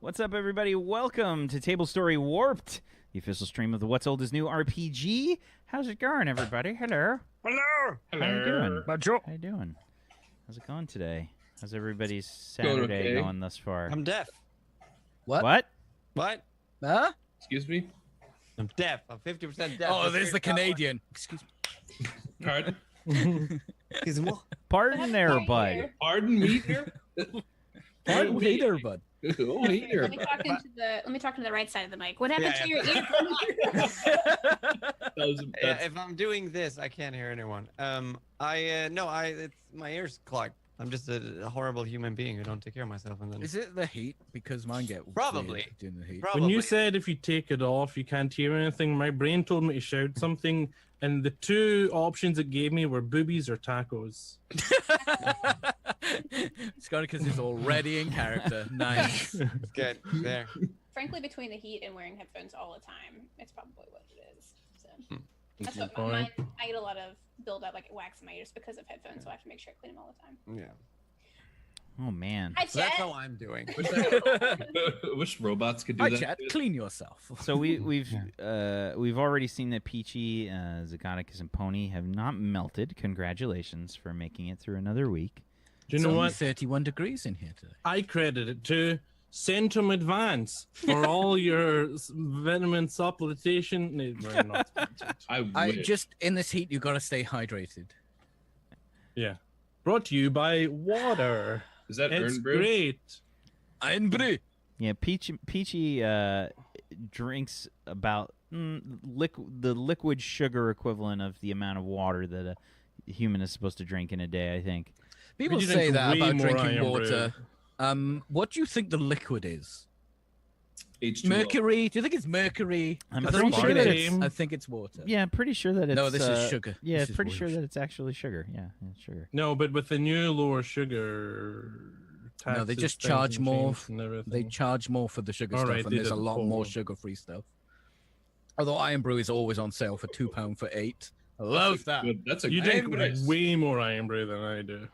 What's up, everybody? Welcome to Table Story Warped, the official stream of the What's Old is New RPG. How's it going, everybody? Hello. Hello. How you doing? Bonjour. How you doing? How's it going today? How's everybody's Saturday going thus far? I'm deaf. What? What? Huh? Excuse me? I'm deaf. I'm 50% deaf. Oh, there's the Canadian. Excuse me. Pardon? Excuse me. Pardon there, bud. Pardon me here? Pardon me there, bud. Oh, hey there. Let me talk to the right side of the mic. What happened Yeah, to your ear? If I'm doing this, I can't hear anyone. It's my ears clogged. I'm just a horrible human being who don't take care of myself. And then Is it the heat? Because mine get Probably. weird during the heat. Probably. When you said if you take it off, you can't hear anything, my brain told me to shout something, and the two options it gave me were boobies or tacos. Scoticus is already in character. Nice. It's good. There. Frankly, between the heat and wearing headphones all the time, it's probably what it is. So that's Good what point. I get a lot of buildup, like wax in my ears because of headphones, so I have to make sure I clean them all the time. Yeah. Oh, man. Hi, So that's Chet. how I'm doing. Wish robots could do Hi, that. chat. Clean yourself. So we've already seen that Peachy, Zygonicus, and Pony have not melted. Congratulations for making it through another week. Do you know what? 31 degrees in here today. I credit it to Centum Advance for all your vitamin supplementation. No, we're not sponsored. I wish. Just in this heat, you gotta stay hydrated. Yeah. Brought to you by water. Is that It's Earn Brew? great. Ein Yeah, Peachy drinks about the liquid sugar equivalent of the amount of water that a human is supposed to drink in a day, I think. People We say drink that way about more drinking Iron water. What do you think the liquid is? H2O. Mercury? Do you think it's mercury? I'm I pretty think sure it that is. it's- I think it's water. Yeah, pretty sure that it's... No, this is sugar. Yeah, This is pretty sure water. that it's actually sugar. Yeah, it's sugar. No, but with the new lower sugar No, they taxes, just things charge and more. change and everything. They charge more for the sugar All stuff, right, and they there's a did lot more before. sugar-free stuff. Although Iron Brew is always on sale for £2 for 8. I love that. That's a You good drink price. way more Iron Brew than I do.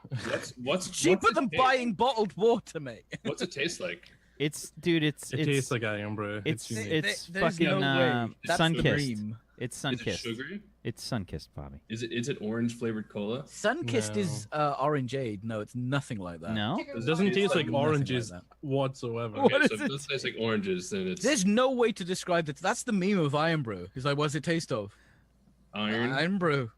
What's Cheaper what's than it buying bottled water, mate. What's it taste like? It's it's It tastes like Iron Brew. it's unique. it's There's fucking no way. That's the sun-kissed. dream. It's Is it sun-kissed. sugary? It's sun-kissed, Bobby. Is it orange flavored cola? Sunkissed No. is orangeade. No, it's nothing like that. No? It doesn't It's taste like like nothing oranges like whatsoever. What Okay, is so if it? this tastes like oranges, then it's There's no way to describe it. That's the meme of Iron Brew. He's like, what's it taste of? iron. Iron Brew.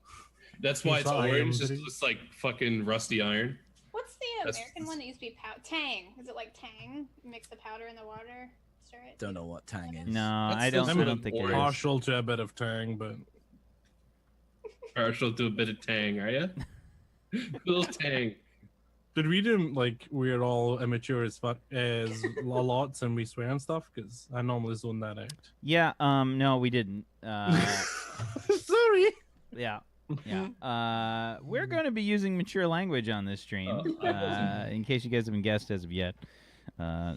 That's why it's It's iron, orange. Just but it- looks like fucking rusty iron. What's the That's- American one that used to be Tang? Is it like Tang? You mix the powder in the water, stir it. Don't know what Tang is. No, That's I don't still think it orange. is. Partial to a bit of tang, but Partial to a bit of tang, are you? Little tang. did we do like we're all immature as fuck as lots and we swear and stuff? Because I normally zone that out. Yeah, no, we didn't. Sorry. Yeah. Yeah. We're going to be using mature language on this stream, in case you guys haven't guessed as of yet.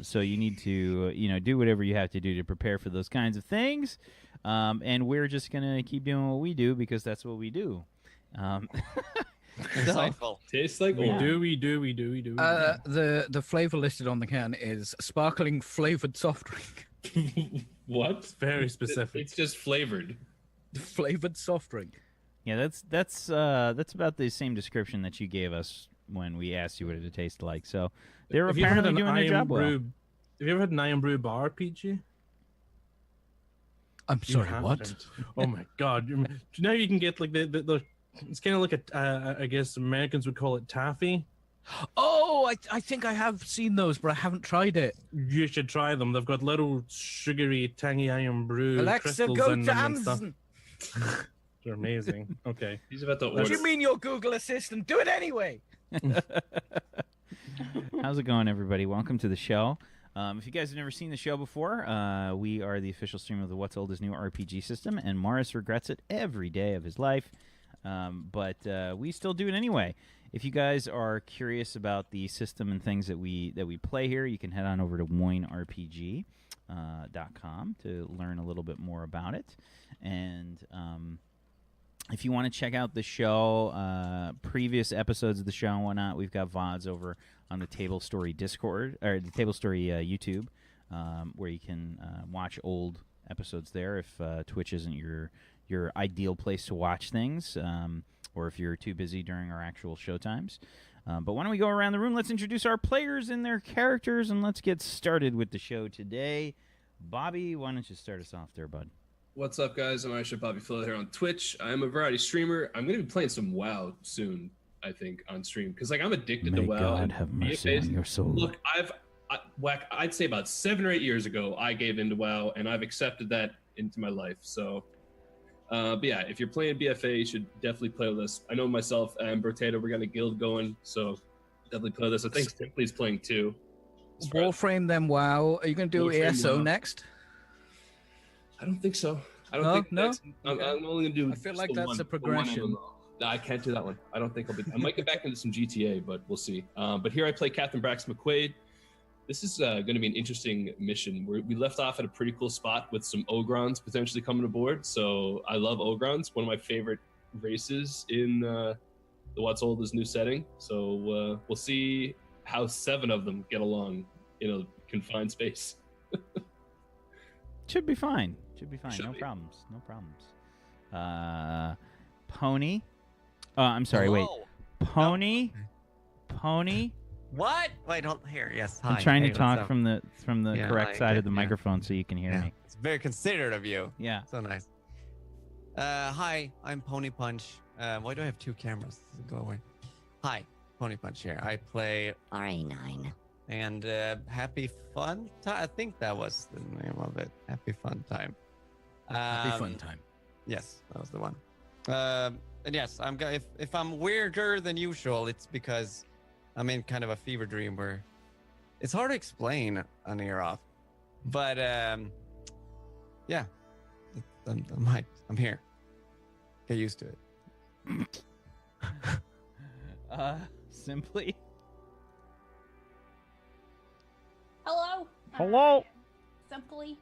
So you need to, do whatever you have to do to prepare for those kinds of things. And we're just going to keep doing what we do because that's what we do. So, Insightful. Tastes like We Yeah. orange. do. The flavor listed on the can is sparkling flavored soft drink. What? It's very specific. It's just flavored. Flavored soft drink. yeah, that's about the same description that you gave us when we asked you what it tasted like. So they're Have you ever had apparently an doing their Iron job well. Brew? Have you ever had an Iron Brew bar, Peachy? I'm You sorry, what? haven't. Oh my god! Now you can get like the it's kind of like a I guess Americans would call it taffy. Oh, I think I have seen those, but I haven't tried it. You should try them. They've got little sugary, tangy Iron Brew Alexa, crystals go in to them and stuff. Amazon. They're amazing. Okay. He's about to What do order. you mean your Google Assistant? Do it anyway. How's it going, everybody? Welcome to the show. If you guys have never seen the show before, we are the official stream of the What's Old is New RPG system, and Morris regrets it every day of his life. But we still do it anyway. If you guys are curious about the system and things that we play here, you can head on over to WoinRPG.com to learn a little bit more about it. And if you want to check out the show, previous episodes of the show and whatnot, we've got VODs over on the Table Story Discord, or the Table Story YouTube. where you can watch old episodes there if Twitch isn't your ideal place to watch things, or if you're too busy during our actual show times. But why don't we go around the room? Let's introduce our players and their characters, and let's get started with the show today. Bobby, why don't you start us off there, bud? What's up, guys? I'm Aisha Bobby Phil here on Twitch. I'm a variety streamer. I'm going to be playing some WoW soon, I think, on stream, because I'm addicted to WoW. God have mercy on your soul. Look, I'd say about 7 or 8 years ago, I gave into WoW, and I've accepted that into my life. So, but yeah, if you're playing BFA, you should definitely play with us. I know myself and Bertato, we got a guild going, so definitely play with us. I think Simply's playing too. Warframe, then WoW. Are you going to do Warframe, ESO WoW. next? I don't think so. I don't No? think No? that's, I'm only gonna do. I feel just like the that's a the progression. MMO. No, I can't do that one. I don't think I'll be. I might get back into some GTA, but we'll see. But here I play Captain Brax McQuaid. This is going to be an interesting mission. We left off at a pretty cool spot with some Ogrons potentially coming aboard. So I love Ogrons, one of my favorite races in the What's Old new setting. So we'll see how 7 of them get along in a confined space. Should be fine. Should be fine. Should No be. problems. No problems. Pony. I'm sorry. Hello. Wait. Pony. What? Wait, hold here. Yes. Hi. I'm trying Hey, to what's talk up? from the Yeah, correct hi, side of the yeah. microphone so you can hear Yeah. me. It's very considerate of you. Yeah. So nice. Hi, I'm Pony Punch. Why do I have 2 cameras? Go away. Hi, Pony Punch here. I play RA9. and Happy Fun Time. I think that was the name of it. Happy Fun Time. Happy fun time. Yes, that was the one. And yes, if I'm weirder than usual, it's because I'm in kind of a fever dream where it's hard to explain on ear off. But yeah, I'm hyped. I'm here. Get used to it. Simply. Hello. Hello. Simply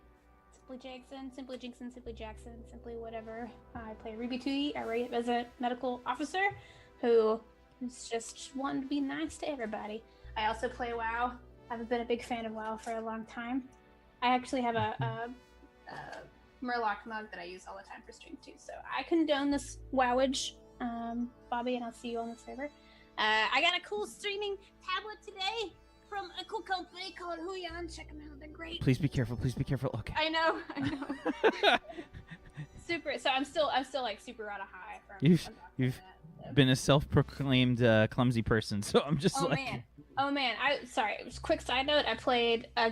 Jackson, Simply Jackson, Simply whatever. I play Ruby Tui. I rate as a medical officer who is just wanting to be nice to everybody. I also play WoW. I've been a big fan of WoW for a long time. I actually have a Murloc mug that I use all the time for stream too. So I condone this wowage, Bobby, and I'll see you on the server. I got a cool streaming tablet today from a cool company called Huyan. Check them out; they're great. Please be careful. Please be careful. Okay. I know. Super. So I'm still like super out of high from. You've- from talking you've about that, so. Been a self-proclaimed clumsy person, so I'm just Oh like. man. Sorry. Just quick side note. I played a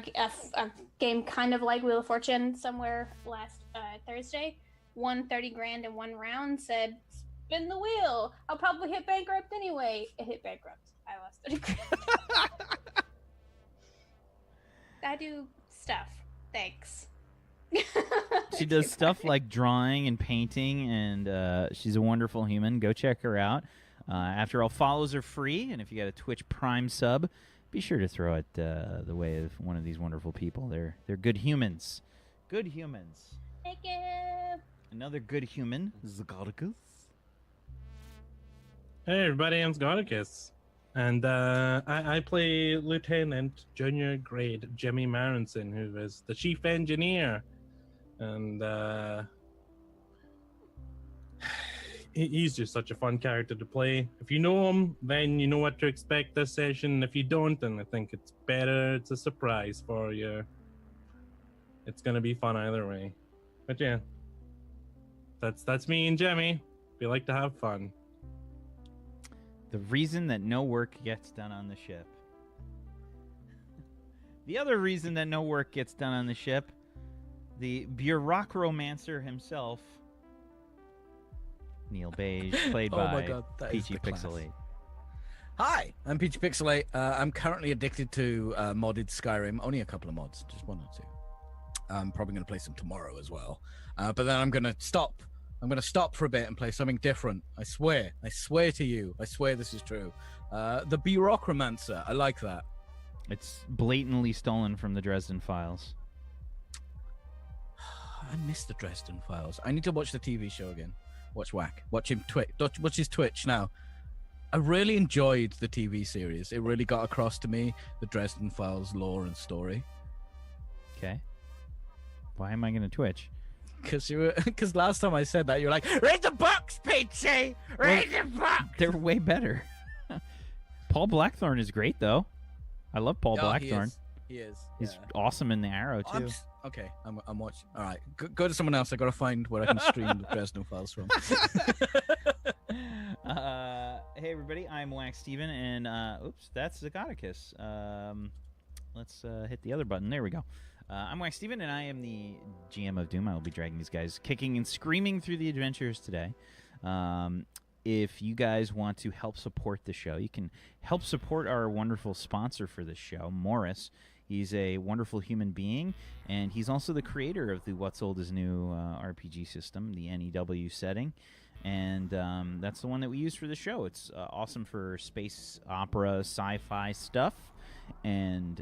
game kind of like Wheel of Fortune somewhere last Thursday. Won 30 grand in 1 round. Said spin the wheel. I'll probably hit bankrupt anyway. It hit bankrupt. I lost 30 grand. I do stuff. Thanks. She does stuff like drawing and painting, and she's a wonderful human. Go check her out. After all, follows are free, and if you got a Twitch Prime sub, be sure to throw it the way of one of these wonderful people. They're good humans. Good humans. Thank you. Another good human, Zgodicus. Hey everybody, I'm Scoticus. And I play Lieutenant Junior Grade Jimmy Marinson, who is the chief engineer. And he's just such a fun character to play. If you know him, then you know what to expect this session. If you don't, then I think it's better. It's a surprise for you. It's gonna be fun either way. But yeah, that's me and Jimmy. We like to have fun. The reason that no work gets done on the ship. The other reason that no work gets done on the ship, the bureaucromancer himself, Neil Beige, played Oh my by God, that is Peachy the class. Pixel 8. Hi, I'm Peachy Pixel 8. I'm currently addicted to modded Skyrim. Only a couple of mods, just 1 or 2. I'm probably going to play some tomorrow as well. But then I'm going to stop. I'm going to stop for a bit and play something different. I swear. I swear to you. I swear this is true. The Bureaucromancer. I like that. It's blatantly stolen from the Dresden Files. I miss the Dresden Files. I need to watch the TV show again. Watch Whack. Watch his Twitch now. I really enjoyed the TV series. It really got across to me the Dresden Files lore and story. Okay. Why am I going to twitch? Because last time I said that, you were like, read the books, Peachy! Read the books! They're way better. Paul Blackthorne is great, though. I love Paul Blackthorne. He is. He's yeah. awesome in the Arrow, too. Okay, I'm watching. All right, go to someone else. I gotta find where I can stream the Fresno files from. Hey, everybody. I'm Wax Steven, and oops, that's Zagoticus. Let's hit the other button. There we go. I'm Wax Steven, and I am the GM of Doom. I will be dragging these guys kicking and screaming through the adventures today. If you guys want to help support the show, you can help support our wonderful sponsor for this show, Morris. He's a wonderful human being, and he's also the creator of the What's Old is New RPG system, the NEW setting. And that's the one that we use for the show. It's awesome for space opera, sci-fi stuff. And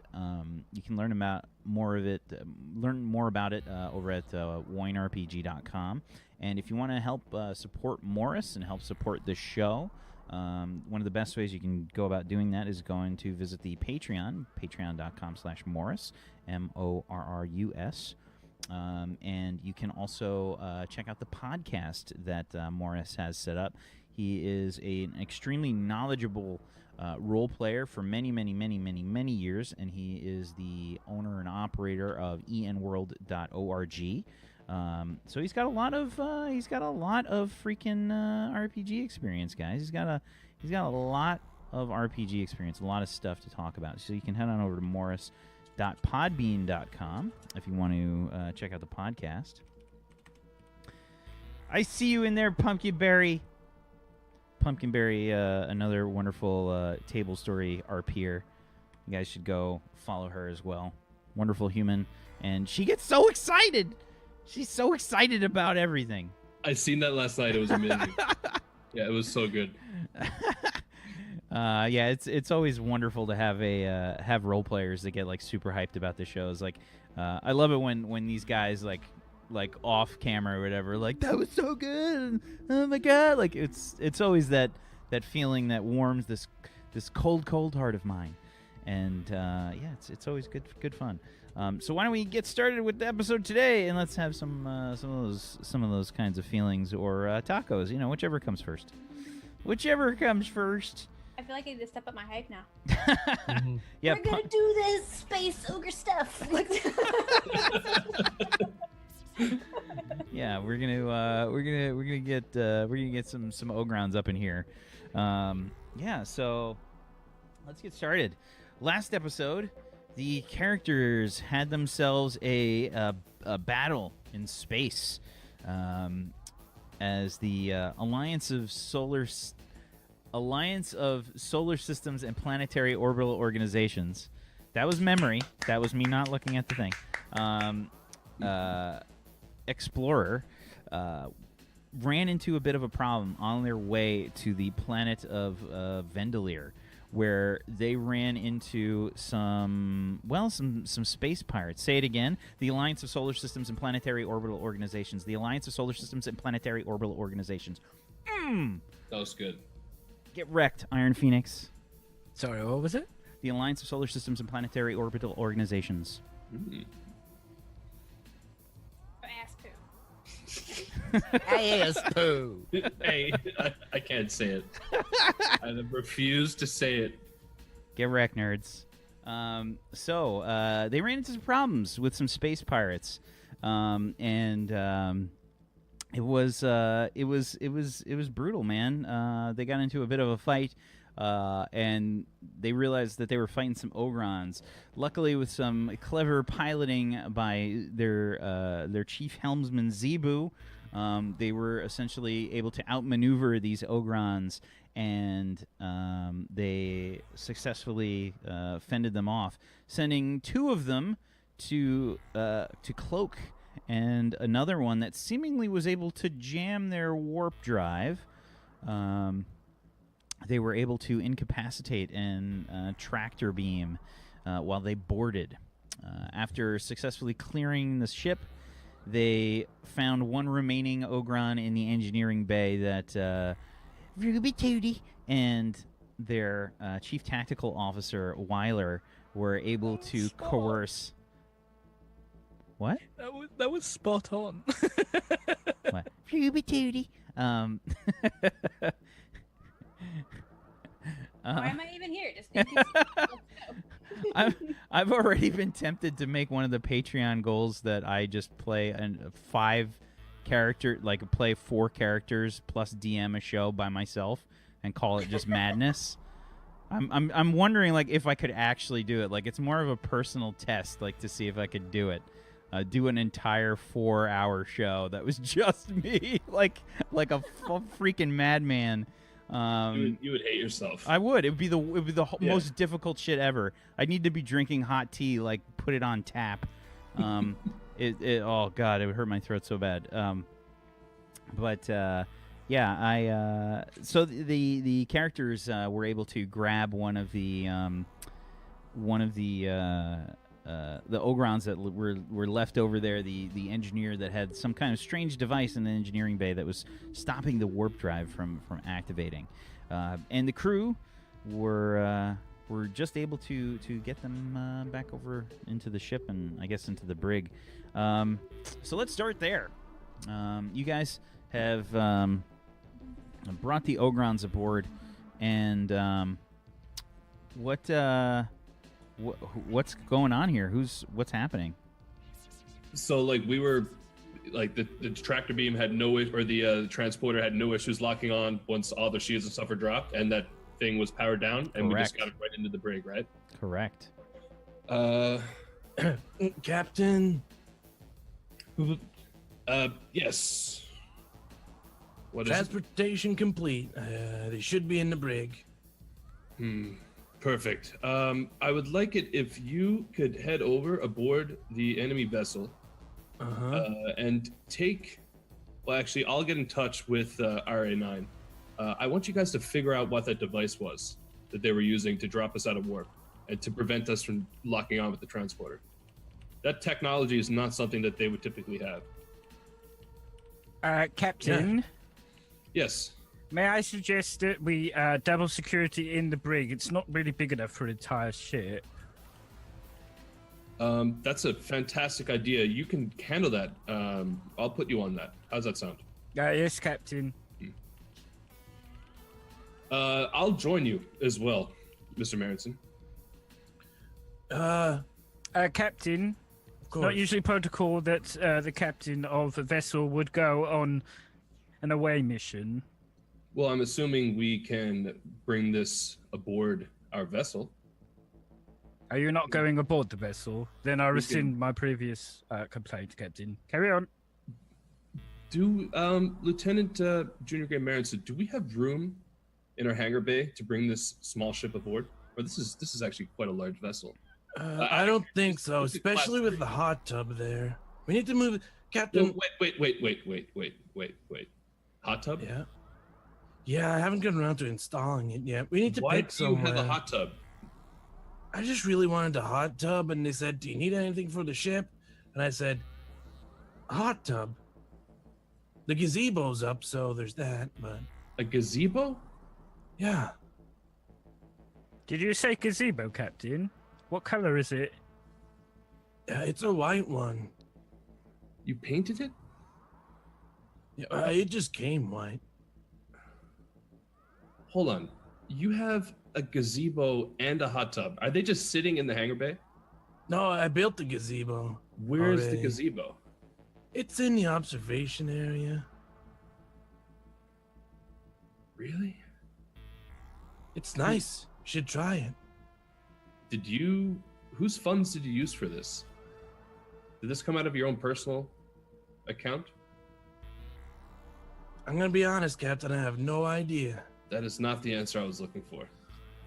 you can learn more about it over at winerpg.com. And if you want to help support Morris and help support the show, one of the best ways you can go about doing that is going to visit the Patreon, patreon.com/Morris, Morrus. And you can also check out the podcast that Morris has set up. He is an extremely knowledgeable role player for many years, and he is the owner and operator of enworld.org. So he's got a lot of freaking RPG experience, guys. He's got a lot of RPG experience, a lot of stuff to talk about. So you can head on over to morris.podbean.com if you want to check out the podcast. I see you in there, Pumpkinberry. Pumpkinberry, another wonderful table story RPer. You guys should go follow her as well. Wonderful human, and she gets so excited. She's so excited about everything. I seen that last night. It was amazing. Yeah, it was so good. Yeah, it's always wonderful to have role players that get like super hyped about the shows. Like, I love it when these guys like off camera or whatever, like, that was so good. Oh my god! Like it's always that feeling that warms this cold heart of mine. And yeah, it's always good fun. So why don't we get started with the episode today, and let's have some of those kinds of feelings, or tacos, whichever comes first. Whichever comes first. I feel like I need to step up my hype now. Yeah, we're gonna do this space ogre stuff. Yeah, we're gonna get some Ogrons up in here. Yeah, so let's get started. Last episode, the characters had themselves a battle in space as the Alliance of Solar Systems and Planetary Orbital Organizations. That was memory. That was me not looking at the thing. Explorer ran into a bit of a problem on their way to the planet of Vendelier, where they ran into some space pirates. Say it again. The Alliance of Solar Systems and Planetary Orbital Organizations. The Alliance of Solar Systems and Planetary Orbital Organizations. That was good. Get wrecked, Iron Phoenix. Sorry, what was it? The Alliance of Solar Systems and Planetary Orbital Organizations. Ass poo. Hey, I can't say it. I refuse to say it. Get wrecked, nerds. So they ran into some problems with some space pirates, and it was brutal, man. They got into a bit of a fight, and they realized that they were fighting some Ogrons. Luckily, with some clever piloting by their chief helmsman Zebu, they were essentially able to outmaneuver these Ogrons, and they successfully fended them off, sending two of them to Cloak, and another one that seemingly was able to jam their warp drive. They were able to incapacitate and tractor beam while they boarded. After successfully clearing the ship, they found one remaining Ogron in the engineering bay that Ruby Tooty and their chief tactical officer, Weiler, were able to coerce. What? That was spot on. What? Ruby Tooty. Why am I even here? Just in case. Let's go. I've already been tempted to make one of the Patreon goals that I just play a 4 characters plus DM a show by myself and call it just madness. I'm wondering like if I could actually do it. Like it's more of a personal test, like to see if I could do it. Do an entire 4-hour show that was just me, like a freaking madman. You would hate yourself. I would. It would be the most difficult shit ever. I'd need to be drinking hot tea, like put it on tap. Oh god, it would hurt my throat so bad. Yeah, so the characters were able to grab one of the Ogrons that were left over there. The engineer that had some kind of strange device in the engineering bay that was stopping the warp drive from activating, and the crew were just able to get them back over into the ship and I guess into the brig. So let's start there. You guys have brought the Ogrons aboard, and what's going on here? What's happening? So like we were, like the tractor beam had no or the transporter had no issues locking on once all the shields and stuff were dropped, and that thing was powered down, and we just got it right into the brig, right? Correct. Captain. Yes. What is it? Transportation complete. They should be in the brig. Perfect. I would like it if you could head over aboard the enemy vessel and take. Well, actually, I'll get in touch with RA9. I want you guys to figure out what that device was that they were using to drop us out of warp and to prevent us from locking on with the transporter. That technology is not something that they would typically have. Captain, Yes. may I suggest that we double security in the brig? It's not really big enough for an entire ship. That's a fantastic idea. You can handle that. I'll put you on that. How's that sound? Yes, Captain. I'll join you as well, Mr. Marinson. Captain, Of not usually protocol that the captain of a vessel would go on an away mission. Well, I'm assuming we can bring this aboard our vessel. Are you not going aboard the vessel? Then I rescind my previous complaint, Captain. Carry on. Do Lieutenant Junior Grade Marinson, do we have room in our hangar bay to bring this small ship aboard? Or this is actually quite a large vessel. I don't think so, especially with the hot tub there. We need to move, Captain. Well, wait. Hot tub? Yeah, I haven't gotten around to installing it yet. We need to Why pick do you somewhere. have a hot tub? I just really wanted a hot tub, and they said, "Do you need anything for the ship?" And I said, "A hot tub." The gazebo's up, so there's that. But A gazebo? yeah, Did you say gazebo, Captain? What color is it? it's a white one. You painted it? Yeah, it just came white. Hold on. You have a gazebo and a hot tub. Are they just sitting in the hangar bay? No, I built the gazebo. Where's the already. gazebo? It's in the observation area. Really? It's nice. You should try it. Whose funds did you use for this? Did this come out of your own personal account? I'm gonna be honest, Captain. I have no idea. That is not the answer I was looking for.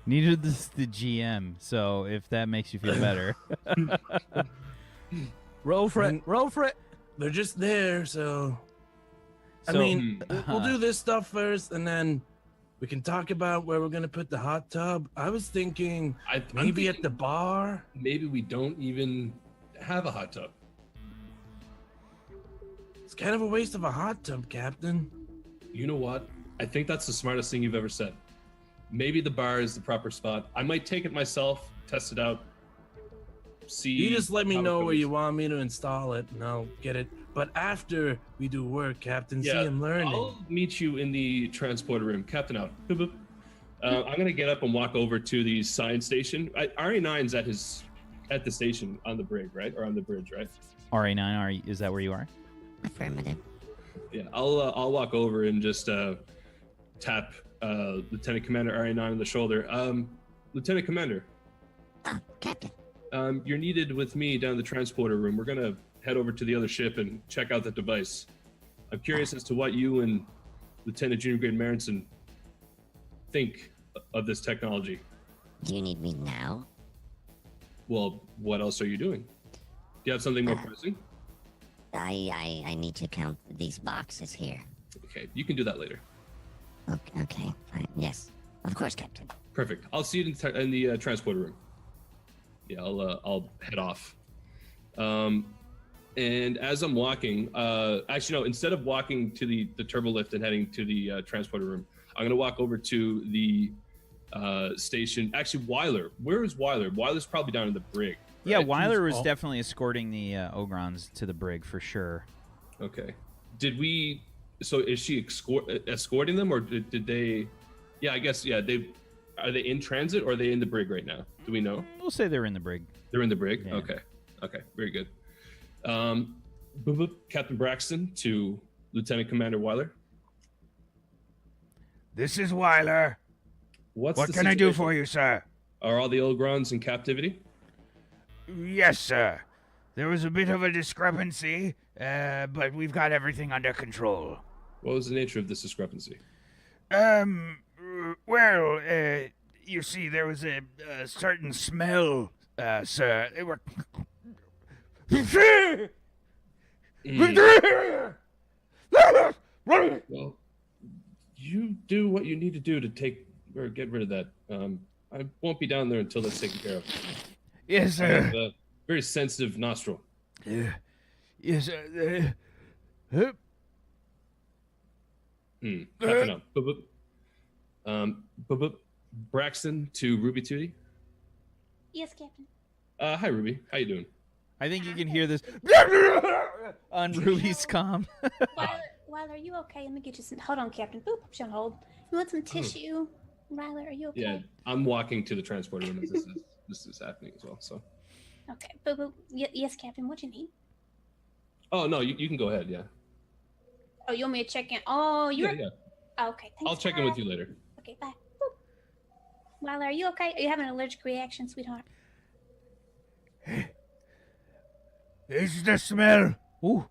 Neither does the GM. So if that makes you feel better, Roll for it. Roll for it. They're just there, so. I So- mean, we'll do this stuff first, and then we can talk about where we're gonna put the hot tub. I was thinking I'm maybe at thinking the bar. maybe we don't even have a hot tub. It's kind of a waste of a hot tub, Captain. You know what? I think that's the smartest thing you've ever said. Maybe the bar is the proper spot. I might take it myself, test it out. see. You just let me how it know where goes. you want me to install it, and I'll get it. But after we do work, Captain, see, I'm learning. I'll meet you in the transporter room. Captain out. Boop, boop. I'm gonna get up and walk over to the science station. RA9's at the station on the brig, right? Or on the bridge, right? RA9, is that where you are? Affirmative. Yeah, I'll walk over and just tap Lieutenant Commander RA9 on the shoulder. Lieutenant Commander. Oh, Captain. You're needed with me down in the transporter room. We're gonna head over to the other ship and check out the device. I'm curious as to what you and Lieutenant Junior Grade Marinson think of this technology. Do you need me now? Well, what else are you doing? Do you have something more pressing? I need to count these boxes here. Okay, you can do that later. Okay, fine. Yes, of course, Captain. Perfect. I'll see you in the transporter room. Yeah, I'll head off. And as I'm walking, actually no, instead of walking to the turbo lift and heading to the transporter room, I'm gonna walk over to the station. Actually, Weiler. Where is Weiler? Weiler's probably down in the brig. Right? Yeah, Weiler was definitely escorting the Ogrons to the brig for sure. Okay. Did we? So is she escorting them, or did they? Yeah, I guess. Yeah, are they in transit or are they in the brig right now? Do we know? We'll say they're in the brig. They're in the brig. Yeah. Okay. Very good. Boop, boop, Captain Braxton to Lieutenant Commander Weiler. This is Weiler. What can I do for you, sir? Are all the Ogrons in captivity? Yes, sir. There was a bit of a discrepancy, but we've got everything under control. What was the nature of this discrepancy? Well, you see, there was a certain smell, sir. They were... Well, you do what you need to do to get rid of that. I won't be down there until that's taken care of. Yes, I have sir. a very sensitive nostril. Yes, sir. Captain up. Boop, boop. Boop, boop. Braxton to Ruby Tootie. Yes, Captain. Hi, Ruby. How you doing? I think you can hear this on Ruby's comm. Weiler, are you okay? Let me get you some. Hold on, Captain. Boop, put you on hold. You want some tissue? Weiler, are you okay? Yeah, I'm walking to the transporter room as this is happening as well. So. Okay. Boop, boop. Yes, Captain. What you need? Oh no, you can go ahead. Yeah. Oh, you want me to check in? Oh, you're. Yeah. Okay. Thanks, I'll check in with you later. Okay. Bye. Boop. Weiler, are you okay? Are you having an allergic reaction, sweetheart? This is the smell. Ooh.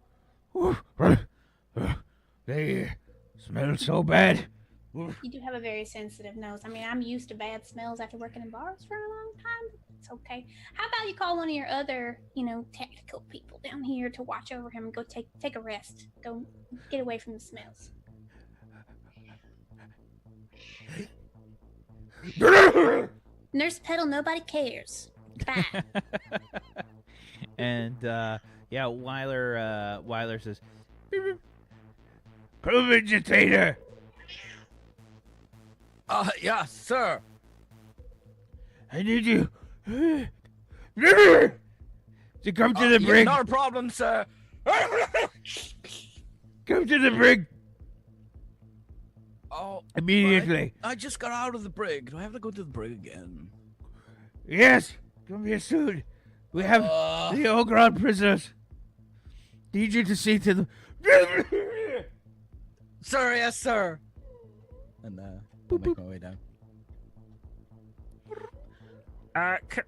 They smell so bad. You do have a very sensitive nose. I mean, I'm used to bad smells after working in bars for a long time. But it's okay. How about you call one of your other, technical people down here to watch over him and go take a rest. Go get away from the smells. Nurse Petal, nobody cares. Bye. And yeah, Weiler says, Preventator. Yeah, sir. I need you to come to the Yeah, brig. not a problem, sir. Come to the brig Oh, immediately. I just got out of the brig. Do I have to go to the brig again? Yes, come here soon. We have the Ogron prisoners. Need you to see to them. Sir, yes, sir. And I'll make my way down.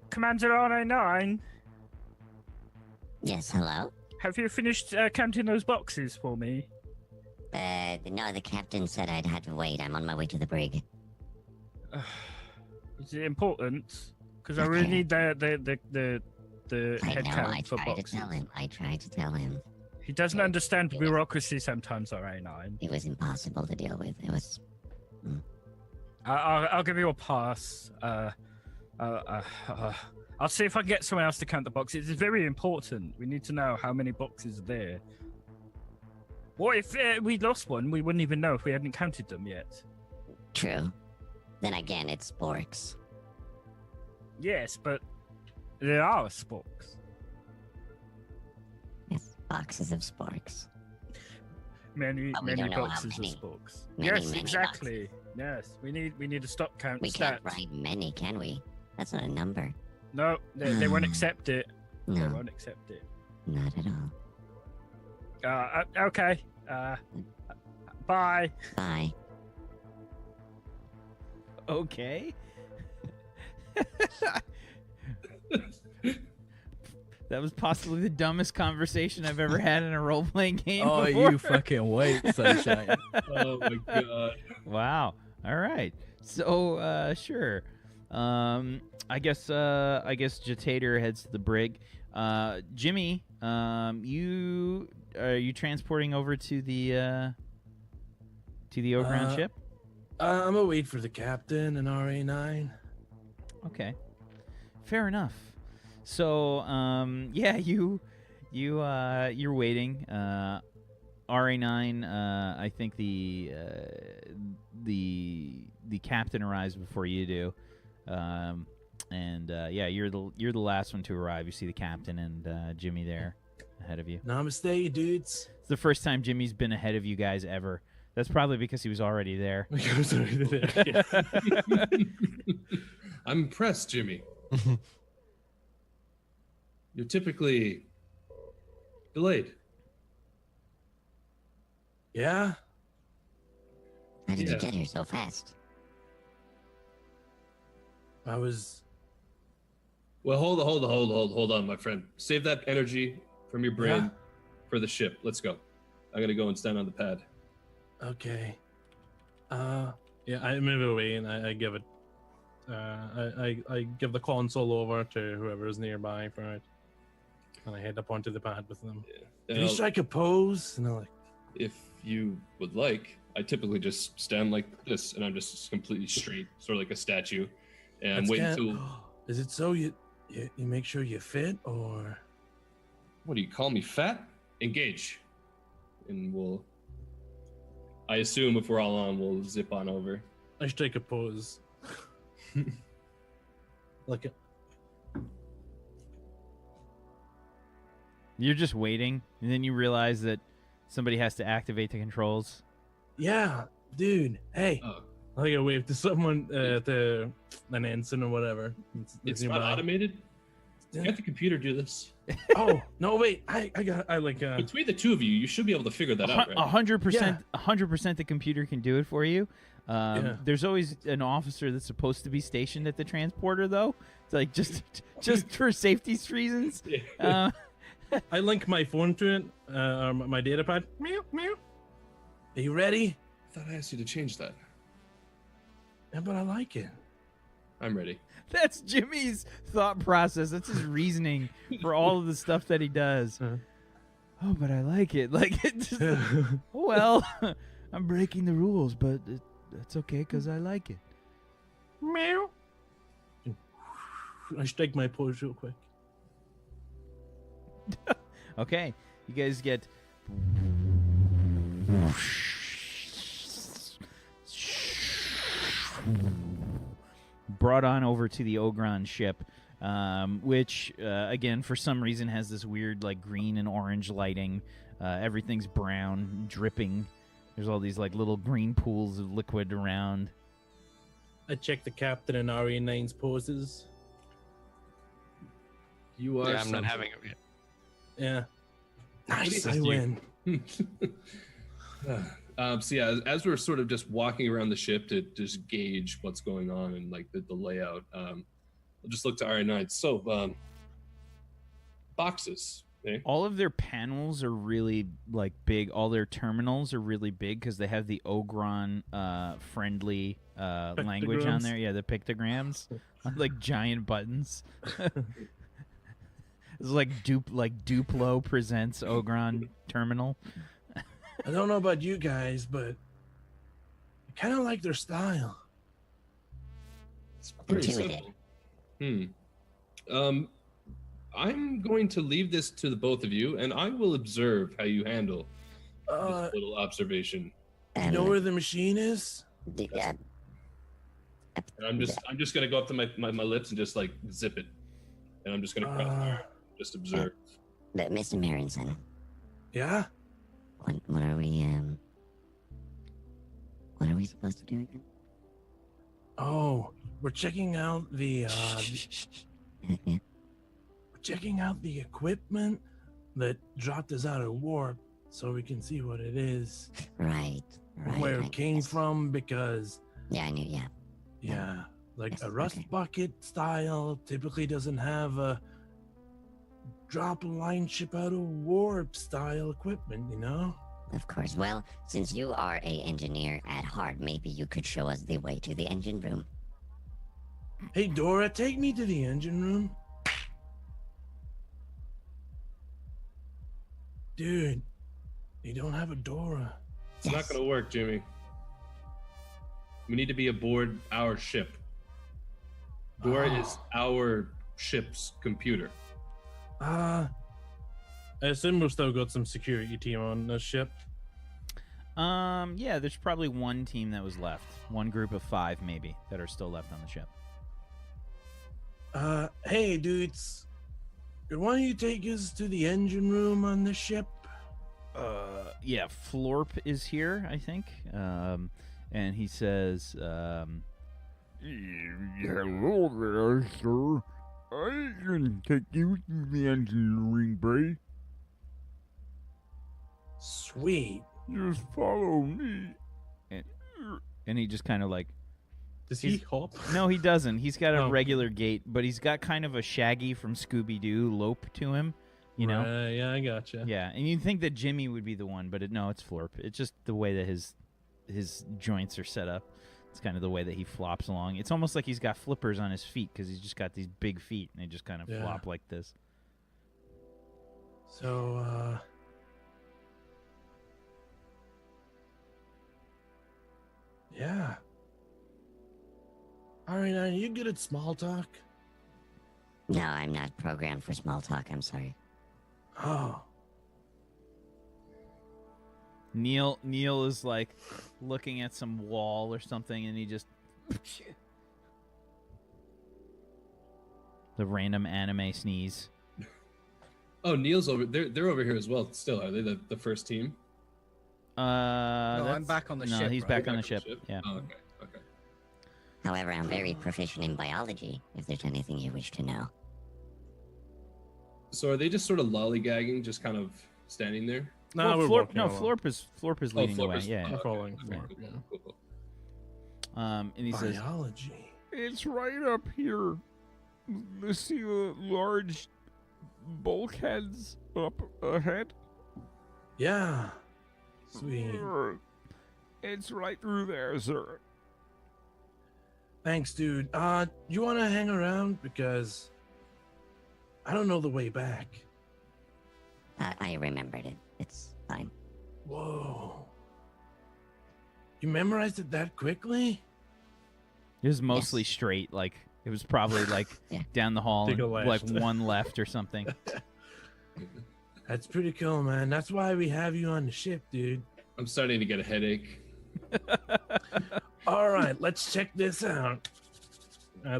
Commander RA9, Yes, hello? have you finished counting those boxes for me? No, the captain said I'd have to wait. I'm on my way to the brig. Is it important? Because I really need the I head know, I count for tried to boxes. tell him. I tried to tell him. He doesn't understand bureaucracy sometimes, RA9. It was impossible to deal with. It was... I'll give you a pass. I'll see if I can get someone else to count the boxes. It's very important. We need to know how many boxes are there. What if we lost one? We wouldn't even know if we hadn't counted them yet. True. Then again, it's sporks. Yes, but There are sporks. Yes, boxes of sporks. Many But we don't know how boxes of many. sporks. Many, Yes, many exactly. Yes, we need to stop count We stats. can't write many, can we? That's not a number. No, they won't accept it. They No, won't accept it. not at all. Okay. Bye. Bye. Okay. That was possibly the dumbest conversation I've ever had in a role-playing game. Oh, before. you fucking wait, sunshine. Oh my god. Wow. All right. So, sure. I guess Jatator heads to the brig. Jimmy, you are you transporting over to the Ogron ship? I'm gonna wait for the captain and RA9. Okay. Fair enough. So, yeah, you're waiting. RA9, I think the captain arrives before you do. Yeah, you're the last one to arrive. You see the captain and Jimmy there ahead of you. Namaste, dudes. It's the first time Jimmy's been ahead of you guys ever. That's probably because he was already there. I'm impressed, Jimmy. You're typically delayed. Yeah? How did Yeah. you get here so fast? I was... Well, hold on, my friend. Save that energy from your brain Yeah. for the ship. Let's go. I'm gonna go and stand on the pad. Okay. Yeah, I move away and I give it... I give the console over to whoever is nearby for it. And I head up onto the pad with them. Can you Now, strike a pose? And they're like, if you would like, I typically just stand like this, and I'm just completely straight, sort of like a statue, and "That's wait kind- until. Is it so you make sure you fit, or... What do you call me, fat? Engage, and we'll. I assume if we're all on, we'll zip on over. I strike a pose. Like a... You're just waiting, and then you realize that somebody has to activate the controls. Yeah, dude. Hey. Oh. Like I wave to someone, to an ensign or whatever. It's nearby. not automated. Can't the computer do this? Oh no! Wait, I like Between the two of you, you should be able to figure that out, right? 100%, the computer can do it for you. Yeah. There's always an officer that's supposed to be stationed at the transporter, though. It's like just for safety reasons. Yeah. I link my phone to it, or my data pad. Meow meow. Are you ready? I thought I asked you to change that. Yeah, but I like it. I'm ready. That's Jimmy's thought process. That's his reasoning for all of the stuff that he does. Oh, but I like it. Like it just, well, I'm breaking the rules, but that's okay because I like it. Meow. I strike my pose real quick. Okay, you guys get brought on over to the Ogron ship, which, again, for some reason has this weird, like, green and orange lighting. Everything's brown, dripping. There's all these, like, little green pools of liquid around. I check the captain and RE9's poses. You are. Yeah, I'm not having it yet. Yeah. Nice, I You. win. So yeah, as we're sort of just walking around the ship to just gauge what's going on and like the layout, I'll just look to RA9. So, boxes. Eh? All of their panels are really, like, big. All their terminals are really big because they have the Ogron friendly language on Pictograms. there. Yeah, the pictograms. Like giant buttons. It's like Duplo presents Ogron terminal. I don't know about you guys, but I kind of like their style. It's pretty Intuitive. simple. I'm going to leave this to the both of you, and I will observe how you handle this little observation. You know where the machine is? And I'm just gonna go up to my lips and just like zip it. and I'm just going to crouch, just observe. But Mr. Marinson, Yeah? what are we supposed to do again? Oh, we're checking out the Yeah. we're checking out the equipment that dropped us out of warp so we can see what it is, Right. where it came from, because Yeah, I knew. Yeah. yeah, like Yes, a rust okay. bucket style typically doesn't have a drop a line ship out of warp style equipment, you know? Of course. Well, since you are a engineer at heart, maybe you could show us the way to the engine room. Hey Dora, take me to the engine room. Dude, you don't have a Dora. It's not going to work, Jimmy. We need to be aboard our ship. Dora is our ship's computer. I assume we've still got some security team on this ship. Yeah, there's probably one team that was left. One group of 5, maybe, that are still left on the ship. Hey dudes, why don't you take us to the engine room on the ship? Yeah, Florp is here, I think. And he says, Hello there, sir. I can take you to the engineering bay. Sweet. Just follow me. and he just kind of like, Does he hop? no, he doesn't. He's got a Oh. regular gait, but he's got kind of a Shaggy from Scooby-Doo lope to him, you know? Right, yeah, I gotcha. Yeah, and you'd think that Jimmy would be the one, but no, it's Florp. It's just the way that his joints are set up. It's kind of the way that he flops along. It's almost like he's got flippers on his feet because he's just got these big feet, and they just kind of Yeah. flop like this. So, yeah. All right, are you good at small talk? No, I'm not programmed for small talk. I'm sorry. Oh, Neil is like looking at some wall or something, and he just the random anime sneeze. Oh, Neil's over. They're over here as well. Still, are they the first team? No, I'm back on the no, ship. he's right? back on the ship. Yeah. Oh, okay. Okay. However, I'm very proficient in biology, if there's anything you wish to know. So are they just sort of lollygagging, just kind of standing there? no, Well, we're Florp, walking no, along. Florp is leading the way. Florp is- Yeah. I'm okay, following okay, Florp, cool, yeah. cool, cool. And he says, Biology. It's right up here. You see the large bulkheads up ahead? Yeah. Sweet. It's right through there, sir. Thanks, dude. You want to hang around? Because I don't know the way back. I remembered it. It's fine. Whoa. You memorized it that quickly? it was mostly Yes. straight. Like it was probably like Yeah. down the hall, Take a and, like left. one left or something. That's pretty cool, man. That's why we have you on the ship, dude. I'm starting to get a headache. All right, let's check this out. Yeah.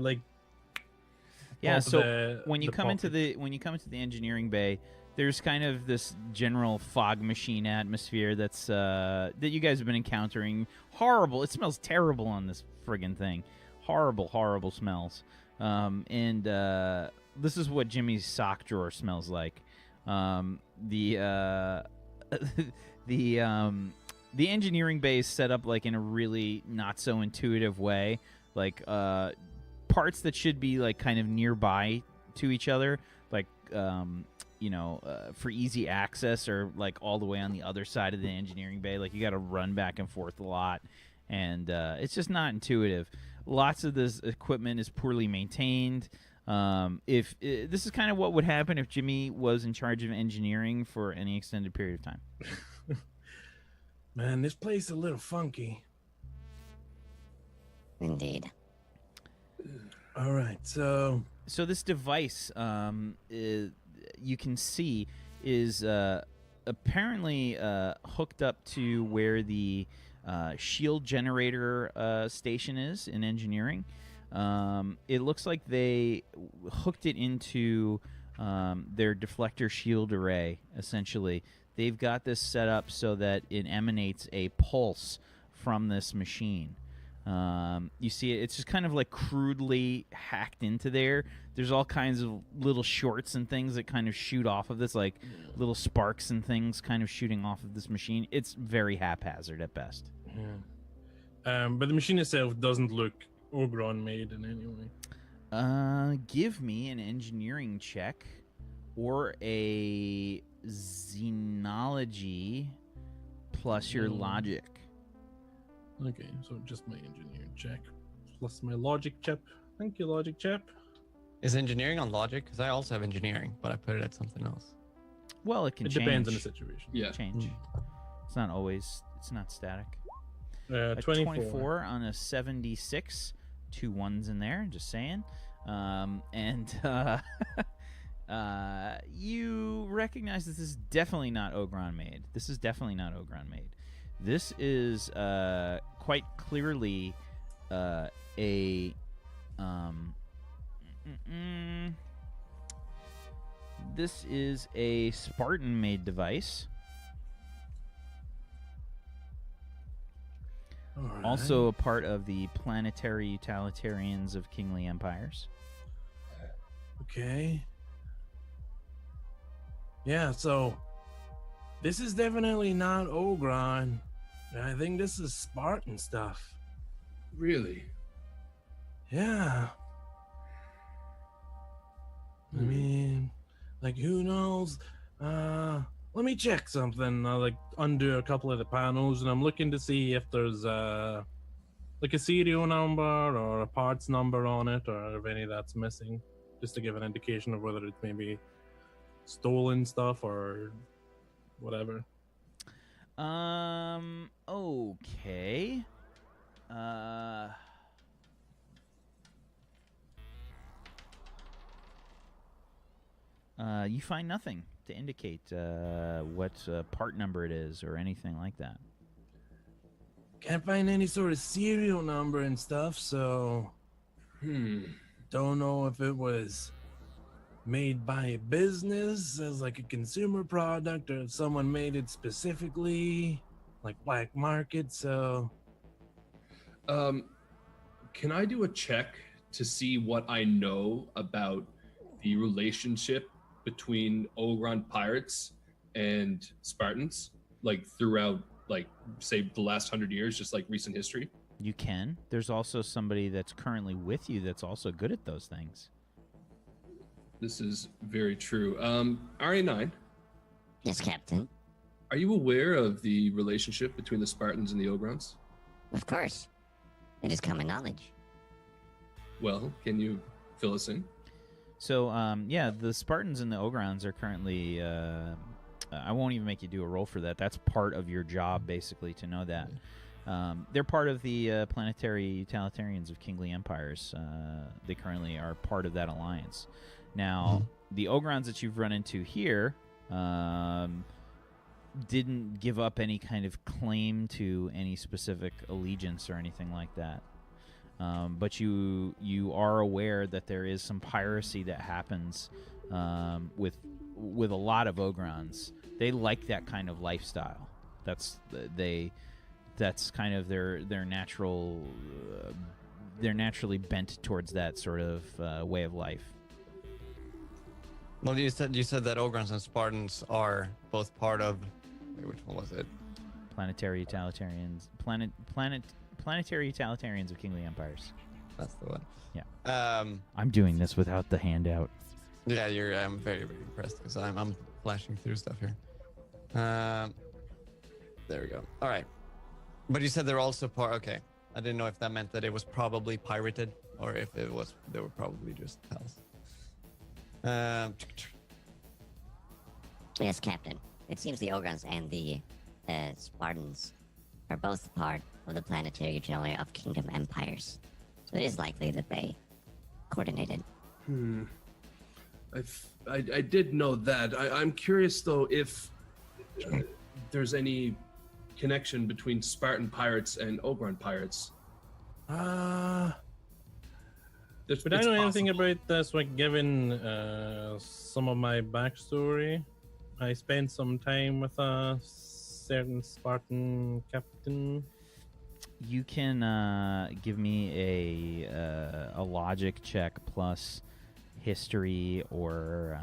pop So the- when you the come into pocket. the engineering bay, there's kind of this general fog machine atmosphere that's that you guys have been encountering. Horrible. It smells terrible on this friggin' thing. Horrible smells. And this is what Jimmy's sock drawer smells like. The engineering bay is set up like in a really not so intuitive way. Like parts that should be like kind of nearby to each other, like for easy access, or like all the way on the other side of the engineering bay. Like you got to run back and forth a lot, and it's just not intuitive. Lots of this equipment is poorly maintained. If this is kind of what would happen if Jimmy was in charge of engineering for any extended period of time. Man, this place is a little funky. Indeed. All right, so So this device, you can see, is apparently hooked up to where the shield generator station is in engineering. It looks like they hooked it into their deflector shield array, essentially. They've got this set up so that it emanates a pulse from this machine. You see it's just kind of like crudely hacked into there. There's all kinds of little shorts and things that kind of shoot off of this, like little sparks and things kind of shooting off of this machine. It's very haphazard at best. Yeah. But the machine itself doesn't look Ogron made in any way. Give me an engineering check or a xenology plus your logic. Okay, so just my engineering check plus my logic chip. Thank you, logic chip. Is engineering on logic? Because I also have engineering, but I put it at something else. Well, it can change. Depends on the situation. Yeah. Change. It's not always. It's not static. A 24 on a 76. 2 ones in there. Just saying. You recognize that this is definitely not Ogron made. This is quite clearly this is a Spartan-made device. Alright. Also a part of the planetary utilitarians of kingly empires. Okay. Yeah, so this is definitely not Ogron. I think this is Spartan stuff. Really? Yeah. I mean, like, who knows? Let me check something. I like undo a couple of the panels, and I'm looking to see if there's like a serial number or a parts number on it, or if any of that's missing, just to give an indication of whether it's maybe stolen stuff or whatever. Okay. You find nothing to indicate what part number it is or anything like that. Can't find any sort of serial number and stuff, so don't know if it was made by a business as like a consumer product, or if someone made it specifically like black market. So can I do a check to see what I know about the relationship between Ogron pirates and Spartans, like throughout, like, say, the last 100 years, just like recent history? You can. There's also somebody that's currently with you that's also good at those things. This is very true. RA9. Yes, Captain. Are you aware of the relationship between the Spartans and the Ogrons? Of course. It is common knowledge. Well, can you fill us in? So, yeah, the Spartans and the Ogrons are currently... I won't even make you do a roll for that. That's part of your job, basically, to know that. They're part of the planetary utilitarians of kingly empires. They currently are part of that alliance. Now, the Ogrons that you've run into here didn't give up any kind of claim to any specific allegiance or anything like that. But you are aware that there is some piracy that happens with a lot of Ogrons. They like that kind of lifestyle. That's kind of their natural. They're naturally bent towards that sort of way of life. Well, you said that Ogrons and Spartans are both part of. Wait, which one was it? Planetary utilitarians. Planetary utilitarians of kingly empires. That's the one. Yeah. I'm doing this without the handout. Yeah, I'm very, very impressed because I'm flashing through stuff here. There we go. All right. But you said they're also part. Okay. I didn't know if that meant that it was probably pirated or if they were probably just pals. Yes, Captain. It seems the Ogrons and the Spartans are both part of the planetary utility of kingdom empires. So it is likely that they coordinated. I did know that. I'm curious, though, if there's any connection between Spartan pirates and Ogron pirates. Would I know anything about this? Like, given some of my backstory, I spent some time with a certain Spartan captain. You can give me a logic check plus history or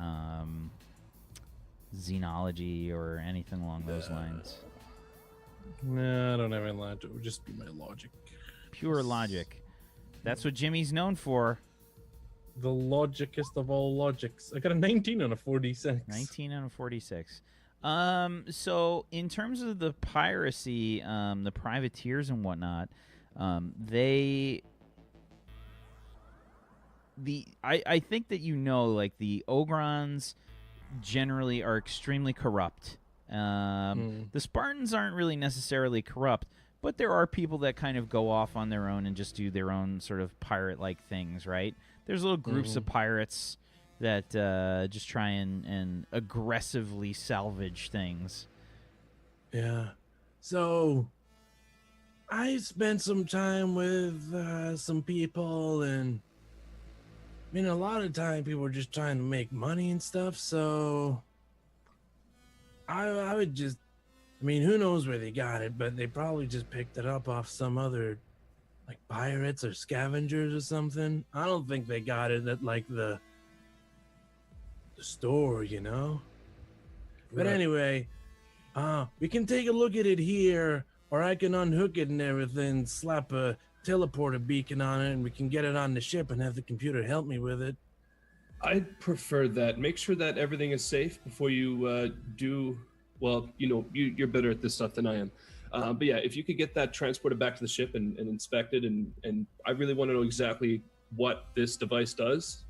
xenology or anything along those lines. No, I don't have any logic. It would just be my logic. Pure logic. That's what Jimmy's known for. The logicest of all logics. I got a 19 on a 46. 19 out of 46. So in terms of the piracy, the privateers and whatnot, I think that like the Ogrons generally are extremely corrupt. The Spartans aren't really necessarily corrupt, but there are people that kind of go off on their own and just do their own sort of pirate-like things, right? There's little groups of pirates that just try and aggressively salvage things. Yeah. So I spent some time with some people, and I mean, a lot of time people are just trying to make money and stuff. So I would just, I mean, who knows where they got it, but they probably just picked it up off some other, like, pirates or scavengers or something. I don't think they got it at, like, the store, you know? But anyway, we can take a look at it here, or I can unhook it and everything, slap a teleporter beacon on it, and we can get it on the ship and have the computer help me with it. I'd prefer that. Make sure that everything is safe before you do. Well, you know, you're better at this stuff than I am. But yeah, if you could get that transported back to the ship and inspect it, and I really want to know exactly what this device does.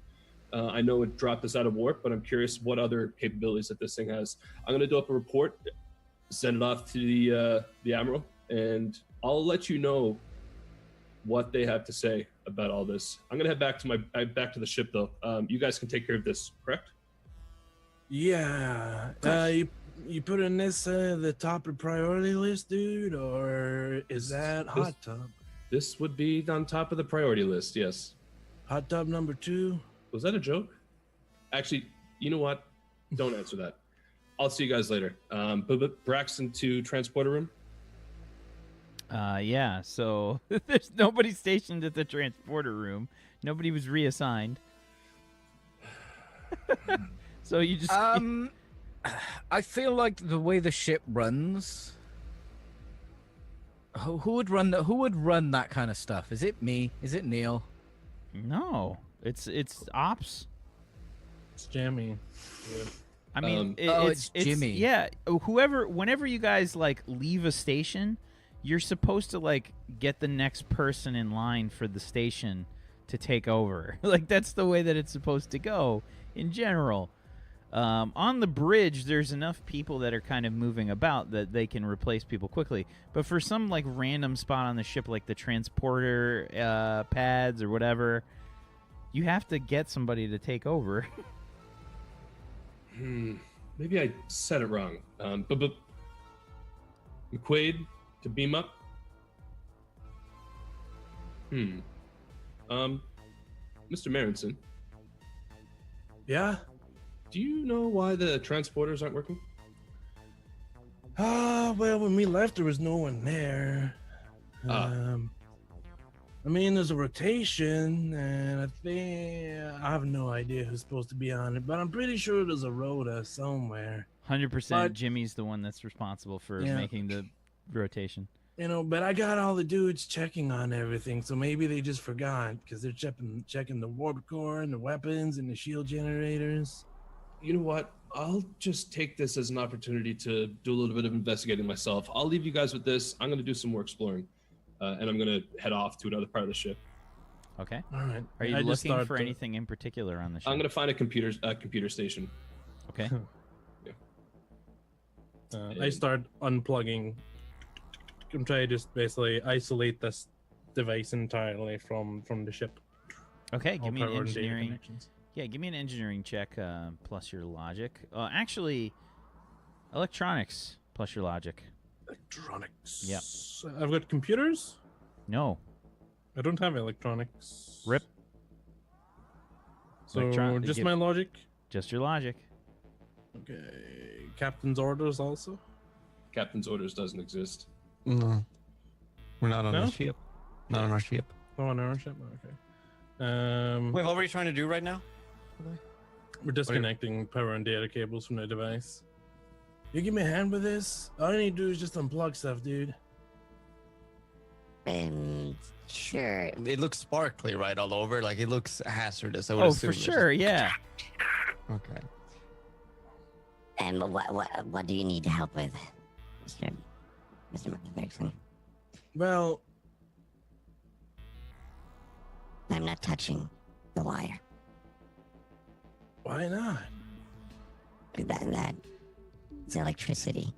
I know it dropped us out of warp, but I'm curious what other capabilities that this thing has. I'm going to do up a report, send it off to the Admiral, and I'll let you know what they have to say about all this. I'm going to head back to the ship, though. You guys can take care of this, correct? Yeah. You put in this the top of priority list, dude, or is that hot tub? This would be on top of the priority list, yes. Hot tub number 2? Was that a joke? Actually, you know what? Don't answer that. I'll see you guys later. Braxton to transporter room. Yeah, so there's nobody stationed at the transporter room. Nobody was reassigned. So you just... I feel like the way the ship runs... Who would run that kind of stuff? Is it me? Is it Neil? No, it's ops. It's Jimmy. Yeah. I mean, it's Jimmy. Yeah, whenever you guys like leave a station, you're supposed to like get the next person in line for the station to take over. Like that's the way that it's supposed to go in general. On the bridge, there's enough people that are kind of moving about that they can replace people quickly. But for some like random spot on the ship, like the transporter pads or whatever, you have to get somebody to take over. Maybe I said it wrong. But McQuaid to beam up. Mr. Marinson. Yeah? Do you know why the transporters aren't working? Well, when we left, there was no one there. I mean, there's a rotation, and I have no idea who's supposed to be on it, but I'm pretty sure there's a rota somewhere. 100% Jimmy's the one that's responsible for making the rotation. You know, but I got all the dudes checking on everything, so maybe they just forgot, because they're checking the warp core and the weapons and the shield generators. You know what? I'll just take this as an opportunity to do a little bit of investigating myself. I'll leave you guys with this. I'm going to do some more exploring, and I'm going to head off to another part of the ship. Okay. All right. Are you looking for anything in particular on the ship? I'm going to find a computer station. Okay. Yeah. I start unplugging. I'm trying to just basically isolate this device entirely from the ship. Okay, give me an engineering. Yeah, give me an engineering check plus your logic. Actually, electronics plus your logic. Electronics. Yep. I've got computers? No. I don't have electronics. Rip. So just my logic. Just your logic. Okay. Captain's orders also. Captain's orders doesn't exist. No, we're not on No? our ship. Not on our ship. Oh, on our ship. Okay. Wait, what were you trying to do right now? We're disconnecting power and data cables from the device. You give me a hand with this? All I need to do is just unplug stuff, dude. Sure. It looks sparkly right all over. Like it looks hazardous. I would Oh, assume for sure, yeah. Okay. And what do you need help with, Mr. Bergson? Well, I'm not touching the wire. why not? That it's electricity.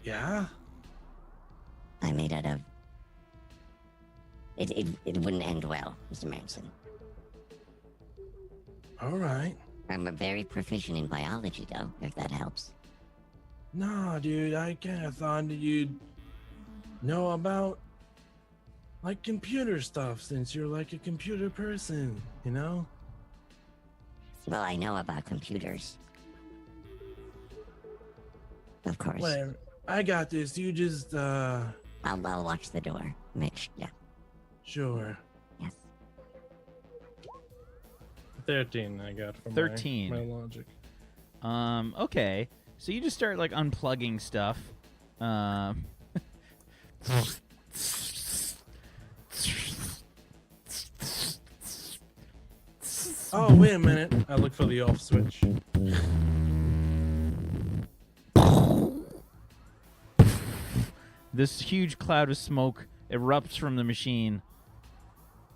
Yeah? I made out of. It wouldn't end well, Mr. Manson. All right. I'm very proficient in biology, though, if that helps. No, dude, I kind of thought that you'd know about, like, computer stuff since you're, like, a computer person, you know? Well, I know about computers. Of course. Whatever. I got this. You just, I'll watch the door. Yeah. Sure. Yes. 13 I got from 13. my logic. Okay. So you just start like unplugging stuff. Oh, wait a minute. I look for the off switch. This huge cloud of smoke erupts from the machine,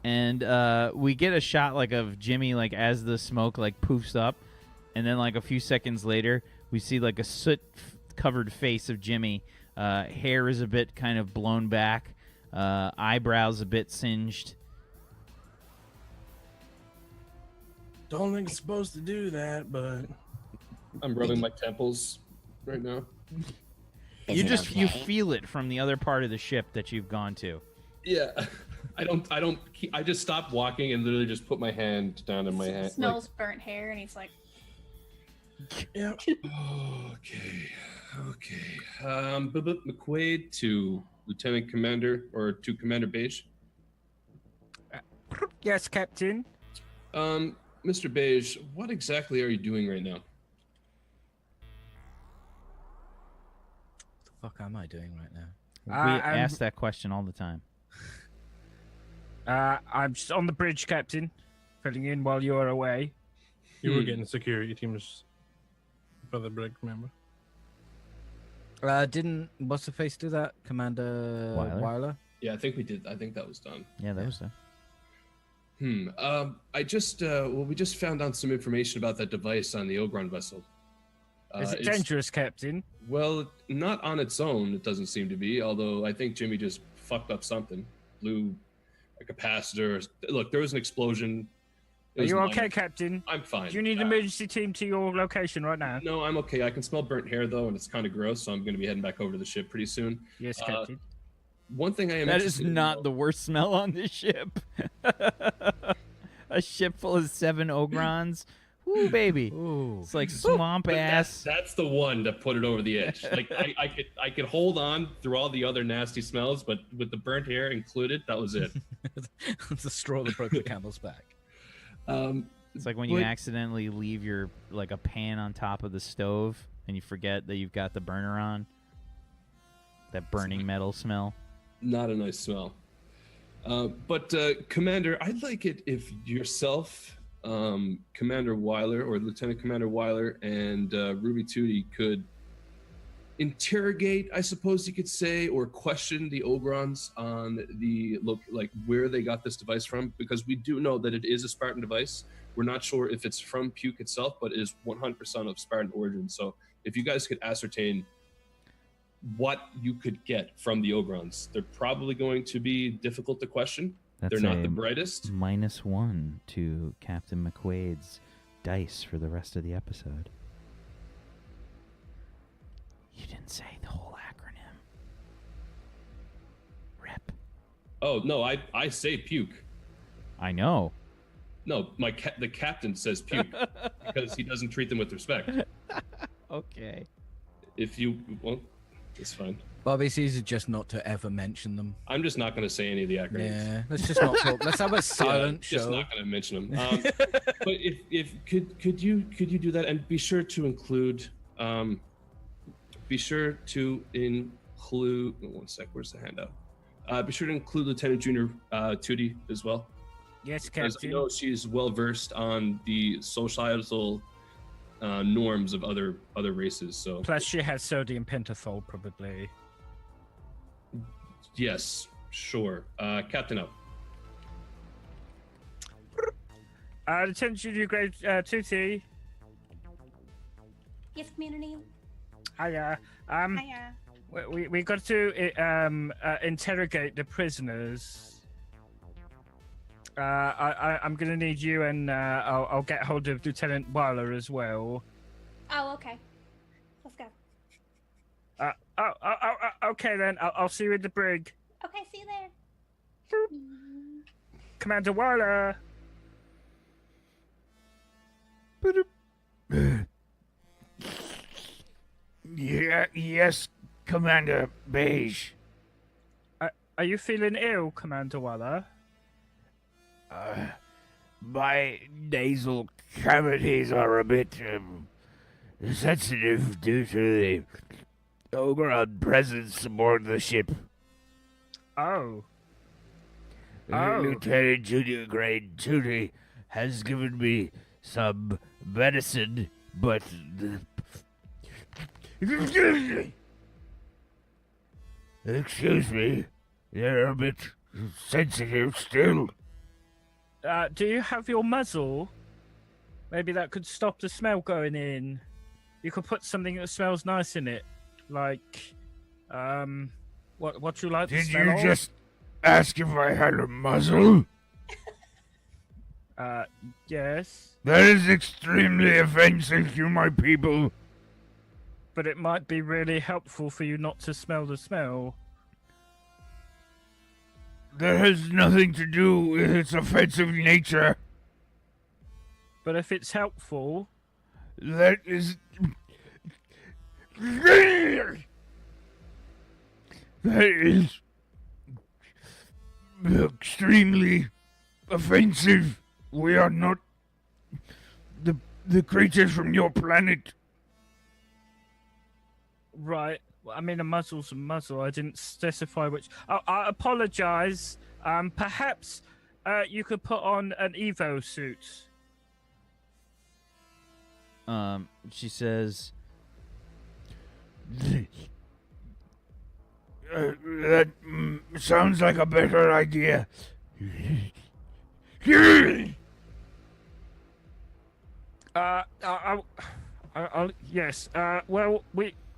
and we get a shot like of Jimmy like as the smoke like poofs up, and then like a few seconds later we see like a soot-covered face of Jimmy. Hair is a bit kind of blown back, eyebrows a bit singed. Don't think it's supposed to do that, but I'm rubbing my temples right now. You Okay? feel it from the other part of the ship that you've gone to. Yeah, I just stopped walking and literally just put my hand down in my hand. Smells burnt hair, and he's like, yeah. Okay. McQuaid to Lieutenant Commander or to Commander Beige. Yes, Captain. Mr. Beige, what exactly are you doing right now? The fuck am I doing right now? We I'm- ask that question all the time. I'm just on the bridge, Captain, filling in while you're away. You were getting security teams for the brig, remember? Didn't what's the face do that? Commander Weiler? Weiler? Yeah, I think we did. I think that was done. Yeah, that was it. I just we just found out some information about that device on the Ogron vessel. Is it it's- dangerous, Captain? Well, not on its own, it doesn't seem to be. Although I think Jimmy just fucked up something, blew a capacitor. Look, there was an explosion. It Are was you okay, minor. Captain? I'm fine. Do you need an emergency team to your location right now? No, I'm okay. I can smell burnt hair though, and it's kind of gross. So I'm going to be heading back over to the ship pretty soon. Yes, Captain. One thing I am That is interested in, not though- the worst smell on this ship. A ship full of 7 Ogrons. Ooh, baby. Ooh. It's like swamp But ass. that's the one that put it over the edge. Like I could hold on through all the other nasty smells, but with the burnt hair included, that was it. The straw that broke the camel's back. It's like when you accidentally leave your like a pan on top of the stove and you forget that you've got the burner on. That burning metal smell. Not a nice smell. But Commander, I'd like it if yourself, Commander Weiler or Lieutenant Commander Weiler and Ruby Tootie could interrogate, I suppose you could say, or question the Ogrons on the like where they got this device from, because we do know that it is a Spartan device. We're not sure if it's from Puke itself, but it is 100% of Spartan origin. So if you guys could ascertain what you could get from the Ogrons, they're probably going to be difficult to question. That's They're not a the brightest. -1 to Captain McQuaid's dice for the rest of the episode. You didn't say the whole acronym. Rip. Oh no, I say Puke. I know. No, the captain says puke because he doesn't treat them with respect. Okay. If you well, it's fine. Bobby sees just not to ever mention them. I'm just not going to say any of the acronyms. Yeah, let's just not talk. Let's have a silent show. Just not going to mention them. But if could you do that and be sure to include one sec. Where's the handout? Be sure to include Lieutenant Junior Tootie as well. Yes, Because I Captain. know she's well versed on the societal norms of other races. So Plus, she has sodium pentothal, probably. yes, sure. Captain up. Lieutenant Junior Grade 2T. Yes, Commander Neil. Hiya. Hiya. We got to interrogate the prisoners. I'm gonna need you, and I'll get hold of Lieutenant Weiler as well. Oh, okay. Let's go. Okay then. I'll see you in the brig. Okay, see you there. Commander Weiler. Yeah, yes, Commander Beige. Are you feeling ill, Commander Weiler? My nasal cavities are a bit sensitive due to the Ogron presence aboard the ship. Oh. Oh. Lieutenant Junior Grade Tootie has given me some medicine, but excuse me, they're a bit sensitive still. Do you have your muzzle? Maybe that could stop the smell going in. You could put something that smells nice in it, like, what you like Did the smell you of? just ask if I had a muzzle? Yes. That is extremely offensive to my people. But it might be really helpful for you not to smell the smell. That has nothing to do with its offensive nature. But if it's helpful, That is... That is... extremely offensive. We are not... the creatures from your planet. right. Well, I mean, a muzzle's a muzzle. I didn't specify which. I apologize. Perhaps you could put on an Evo suit. She says, That sounds like a better idea. Yes. Well,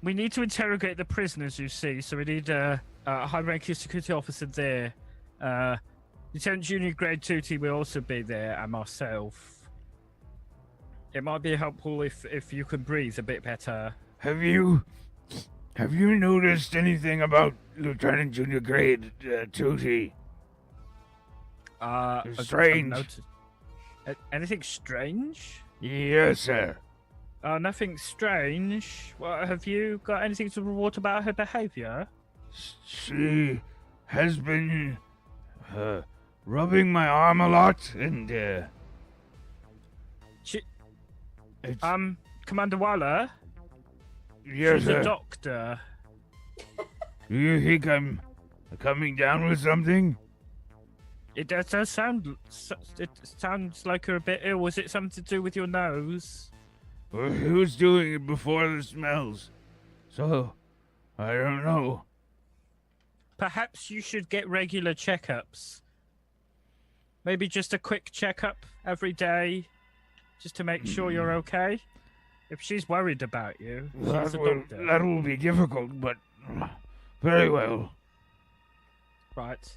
we need to interrogate the prisoners. You see, so we need a high-ranking security officer there. Lieutenant Junior Grade 2T will also be there, and myself. It might be helpful if you could breathe a bit better. Have you noticed anything about Lieutenant Junior Grade 2T? Strange. Anything strange? Yes, sir. Nothing strange. Well, have you got anything to report about her behavior? She has been rubbing my arm a lot, and Commander Weiler. yes, She's sir. a doctor. Do you think I'm coming down with something? It does sound. It sounds like you're a bit ill. Was it something to do with your nose? Well, he was doing it before the smells, so I don't know. Perhaps you should get regular checkups. Maybe just a quick checkup every day, just to make sure you're okay. If she's worried about you, she's a doctor. That will be difficult, but very well. Right.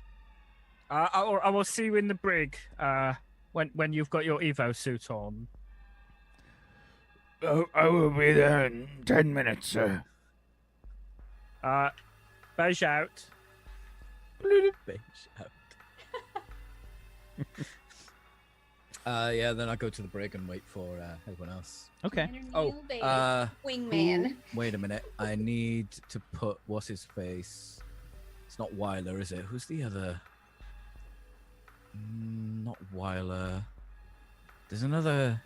I will see you in the brig. When you've got your Evo suit on. I will be there in 10 minutes, sir. Beige out. Yeah, then I go to the brig and wait for everyone else. Okay. Commander Oh, Neil Beige, who- wingman. Wait a minute. I need to put what's his face. It's not Weiler, is it? Who's the other? Not Weiler. There's another.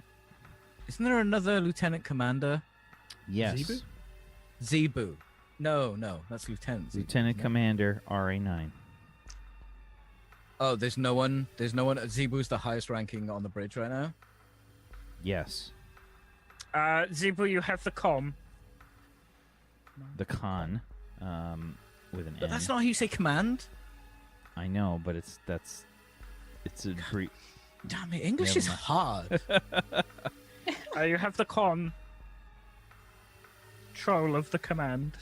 Isn't there another lieutenant commander? Yes. Zebu? Zebu. No, that's Lieutenant Zebu. Lieutenant isn't it? Commander RA9. Oh, there's no one. Zebu's the highest ranking on the bridge right now. Yes. Zebu, you have the com. The Khan. With an But N. that's not how you say command. I know, but it's a brief. Damn it, English Never is mind. hard. You have the con. Troll of the command.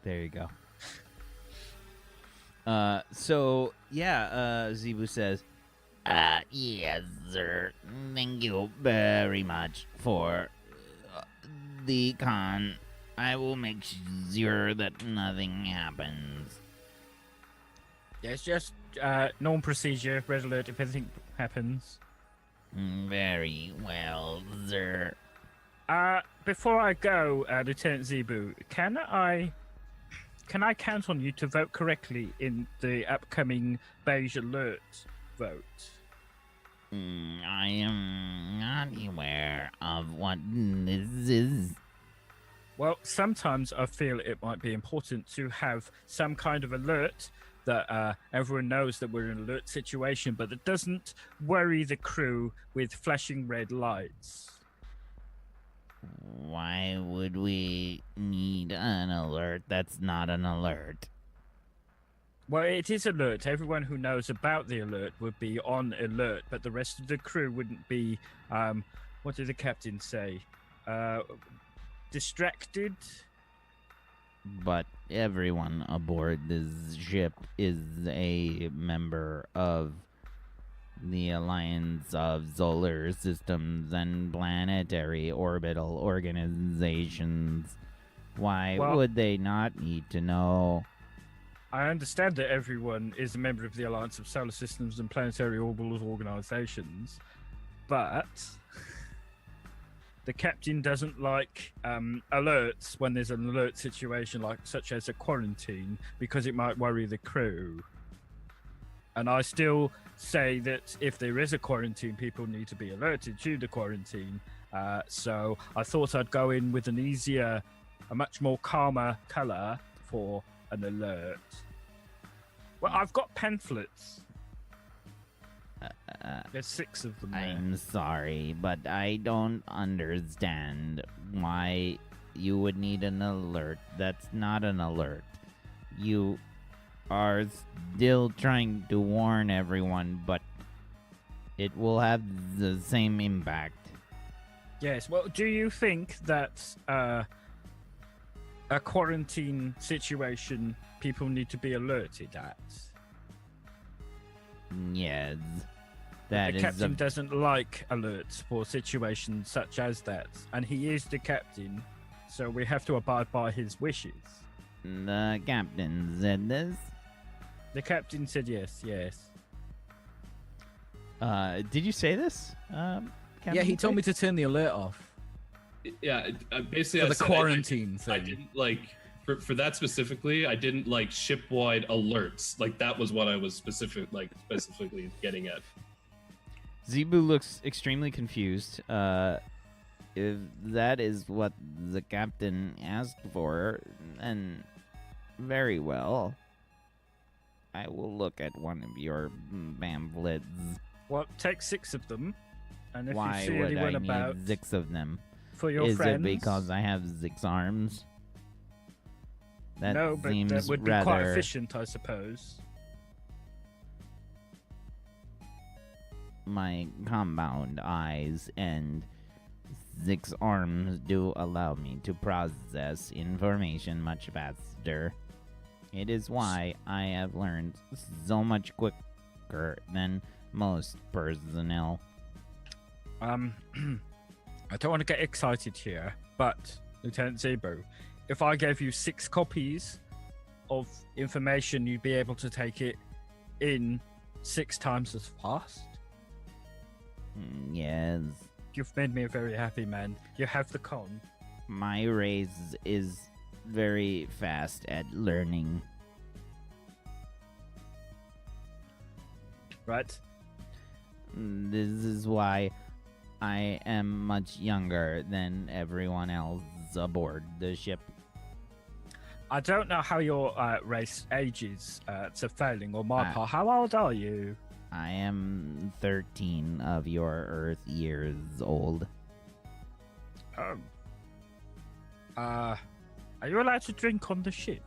There you go. So yeah, Zebu says, yes, sir. Thank you very much for the con. I will make sure that nothing happens. Yeah, it's just normal procedure, red alert if anything happens. Very well, sir. Before I go, Lieutenant Zebu, can I count on you to vote correctly in the upcoming Beige Alert vote? I am not aware of what this is. Well, sometimes I feel it might be important to have some kind of alert that everyone knows that we're in an alert situation, but that doesn't worry the crew with flashing red lights. Why would we need an alert that's not an alert? Well, it is alert. Everyone who knows about the alert would be on alert, but the rest of the crew wouldn't be, what did the captain say? Distracted? But everyone aboard this ship is a member of the Alliance of Solar Systems and Planetary Orbital Organizations. Why Well- would they not need to know? I understand that everyone is a member of the Alliance of Solar Systems and Planetary Orbital Organizations, but the captain doesn't like alerts when there's an alert situation, such as a quarantine, because it might worry the crew. And I still say that if there is a quarantine, people need to be alerted to the quarantine. So I thought I'd go in with an easier, a much more calmer color for an alert. Well, I've got pamphlets. There's 6 of them there. I'm sorry, but I don't understand why you would need an alert. That's not an alert. You are still trying to warn everyone, but it will have the same impact. Yes, well, do you think that a quarantine situation people need to be alerted at? Yes. That The is captain a doesn't like alerts for situations such as that, and he is the captain, so we have to abide by his wishes. The captain said this. The captain said yes. Did you say this? Yeah, he told me to turn the alert off Yeah, basically, for I the said quarantine I thing. didn't like for that specifically. I didn't like ship-wide alerts. Like that was what I was specifically getting at. Zebu looks extremely confused. If that is what the captain asked for, then very well. I will look at one of your pamphlets. Well, take 6 of them, and if Why you see would anyone I about need 6 of them? for your Is friends, it because I have 6 arms? That no, but seems that would be rather... quite efficient, I suppose. My compound eyes and 6 arms do allow me to process information much faster. It is why I have learned so much quicker than most personnel. I don't want to get excited here, but Lieutenant Zebu, if I gave you 6 copies of information, you'd be able to take it in 6 times as fast. Yes. You've made me a very happy man. You have the con. My race is very fast at learning. Right? This is why I am much younger than everyone else aboard the ship. I don't know how your race ages to failing on my part. How old are you? I am 13 of your Earth years old. Are you allowed to drink on the ship?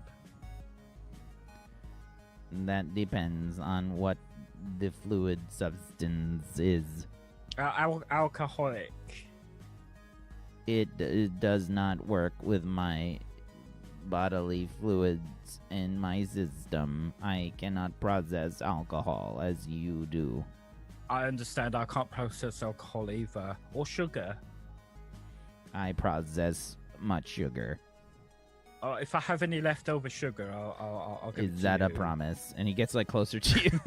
That depends on what the fluid substance is. Alcoholic. It does not work with my bodily fluids in my system. I cannot process alcohol as you do. I understand. I can't process alcohol either. Or sugar. I process much sugar. If I have any leftover sugar, I'll give it to you. Is that a promise? And he gets like closer to you.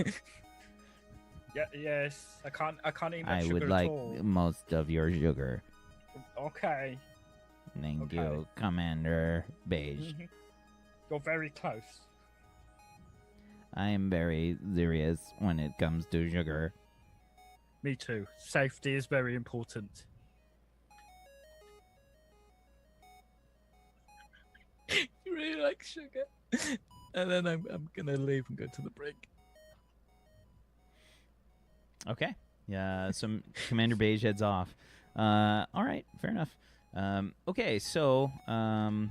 Yeah. Yes. I can't eat I sugar would at like all. most of your sugar. Okay. Thank you, Commander Beige. Mhm. You're very close. I am very serious when it comes to sugar. Me too. Safety is very important. You really like sugar? And then I'm gonna leave and go to the break. Okay. Yeah. So Commander Beige heads off. All right. Fair enough. Okay. So I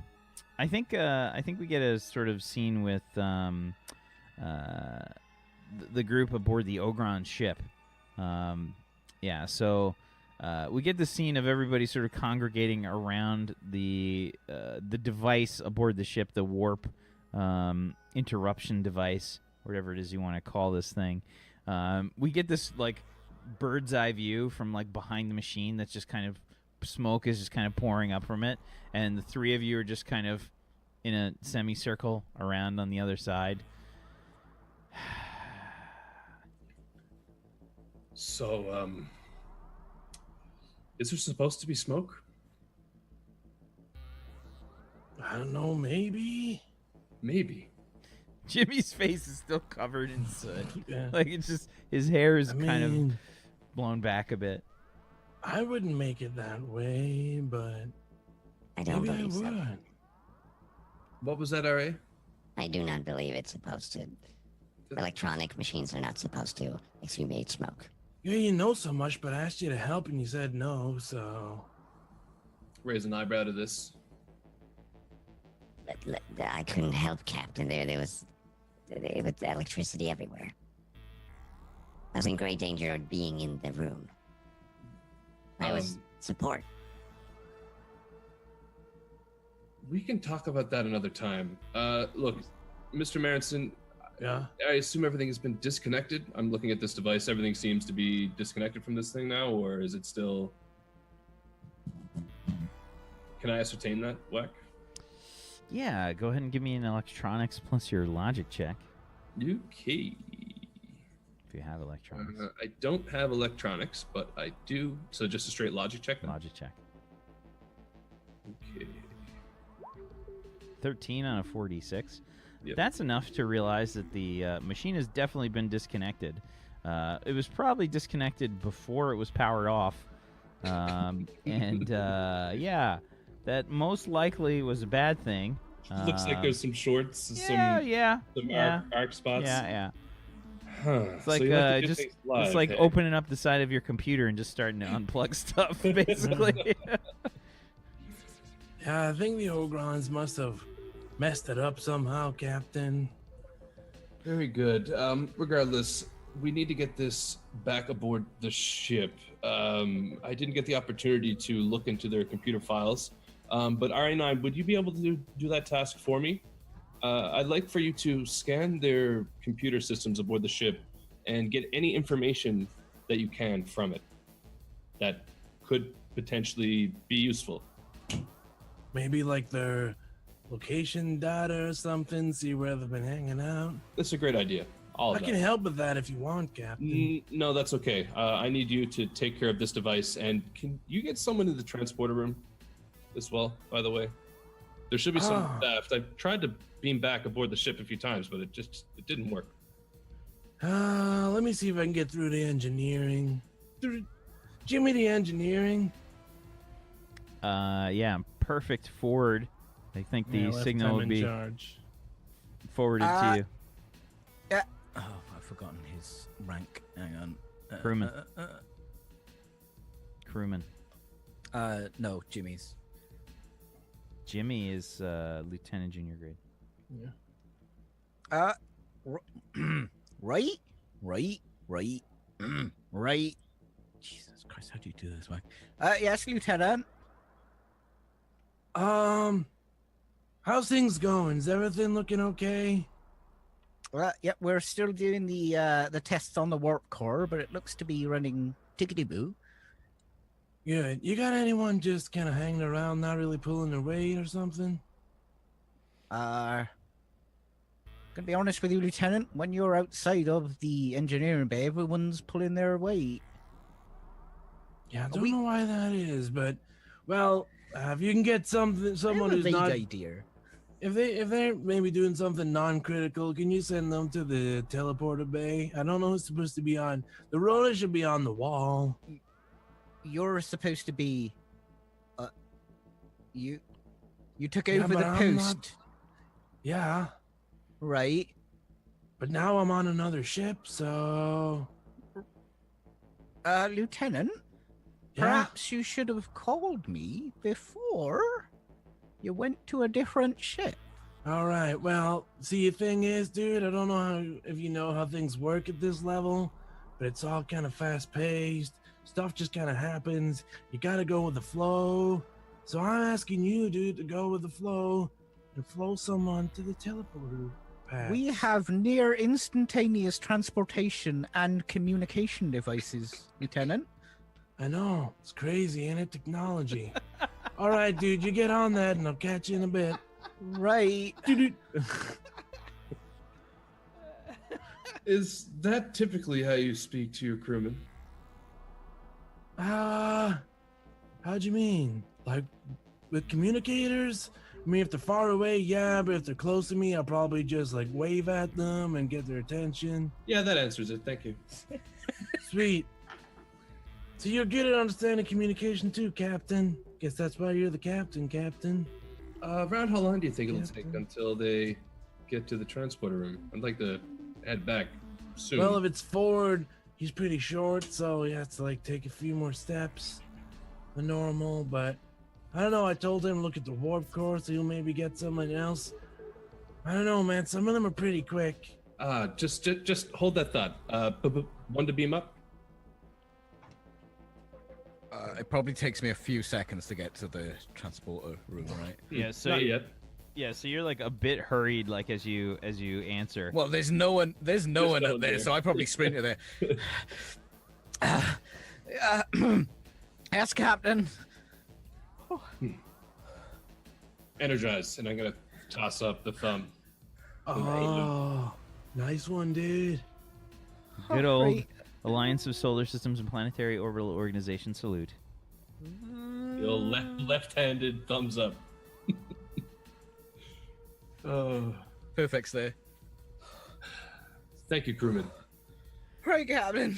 think we get a sort of scene with the group aboard the Ogron ship. Yeah. So we get the scene of everybody sort of congregating around the device aboard the ship, the warp interruption device, whatever it is you want to call this thing. We get this like bird's eye view from like behind the machine that's just kind of smoke is just kind of pouring up from it, and the three of you are just kind of in a semicircle around on the other side. So, is there supposed to be smoke? I don't know, maybe. Maybe. Jimmy's face is still covered in soot. Yeah. Like it's just his hair is I kind of mean, blown back a bit. I wouldn't make it that way, but I don't maybe I believe so. would. What was that, RA? I do not believe it's supposed to. Electronic machines are not supposed to exudate smoke. Yeah, you know so much, but I asked you to help and you said no, so. Raise an eyebrow to this. But I couldn't help, Captain. There was electricity everywhere. I was in great danger of being in the room. I was support. We can talk about that another time. Look, Mr. Marenson, Yeah. I assume everything has been disconnected. I'm looking at this device. Everything seems to be disconnected from this thing now, or is it still... Can I ascertain that, Wack? Yeah, go ahead and give me an electronics plus your logic check Okay. if you have electronics. I don't have electronics, but I do. So just a straight logic check then? Logic check. Okay. 13 on a 4d6. Yep. That's enough to realize that the machine has definitely been disconnected. It was probably disconnected before it was powered off. Yeah, that most likely was a bad thing. Looks like there's some shorts, some arc spots. Yeah. Huh. It's like So you like to do just things live, it's like hey? opening up the side of your computer and just starting to unplug stuff, basically. Yeah, I think the Ogrons must have messed it up somehow, Captain. Very good. Regardless, we need to get this back aboard the ship. I didn't get the opportunity to look into their computer files, but RA9, would you be able to do that task for me? I'd like for you to scan their computer systems aboard the ship and get any information that you can from it that could potentially be useful. Maybe like their location data or something, see where they've been hanging out. That's a great idea. All I of can that. help with that if you want, Captain. No, that's okay. I need you to take care of this device, and can you get someone in the transporter room as well, by the way? There should be some Ah. theft. I've tried to beam back aboard the ship a few times, but it didn't work. Let me see if I can get through to engineering. Jimmy, the engineering. Yeah, perfect forward. I think the signal would be charge. forwarded to you. Oh, I've forgotten his rank. Hang on. Crewman. Crewman. No, Jimmy's. Jimmy is lieutenant junior grade. Right. Right. Jesus Christ, how do you do this, Mike? Yes, Lieutenant. How's things going? Is everything looking okay? Yep, we're still doing the tests on the warp core, but it looks to be running tickety-boo. Good. You got anyone just kind of hanging around, not really pulling their weight or something? Gonna be honest with you, Lieutenant, when you're outside of the engineering bay, everyone's pulling their weight. Yeah, I don't know why that is, but well, if you can get someone who's not idea. If they're maybe doing something non-critical, can you send them to the teleporter bay? I don't know who's supposed to be on. The roller should be on the wall. You're supposed to be. You took Yeah, over but the I'm post, not- Yeah, right? but now I'm on another ship, so Lieutenant, yeah. perhaps you should have called me before you went to a different ship. All right. Well, see, the thing is, dude, I don't know if you know how things work at this level, but it's all kind of fast-paced. Stuff just kind of happens. You got to go with the flow. So I'm asking you, dude, to go with the flow and flow someone to the teleporter pad. We have near instantaneous transportation and communication devices, Lieutenant. I know. It's crazy, ain't it? Technology. All right, dude, you get on that, and I'll catch you in a bit. Right. Is that typically how you speak to your crewmen? How'd you mean? Like, with communicators? I mean, if they're far away, yeah, but if they're close to me, I'll probably just, like, wave at them and get their attention. Yeah, that answers it. Thank you. Sweet. So you're good at understanding communication too, Captain. Guess that's why you're the captain, Captain. Around how long do you think it'll Captain. take until they get to the transporter room? I'd like to head back soon. Well, if it's Ford, he's pretty short, so he has to, like, take a few more steps than normal, but I don't know. I told him to look at the warp core, so he'll maybe get someone else. I don't know, man. Some of them are pretty quick. Just hold that thought. One to beam up. It probably takes me a few seconds to get to the transporter room, right? Yeah, so Not yet. Yeah, so you're like a bit hurried, like as you answer. Well, there's no one no up one there, there. so I probably sprinted there. Yes, Captain. Energize, and I'm gonna toss up the thumb. Oh, nice one, dude. Good old Right. Alliance of Solar Systems and Planetary Orbital Organization salute. The old left-handed thumbs up. Oh, Perfect's there. thank you, crewman. Right, Captain.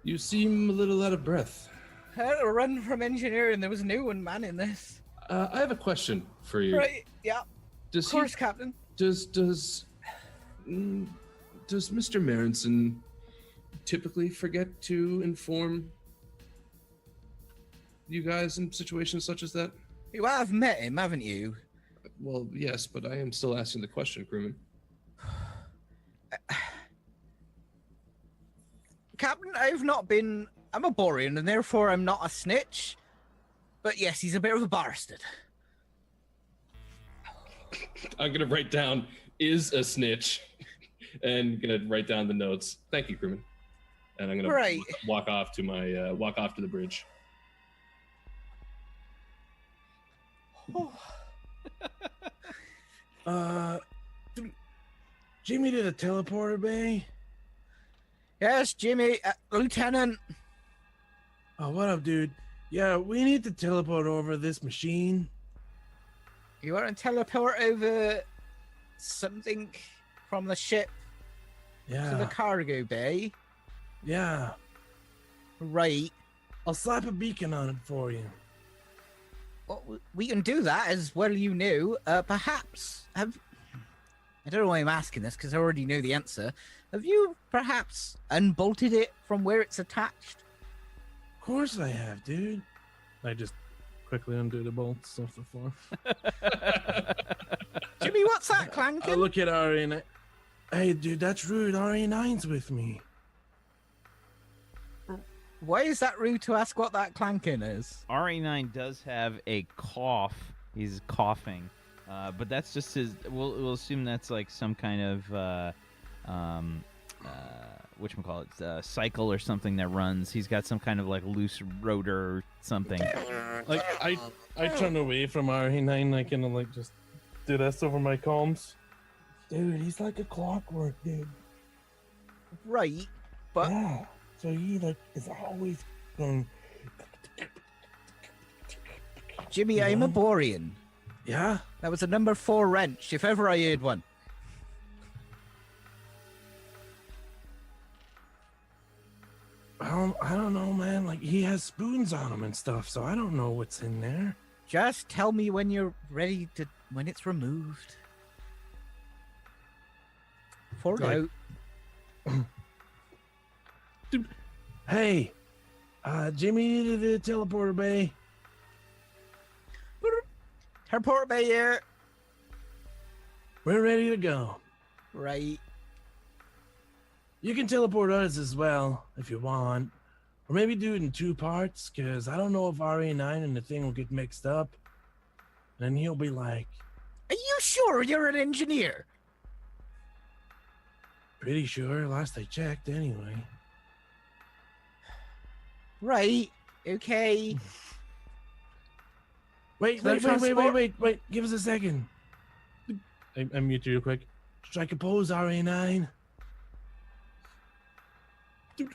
You seem a little out of breath. I had to run from engineering. There was no one manning this. I have a question for you. Right, yeah. Does Of course, Captain. Does Mr. Marinson typically forget to inform you guys in situations such as that? You have met him, haven't you? Well, yes, but I am still asking the question, crewman. Captain, I'm a Borean, and therefore I'm not a snitch. But yes, he's a bit of a bastard. I'm gonna write down "is a snitch" and gonna write down the notes. Thank you, crewman. And I'm gonna Right. walk off to the bridge. Jimmy to the teleporter bay. Yes, Jimmy, Lieutenant. Oh, what up, dude? Yeah, we need to teleport over this machine. You want to teleport over something from the ship to the Yeah, cargo bay? yeah. Right. I'll slap a beacon on it for you. Well, we can do that as well. You knew. Perhaps I don't know why I'm asking this because I already know the answer. Have you perhaps unbolted it from where it's attached? Of course I have, dude. I just quickly undo the bolts off the floor. Jimmy, what's that I clanking? look at RE9. Hey, dude, that's rude. RE9's with me. Why is that rude to ask what that clanking is? RE9 does have a cough. He's coughing, but that's just his. We'll assume that's like some kind of whatchamacallit, cycle or something that runs. He's got some kind of like loose rotor or something. Like I turn away from RE9. I kind of like just do this over my comms. Dude, he's like a clockwork, dude. Right, but Yeah. So he like is always going. Jimmy, I'm a Yeah. Borean. Yeah. That was a number 4 wrench, if ever I heard one. I don't know, man. Like he has spoons on him and stuff, so I don't know what's in there. Just tell me when you're ready to when it's removed. For Like- now. Hey, Jimmy to the teleporter bay. Teleport bay here. We're ready to go. Right. You can teleport us as well if you want, or maybe do it in 2 parts. Cause I don't know if RE9 and the thing will get mixed up, and then he'll be like, Are you sure you're an engineer? pretty sure. Last I checked, anyway. Right. Okay. Wait. Give us a second. I mute you real quick. Strike a pose, RE9. Dude.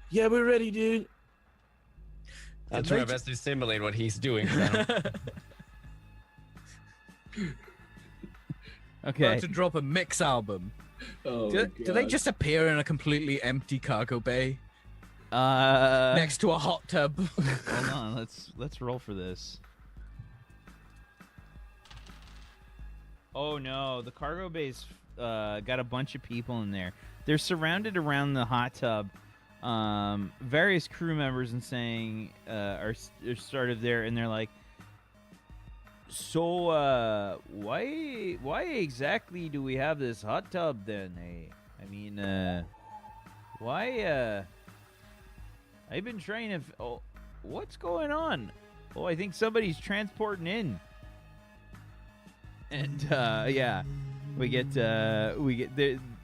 Yeah, we're ready, dude. I'll try my best to simulate what he's doing. Now. Okay. About to drop a mix album. Oh, Do they God. just appear in a completely empty cargo bay Next. next to a hot tub? Hold on. Let's roll for this. Oh no, the cargo bay's got a bunch of people in there. They're surrounded around the hot tub. Various crew members and saying are sort of there, and they're like, "So, why exactly do we have this hot tub then? I mean, why? I've been trying to. Oh, what's going on? Oh, I think somebody's transporting in." And yeah, we get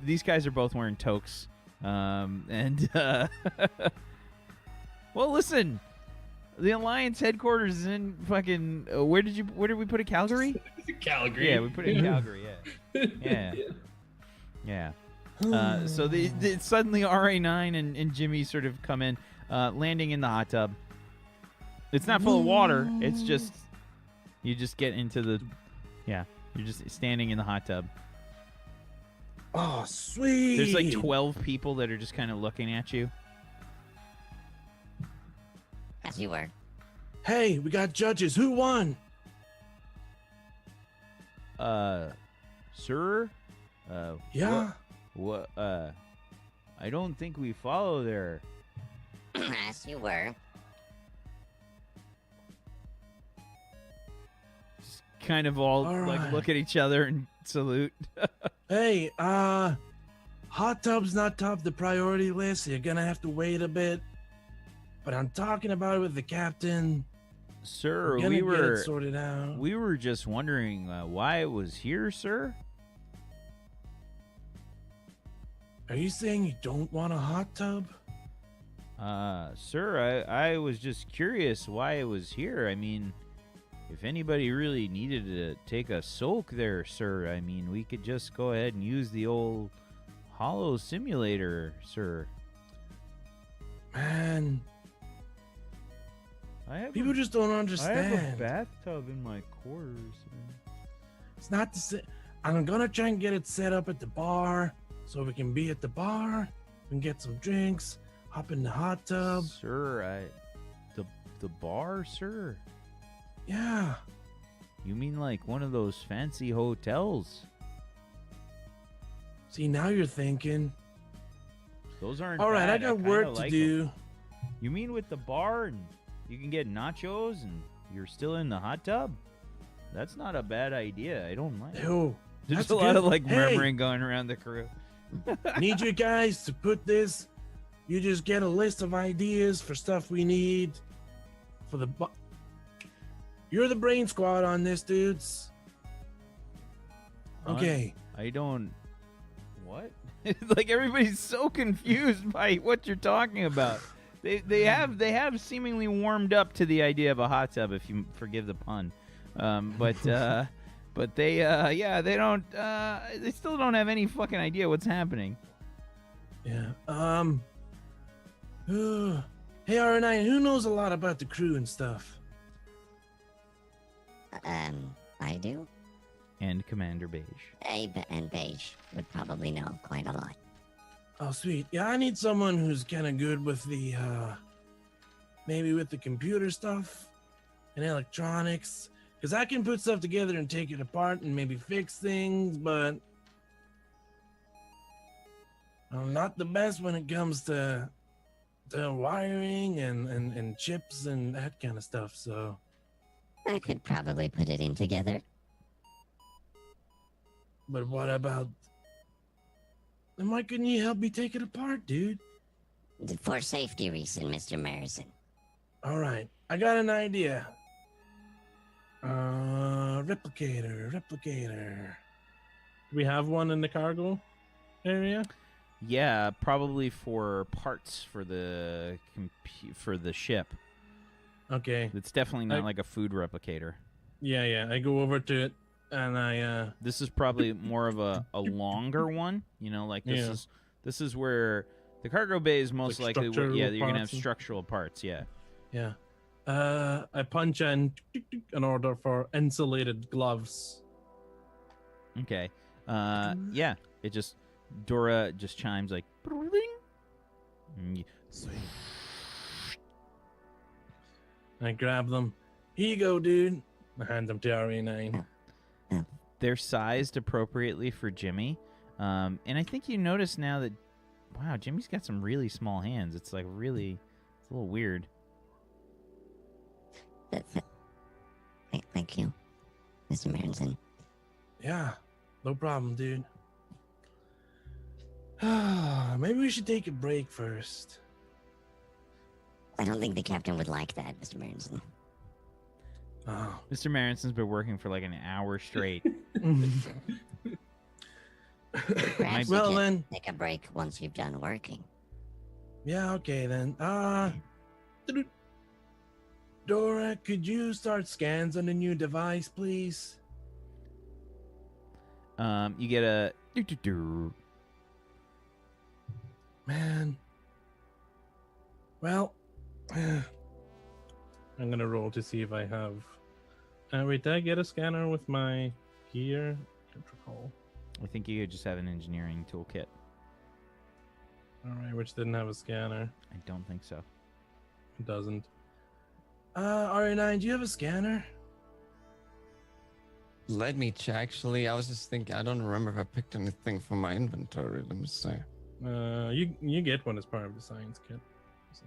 these guys are both wearing toques, and well, listen, the Alliance headquarters is in fucking where did we put it? Calgary? Calgary. Yeah, we put it in Calgary. Yeah. So they suddenly RA9 and Jimmy sort of come in, landing in the hot tub. It's not full of water. It's just you just get into the you're just standing in the hot tub. Oh, sweet. There's like 12 people that are just kind of looking at you. As you were. Hey, we got judges. Who won? Sir? Yeah. What? I don't think we follow there. As you were. Just kind of all All like right. look at each other and salute. Hey, hot tub's not top the priority list. So you're gonna have to wait a bit. But I'm talking about it with the captain. Sir, We're gonna we get were it sorted out. we were just wondering why it was here, sir. Are you saying you don't want a hot tub? Sir, I was just curious why it was here. I mean, if anybody really needed to take a soak there, sir, I mean, we could just go ahead and use the old hollow simulator, sir. Man, people just don't understand. I have a bathtub in my quarters. It's not the same. I'm gonna try and get it set up at the bar so we can be at the bar and get some drinks, hop in the hot tub. Sir, the bar, sir? Yeah. You mean like one of those fancy hotels? See, now you're thinking. Those aren't All right, bad. I got kinda work to like do. 'em. You mean with the bar and you can get nachos and you're still in the hot tub? That's not a bad idea. I don't mind. Yo, There's that's a lot good. of like Hey. murmuring going around the crew. Need you guys to put this. You just get a list of ideas for stuff we need for the. You're the brain squad on this, dudes. Okay. I don't. What? Like everybody's so confused by what you're talking about. They have seemingly warmed up to the idea of a hot tub, if you forgive the pun. But they they don't they still don't have any fucking idea what's happening. Yeah. Hey, R9, who knows a lot about the crew and stuff? I do. And Commander Beige. And Beige would probably know quite a lot. Oh, sweet. Yeah, I need someone who's kind of good with the, maybe with the computer stuff and electronics. Because I can put stuff together and take it apart and maybe fix things, but I'm not the best when it comes to wiring and chips and that kind of stuff, so. I could probably put it in together. But what about... Then why couldn't you help me take it apart, dude? For safety reason, Mr. Marison. All right, I got an idea. Replicator. Do we have one in the cargo area? Yeah, probably for parts for the ship. Okay. It's definitely not like a food replicator. Yeah. I go over to it and I. This is probably more of a longer one. You know, like this is where the cargo bay is most Like likely. Where, yeah, structural you're gonna have parts and- structural parts. Yeah. Yeah. I punch in an order for insulated gloves. Okay. Yeah. It just Dora just chimes like. And you- I grab them. Here you go, dude. I hand them to RE9. They're sized appropriately for Jimmy, and I think you notice now that wow, Jimmy's got some really small hands. It's like really, it's a little weird. Thank you, Mr. Marison. Yeah, no problem, dude. Maybe we should take a break first. I don't think the captain would like that, Mr. Marison. Oh. Mr. Marison's been working for like an hour straight. Perhaps Well, you can then. take a break once you've done working. Yeah, okay then. Dora, could you start scans on the new device, please? You get a Man. Well, I'm gonna roll to see if I have. Wait, did I get a scanner with my gear? Can't recall. I think you just have an engineering toolkit. All right, which didn't have a scanner. I don't think so. It doesn't. RE9, do you have a scanner? Let me check. Actually, I was just thinking. I don't remember if I picked anything from my inventory. Let me see. You get one as part of the science kit.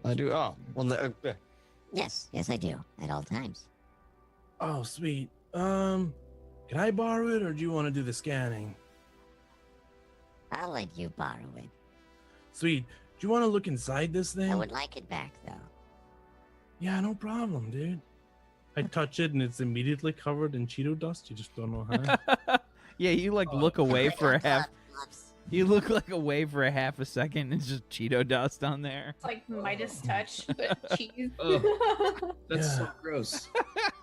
I do. Oh, well. Yes, I do, at all times. Oh, sweet. Can I borrow it, or do you want to do the scanning? I'll let you borrow it. Sweet. Do you want to look inside this thing? I would like it back, though. Yeah, no problem, dude. I touch it and it's immediately covered in Cheeto dust. You just don't know how. Yeah, you like look away for a half. You look like a wave for a half a second. And it's just Cheeto dust on there. It's like Midas touch, but cheese. Oh, that's so gross.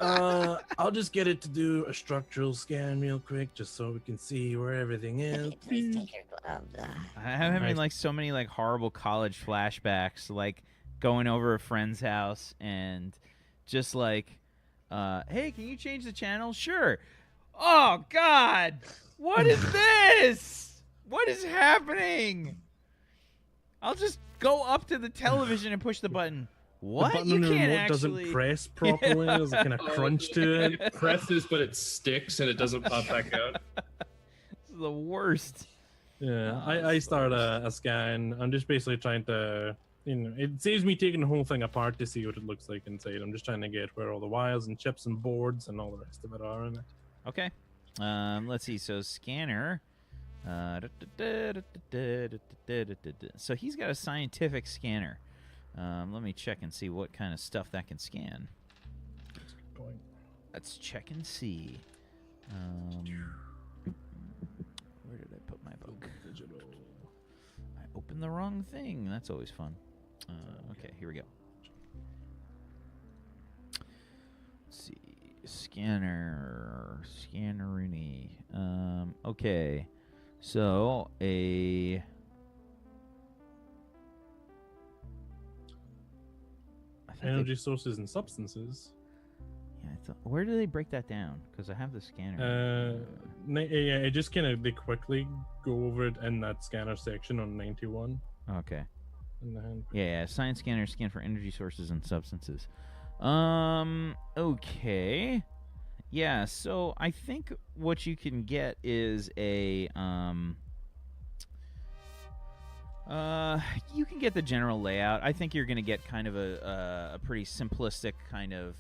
I'll just get it to do a structural scan real quick, just so we can see where everything is. Please take your gloves off. I'm having like so many like horrible college flashbacks, like going over a friend's house and just like, hey, can you change the channel? Sure. Oh God, what is this? What is happening? I'll just go up to the television and push the button. What? The button You on the can't remote actually doesn't press properly. There's a kind of crunch to it. It presses, but it sticks and it doesn't pop back out. This is the worst. Yeah, I start a scan. I'm just basically trying to, it saves me taking the whole thing apart to see what it looks like inside. I'm just trying to get where all the wires and chips and boards and all the rest of it are in it. Okay. Let's see. So scanner. So he's got a scientific scanner. Let me check and see what kind of stuff that can scan. Point. Let's check and see. Where did I put my book? Digital. I opened the wrong thing. That's always fun. Okay, here we go. Let's see. Scanneroony. Okay. So Energy sources and substances. Yeah, where do they break that down? Because I have the scanner. Yeah, they quickly go over it in that scanner section on 91. Okay. In the hand. Yeah, science scanner scan for energy sources and substances. Okay. Yeah, so I think what you can get is a you can get the general layout. I think you're going to get kind of a pretty simplistic kind of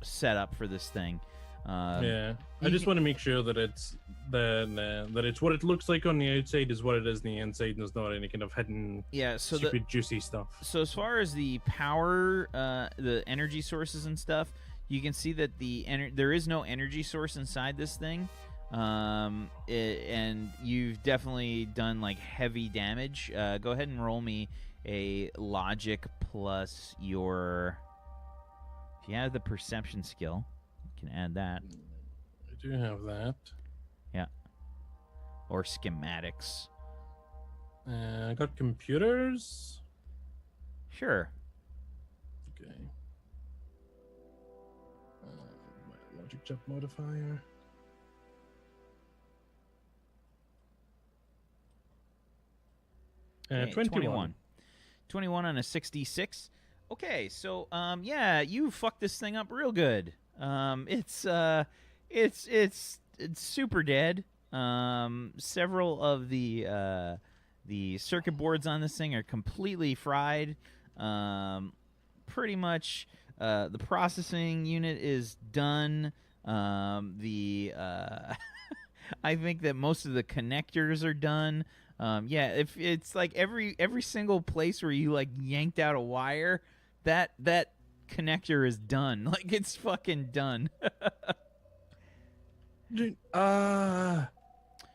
setup for this thing. Yeah, I just want to make sure that it's that it's what it looks like on the outside is what it is on the inside, and there's not any kind of hidden, so stupid juicy stuff. So as far as the power, the energy sources and stuff, you can see that there is no energy source inside this thing, and you've definitely done like heavy damage. Go ahead and roll me a logic plus your. If you have the perception skill, you can add that. I do have that. Yeah. Or schematics. I got computers. Sure. Okay. My logic chip modifier. Okay, 21. 21 on a 66. Okay, so yeah, you fucked this thing up real good. It's super dead. Several of the circuit boards on this thing are completely fried. Pretty much the processing unit is done. I think that most of the connectors are done. Yeah, if it's like every single place where you like yanked out a wire, that connector is done. Like it's fucking done.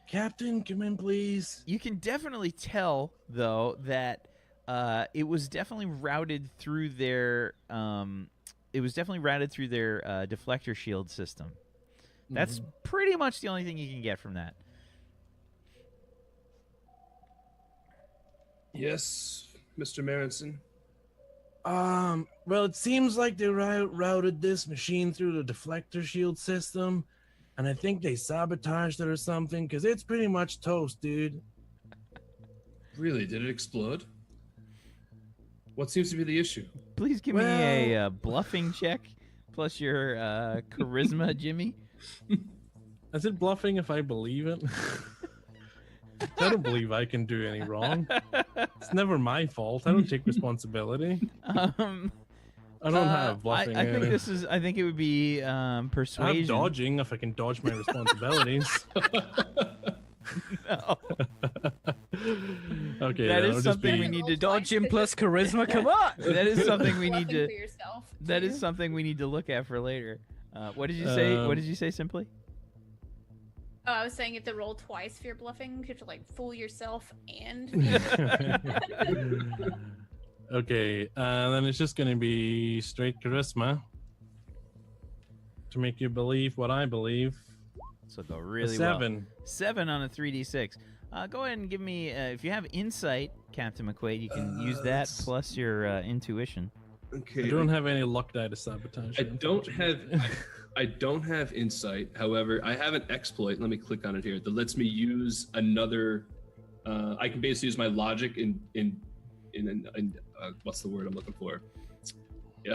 Captain, come in, please. You can definitely tell though that it was definitely routed through their deflector shield system. That's pretty much the only thing you can get from that. Yes, Mr. Marinson. Well, it seems like they routed this machine through the deflector shield system, and I think they sabotaged it or something, because it's pretty much toast, dude. Really? Did it explode? What seems to be the issue? Please give me a bluffing check plus your charisma, Jimmy. Is it bluffing if I believe it? I don't believe I can do any wrong. It's never my fault. I don't take responsibility. I don't have bluffing. I think this is. I think it would be persuasion. I have dodging if I can dodge my responsibilities. No. Okay, that is just something be... we need to Dodge him plus charisma. Come on. That is something we need Bluffing to. for yourself, That too. is something we need to look at for later. What did you say? What did you say? Simply. Oh, I was saying you have to roll twice if you're bluffing. You have to like fool yourself and. Okay, then it's just gonna be straight charisma to make you believe what I believe. So go A really well. 7. 7 on a 3d6. Go ahead and give me, if you have insight, Captain McQuaid, you can use that that's- plus your intuition. Okay. I don't have any luck die to sabotage. I it, don't have unfortunately. I don't have insight. However, I have an exploit. Let me click on it here. That lets me use another. I can basically use my logic in what's the word I'm looking for?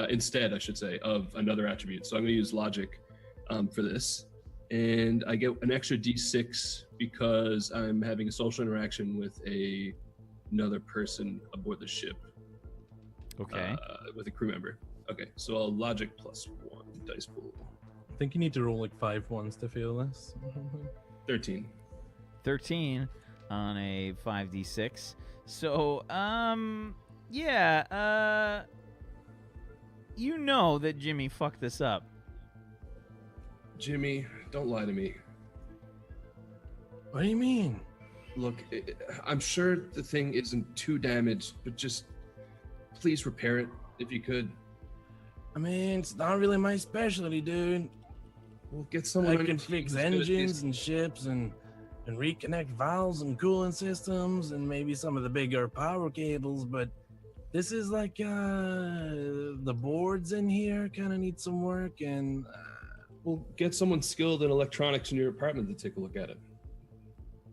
Instead, I should say, of another attribute. So I'm going to use logic for this, and I get an extra D6 because I'm having a social interaction with another person aboard the ship. Okay. With a crew member. Okay, so I'll logic plus 1 dice pool. I think you need to roll like 5 ones to feel this. 13. 13 on a 5d6. So, yeah, you know that Jimmy fucked this up. Jimmy, don't lie to me. What do you mean? Look, I'm sure the thing isn't too damaged, but just please repair it if you could. I mean, it's not really my specialty, dude. We'll get someone I on your can team fix who's good at engines these- and ships and reconnect valves and cooling systems and maybe some of the bigger power cables, but this is like the boards in here kind of need some work, and We'll get someone skilled in electronics in your apartment to take a look at it.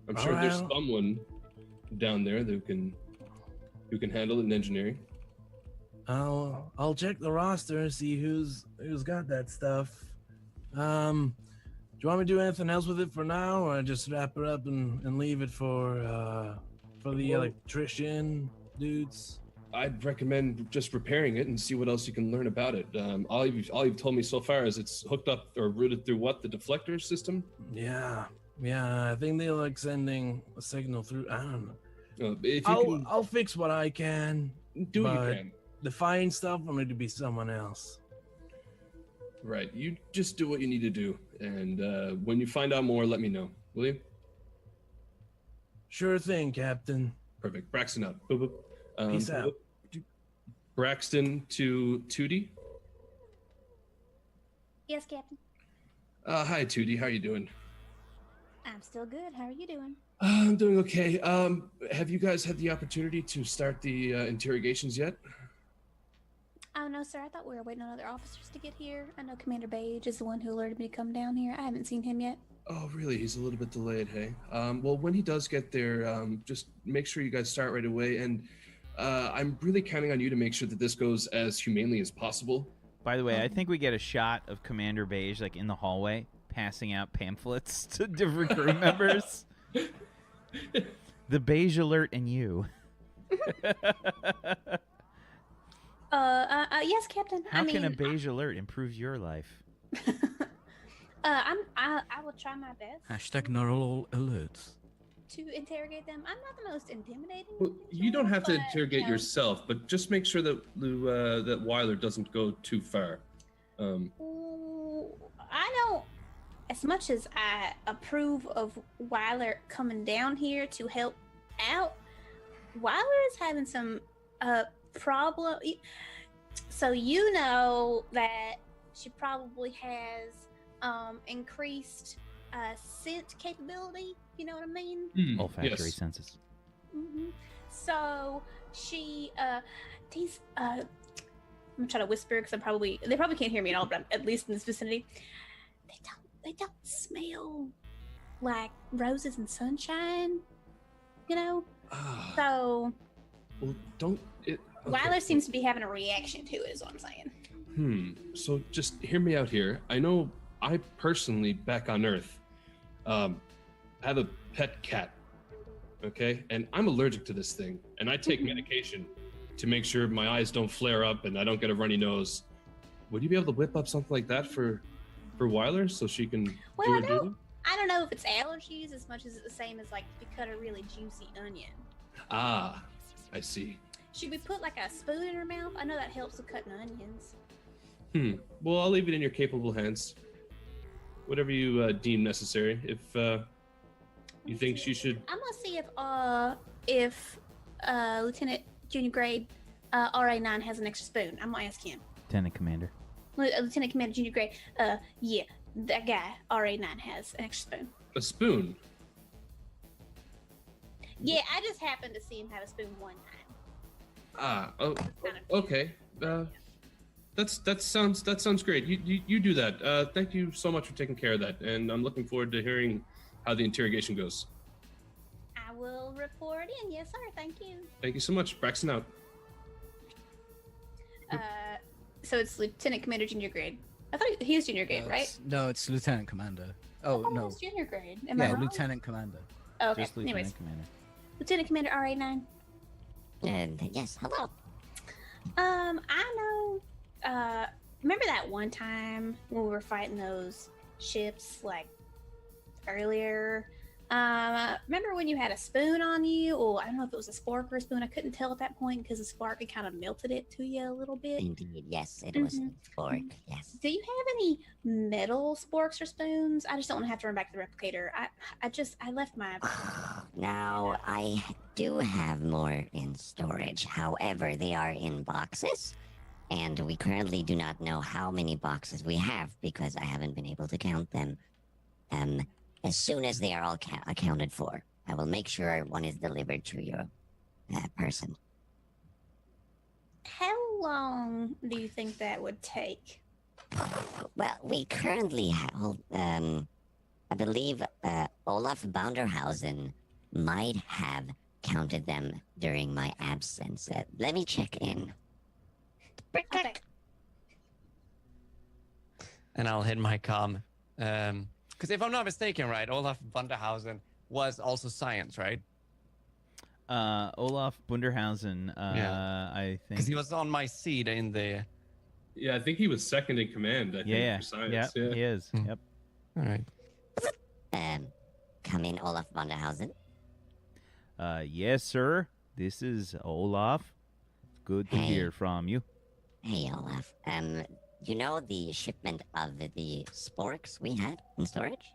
I'm sure there's Alright. someone down there who can handle it in engineering. I'll check the roster and see who's got that stuff. Do you want me to do anything else with it for now, or just wrap it up and leave it for the Well- electrician dudes? I'd recommend just repairing it and see what else you can learn about it. All you've told me so far is it's hooked up or routed through what, the deflector system? Yeah, I think they like sending a signal through. I don't know. If you can I'll fix what I can. do what but you can. The fine stuff, I'm going to be someone else. Right, you just do what you need to do, and when you find out more, let me know, will you? Sure thing, Captain. Perfect. Braxton out. Boop, boop. Peace out. Braxton to Tootie. Yes, Captain. Hi, Tootie. How you doing? I'm still good. How are you doing? I'm doing okay. Have you guys had the opportunity to start the interrogations yet? Oh, no, sir. I thought we were waiting on other officers to get here. I know Commander Beige is the one who alerted me to come down here. I haven't seen him yet. Oh, really? He's a little bit delayed, hey? Well, when he does get there, just make sure you guys start right away. And I'm really counting on you to make sure that this goes as humanely as possible. By the way, I think we get a shot of Commander Beige, like, in the hallway, passing out pamphlets to different crew members. The Beige Alert and you. Yes, Captain. How I mean, can a Beige Alert improve your life? I will try my best Hashtag not all alerts. to interrogate them. I'm not the most intimidating. Well, you don't have to but, interrogate you know, yourself, but just make sure that that Weiler doesn't go too far. Ooh, I don't. As much as I approve of Weiler coming down here to help out, Weiler is having some problem. So you know that she probably has increased scent capability. You know what I mean? Olfactory yes. senses. So she these I'm gonna try to whisper because they probably can't hear me at all, but I'm at least in this vicinity. They don't smell like roses and sunshine, you know. So Well, don't it. Weiler seems to be having a reaction to it, is what I'm saying. So just hear me out here. I know I personally, back on Earth, have a pet cat. Okay, and I'm allergic to this thing, and I take medication to make sure my eyes don't flare up and I don't get a runny nose. Would you be able to whip up something like that for Weiler so she can do Well, her duty? I don't know if it's allergies as much as it's the same as like if you cut a really juicy onion. Ah, I see. Should we put like a spoon in her mouth? I know that helps with cutting onions. Well, I'll leave it in your capable hands. Whatever you deem necessary. If You think she should? I'm gonna see if Lieutenant Junior Grade RA9 has an extra spoon. I'm gonna ask him. Lieutenant Commander. Lieutenant Commander Junior Grade. Yeah, that guy RA9 has an extra spoon. A spoon? Yeah, I just happened to see him have a spoon one time. Ah, oh, Kind of- okay. That sounds great. You do that. Thank you so much for taking care of that, and I'm looking forward to hearing how the interrogation goes. I will report in. Yes, sir. Thank you. Thank you so much. Braxton out. So it's Lieutenant Commander Junior Grade. I thought he was Junior Grade, right? No, it's Lieutenant Commander. Oh, no. It's Junior Grade. Am I Yeah, wrong? Lieutenant Commander. Oh, okay. Just Lieutenant Anyways, Commander. Lieutenant Commander RA9. And yes, hello. I know. Remember that one time when we were fighting those ships, like earlier? Remember when you had a spoon on you? Or I don't know if it was a spark or a spoon. I couldn't tell at that point because the spark had kind of melted it to you a little bit. Indeed, yes, it was spork. Yes. Do you have any metal sporks or spoons? I just don't want to have to run back to the replicator. I left my. Now, I do have more in storage. However, they are in boxes, and we currently do not know how many boxes we have because I haven't been able to count them. As soon as they are all accounted for, I will make sure one is delivered to your person. How long do you think that would take? Well, we currently have, I believe Olaf Bounderhausen might have counted them during my absence. Let me check in. Okay. And I'll hit my comm. Because if I'm not mistaken, right, Olaf Vanderhausen was also science, right? Olaf Bunderhausen, I think. Because he was on my seat in the. Yeah, I think he was second in command. I think for science. Yeah, he is. Hmm. Yep. All right. Come in, Olaf Bounderhausen. Yes, sir. This is Olaf. Good to Hey. hear from you. Hey, Olaf. You know the shipment of the sporks we had in storage?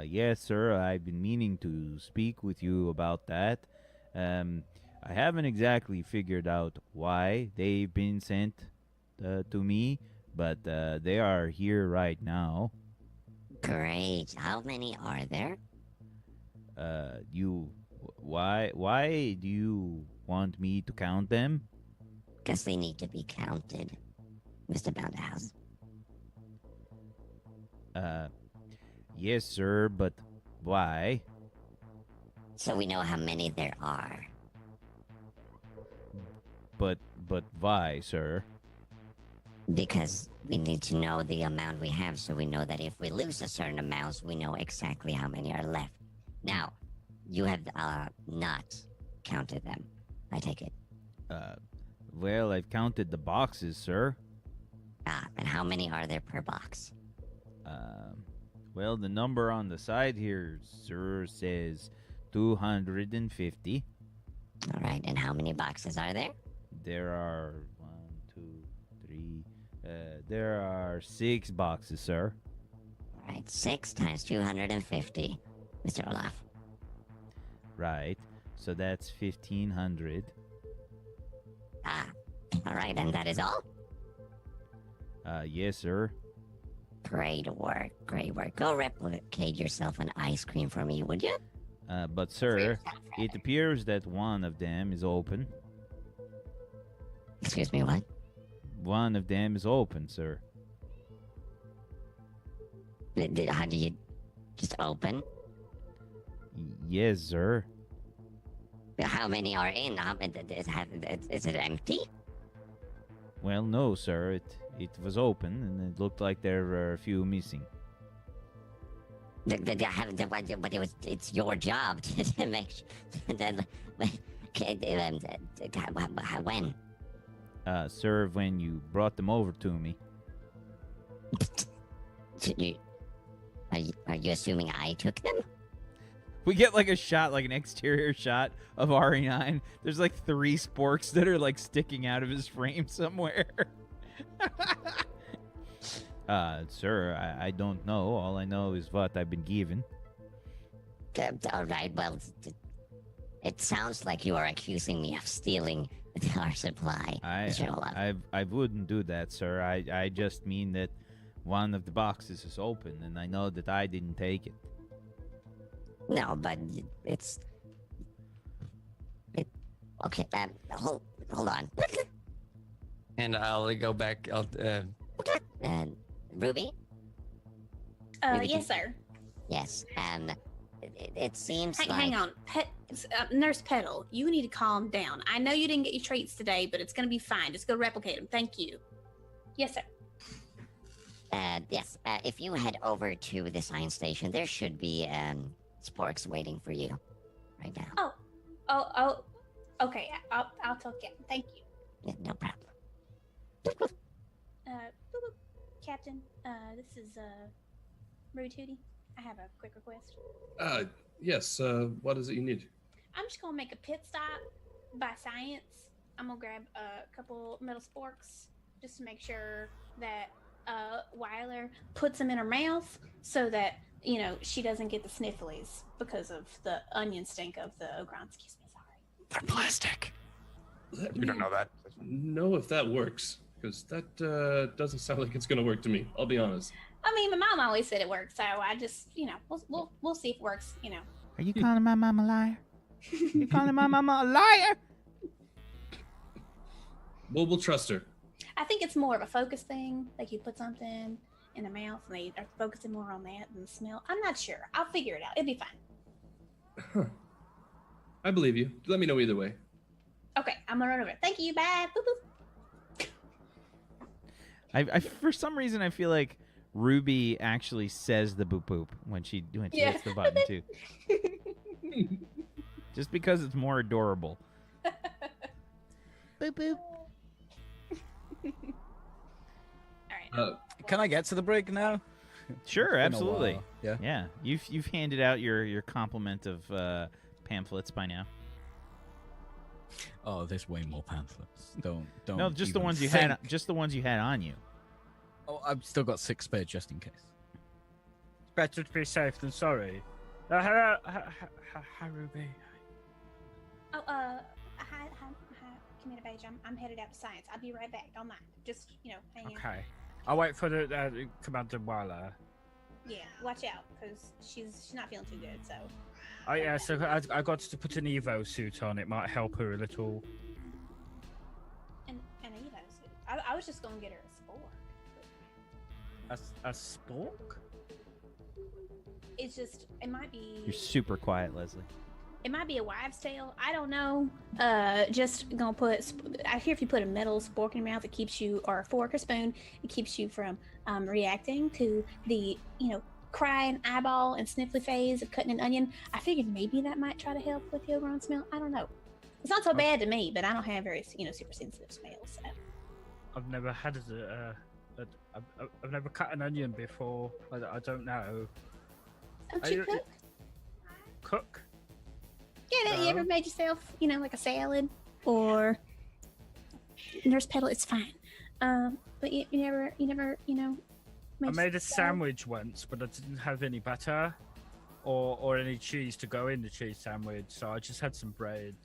Yes, sir. I've been meaning to speak with you about that. I haven't exactly figured out why they've been sent to me, but they are here right now. Great. How many are there? Why do you want me to count them? Guess they need to be counted, Mr. Bounderhouse. Yes, sir, but why? So we know how many there are. But why, sir? Because we need to know the amount we have so we know that if we lose a certain amount, we know exactly how many are left. Now, you have not counted them, I take it. Well, I've counted the boxes, sir. And how many are there per box? Well, the number on the side here, sir, says 250. All right, and how many boxes are there? There are 1, 2, 3. There are 6 boxes, sir. All right, 6 times 250, Mr. Olaf. Right. So that's 1,500. All right, and that is all? Yes, sir. Great work, great work. Go replicate yourself an ice cream for me, would you? But sir, it appears that one of them is open. Excuse me, what? One of them is open, sir. How do you just open? Yes, sir. How many are in? Is it empty? Well, no, sir. It was open, and it looked like there were a few missing. But it's your job to make sure that. When? Sir, when you brought them over to me. Are you assuming I took them? We get like a shot, like an exterior shot of RE9. There's like 3 sporks that are like sticking out of his frame somewhere. Sir, I don't know. All I know is what I've been given. All right, well, it sounds like you are accusing me of stealing our supply. Mr. Olaf. I wouldn't do that, sir. I just mean that one of the boxes is open, and I know that I didn't take it. No, but it's... Okay, hold on. And I'll go back. Ruby? Yes, sir. Yes, it seems like... Hang on. Nurse Petal, you need to calm down. I know you didn't get your treats today, but it's going to be fine. Just go replicate them. Thank you. Yes, sir. Yes, if you head over to the science station, there should be, sporks waiting for you right now. Oh, okay. I'll talk to you. Thank you. Yeah, no problem. Captain, this is, Ruby Tootie. I have a quick request. Yes, what is it you need? I'm just gonna make a pit stop by science. I'm gonna grab a couple metal sporks just to make sure that Weiler puts them in her mouth so that, you know, she doesn't get the snifflies because of the onion stink of the Ogrons. Excuse me, sorry. They're plastic. You don't know that. Know if that works, because that doesn't sound like it's gonna work to me. I'll be honest. I mean, my mom always said it worked, so I just, you know, we'll see if it works, you know. Are you calling my mama a liar? You calling my mama a liar? Well, we'll trust her. I think it's more of a focus thing. Like you put something in the mouth and they are focusing more on that than the smell. I'm not sure. I'll figure it out. It'll be fine. Huh. I believe you. Let me know either way. Okay, I'm gonna run over. Thank you. Bye. Boop, boop. I for some reason I feel like Ruby actually says the boop boop when she hits the button too. Just because it's more adorable. Boop boop. All right. Can I get to the break now? Sure, It's been a absolutely. while. Yeah. Yeah, you've handed out your complement of pamphlets by now. Oh, there's way more pamphlets. Don't. No, just the even ones you think. had. Just the ones you had on you. Oh, I've still got 6 spare just in case. It's better to be safe than sorry. Hello, hi, Ruby. Oh, hi, Commander Beige. I'm headed out to science. I'll be right back. Don't mind. Just, you know, hang out. Okay. I'll wait for the Commander Weiler. Yeah, watch out, because she's not feeling too good, so. Oh yeah, so I got to put an Evo suit on. It might help her a little. And Evo suit. I was just going to get her a spork. A spork? It's just, it might be... You're super quiet, Leslie. It might be a wives' tale. I don't know. Just gonna put... I hear if you put a metal spork in your mouth, it keeps you... Or a fork or spoon, it keeps you from reacting to the, you know, crying eyeball and sniffly phase of cutting an onion. I figured maybe that might try to help with the overall smell. I don't know. It's not so bad to me, but I don't have very, you know, super sensitive smells. So. I've never had I've never cut an onion before. I don't know. Don't you cook? Cook? Yeah, you ever made yourself, you know, like a salad or Nurse Petal? It's fine. But you never, you know. I made a sandwich once, but I didn't have any butter or any cheese to go in the cheese sandwich, so I just had some bread.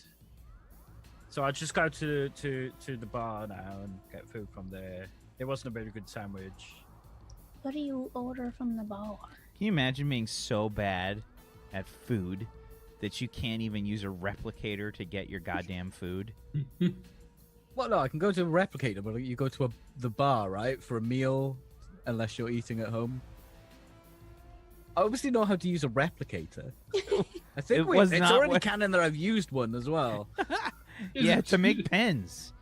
So I just go to the bar now and get food from there. It wasn't a very good sandwich. What do you order from the bar? Can you imagine being so bad at food that you can't even use a replicator to get your goddamn food? Well, no, I can go to a replicator, but you go to the bar, right, for a meal, unless you're eating at home. I obviously know how to use a replicator. I think it's already canon that I've used one as well. Yeah, to make pens.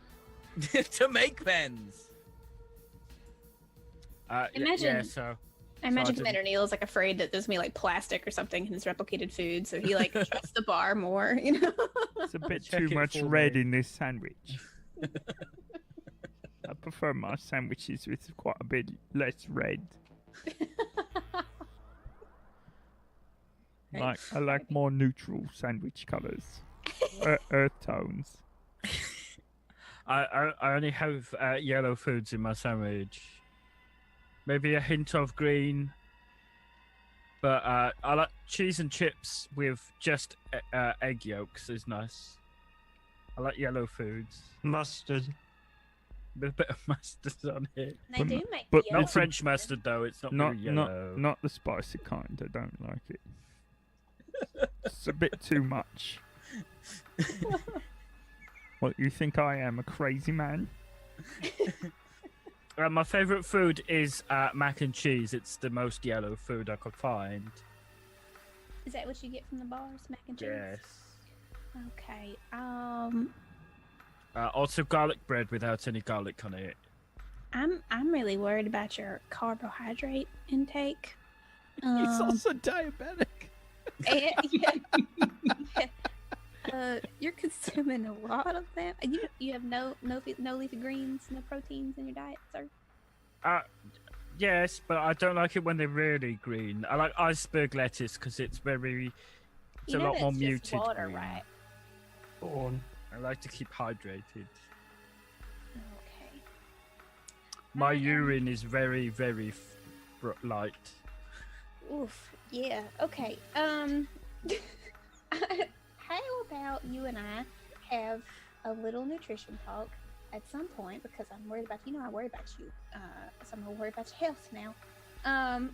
To make pens. Imagine. Yeah, so I imagine Commander Neil is like afraid that there's gonna be like plastic or something in his replicated food, so he like trusts the bar more, you know. It's a bit too much red in this sandwich. I prefer my sandwiches with quite a bit less red. I like more neutral sandwich colours, earth tones. I only have yellow foods in my sandwich. Maybe a hint of green, But I like cheese and chips with just egg yolks is nice. I like yellow foods. Mustard. With a bit of mustard on it. They do make but yellow Not French mustard though. It's not very yellow. Not the spicy kind. I don't like it. It's a bit too much. What, you think I am, a crazy man? My favorite food is mac and cheese. It's the most yellow food I could find. Is that what you get from the bars, mac and cheese? Yes. Okay. Also garlic bread without any garlic on it. I'm really worried about your carbohydrate intake. He's also diabetic. You're consuming a lot of them. You have no leafy greens, no proteins in your diet, sir. Yes, but I don't like it when they're really green. I like iceberg lettuce because it's very. It's You a know lot more that's just muted. water, green. right? On. I like to keep hydrated. Okay. My urine is very, very light. Oof. Yeah. Okay. How about you and I have a little nutrition talk at some point, because I'm worried about I worry about you. So I'm gonna worry about your health now.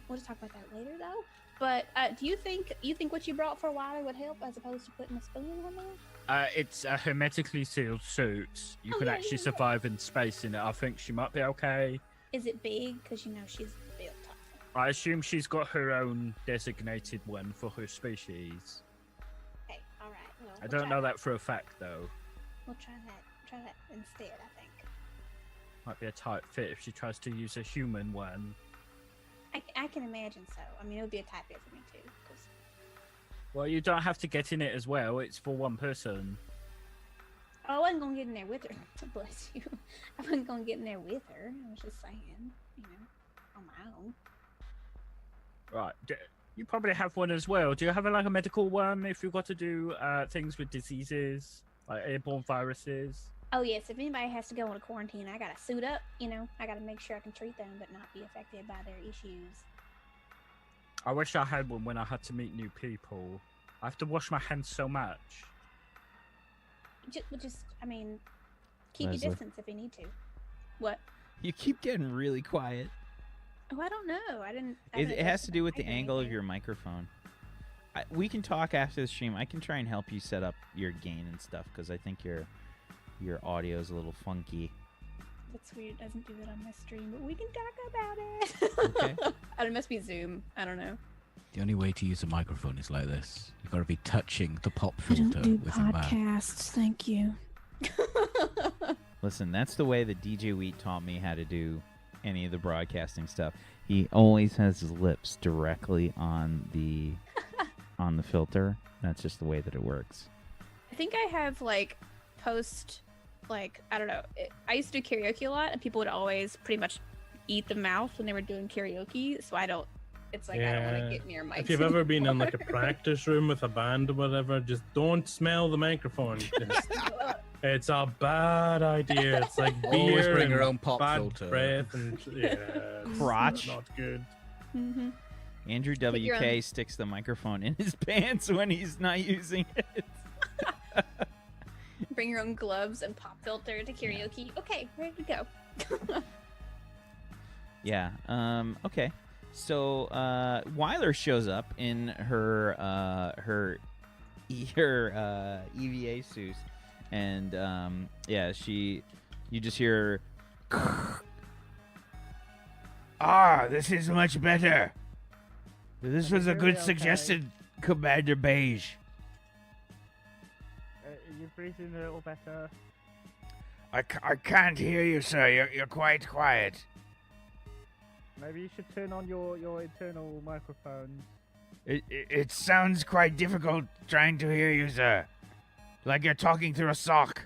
We'll just talk about that later though. But do you think what you brought for Weiler would help as opposed to putting a spoon on there? It's a hermetically sealed suit. You Oh, can yeah, actually yeah. survive in space in it. I think she might be okay. Is it big? Because she's built tough. I assume she's got her own designated one for her species. Okay. All right. Well, I don't know that for a fact though. We'll try that. Try that instead. I think. Might be a tight fit if she tries to use a human one. I can imagine so. I mean, it would be a tight fit for me too. 'Cause Well, you don't have to get in it as well. It's for one person. I wasn't gonna get in there with her. Bless you. I wasn't gonna get in there with her. I was just saying, on my own. Right. You probably have one as well. Do you have a medical one if you've got to do things with diseases, like airborne viruses? Oh yes, if anybody has to go on a quarantine, I gotta suit up. I gotta make sure I can treat them, but not be affected by their issues. I wish I had one when I had to meet new people. I have to wash my hands so much. Keep Leslie. your distance if you need to. What? You keep getting really quiet. Oh, I don't know. I didn't. It has to do with the I didn't angle of either. your microphone. We can talk after the stream. I can try and help you set up your gain and stuff because I think your audio is a little funky. That's weird. It doesn't do it on my stream, but we can talk about it. Okay. It must be Zoom. I don't know. The only way to use a microphone is like this. You've got to be touching the pop I filter don't do with your mouth. podcasts. Thank you. Listen, that's the way that DJ Wheat taught me how to do any of the broadcasting stuff. He always has his lips directly on the filter. That's just the way that it works. I think I have I don't know. I used to do karaoke a lot, and people would always pretty much eat the mouth when they were doing karaoke. So I don't. It's like I don't want to get near mics. If you've ever been in anymore. a practice room with a band or whatever, just don't smell the microphone. It's a bad idea. It's like beer Always bring and your own pop bad filter. breath and it's Crotch. not good. Mm-hmm. Andrew Pick your WK own- sticks the microphone in his pants when he's not using it. Bring your own gloves and pop filter to karaoke. Okay, ready to go. Yeah. Okay. So Weiler shows up in her EVA suit, and you just hear. This is much better. This was a good suggestion, Commander Beige. Are you breathing a little better? I can't hear you, sir. You're quite quiet. Maybe you should turn on your internal microphone. It sounds quite difficult trying to hear you, sir. Like you're talking through a sock.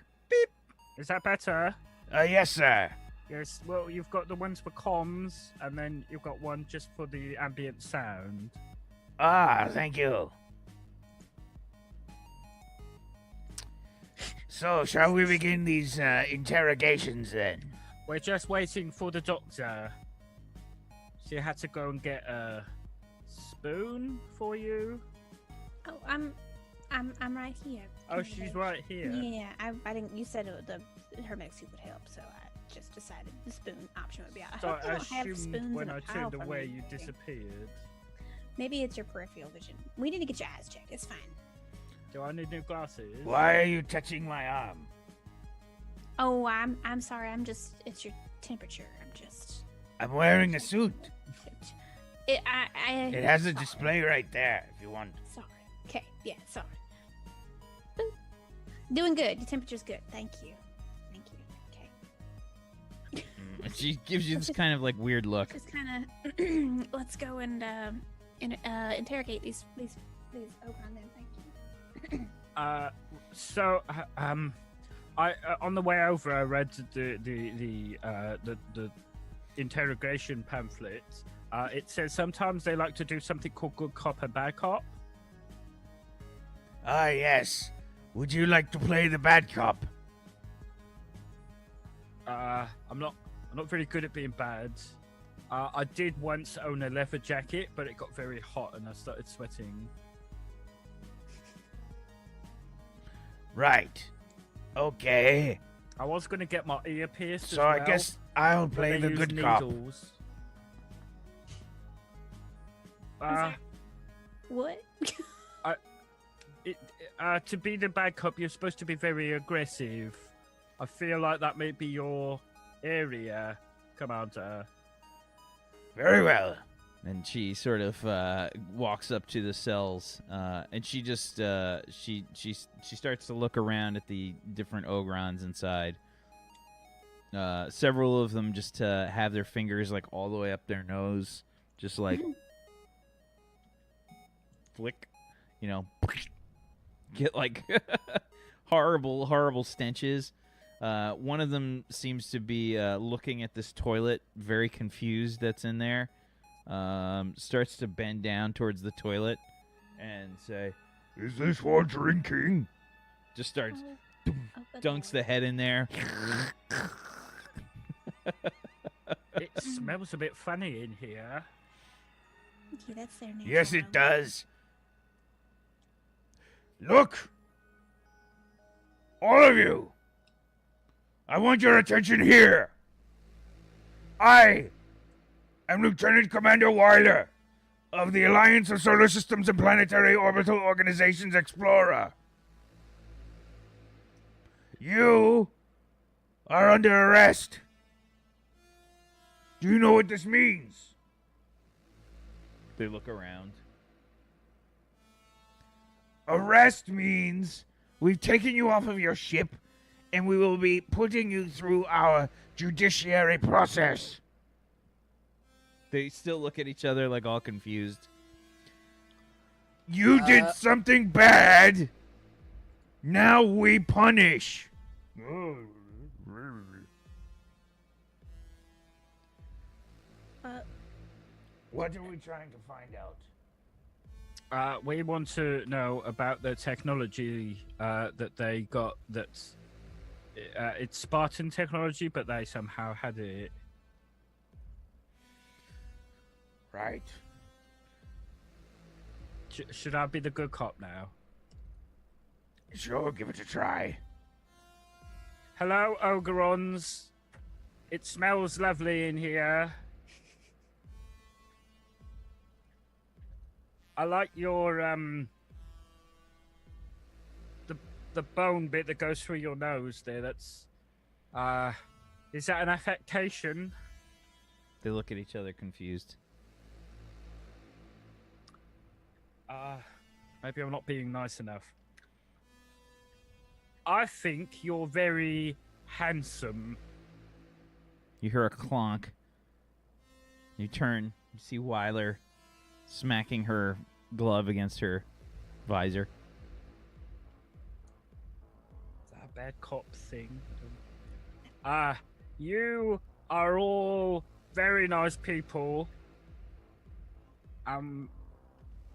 Is that better? Yes, sir. Yes. Well, you've got the ones for comms, and then you've got one just for the ambient sound. Thank you. So, shall we begin these interrogations then? We're just waiting for the doctor. She had to go and get a spoon for you? Oh, I'm right here. Oh, she's right here. Yeah, I didn't. You said her mech suit would help, so I just decided the spoon option would be out. So hope they I don't have assumed spoons when in a I pile turned for away, me. you disappeared. Maybe it's your peripheral vision. We need to get your eyes checked. It's fine. Do I need new glasses? Why are you touching my arm? Oh, I'm sorry. It's your temperature. I'm wearing a suit. It has a display right there if you want. Sorry. Okay. Yeah. Sorry. Boop. Doing good. Your temperature's good. Thank you. Okay. And she gives you this kind of like weird look. Just kind of let's go and interrogate these Ogrons then. Thank you. I on the way over, I read the interrogation pamphlet. It says sometimes they like to do something called good cop and bad cop. Ah, yes. Would you like to play the bad cop? I'm not very good at being bad. I did once own a leather jacket, but it got very hot and I started sweating. Right. Okay. I was going to get my ear pierced So as I well, guess I'll but play they the use good cop. needles. What? To be the bad cop, you're supposed to be very aggressive. I feel like that may be your area, Commander. Very well. And she sort of walks up to the cells, and she just she starts to look around at the different Ogrons inside. Several of them just have their fingers like all the way up their nose, just like flick, get like horrible stenches. One of them seems to be looking at this toilet, very confused that's in there. Starts to bend down towards the toilet and say, Is this for drinking? just starts, Open dunks door. the head in there. It smells a bit funny in here. Yeah, that's their name. Yes, it does. Look! All of you! I want your attention here! I am Lieutenant Commander Weiler of the Alliance of Solar Systems and Planetary Orbital Organizations Explorer. You are under arrest. Do you know what this means? They look around. Arrest means we've taken you off of your ship and we will be putting you through our judiciary process. They still look at each other like all confused. You did something bad. Now we punish. What are we trying to find out? We want to know about the technology that they got. That's it's Spartan technology, but they somehow had it. Right. Should I be the good cop now? Sure, give it a try. Hello, Ogrons. It smells lovely in here. I like your the bone bit that goes through your nose there. That's is that an affectation? They look at each other confused. Maybe I'm not being nice enough. I think you're very handsome. You hear a clonk. You turn. You see Weiler smacking her glove against her visor. Is that a bad cop thing? You are all very nice people.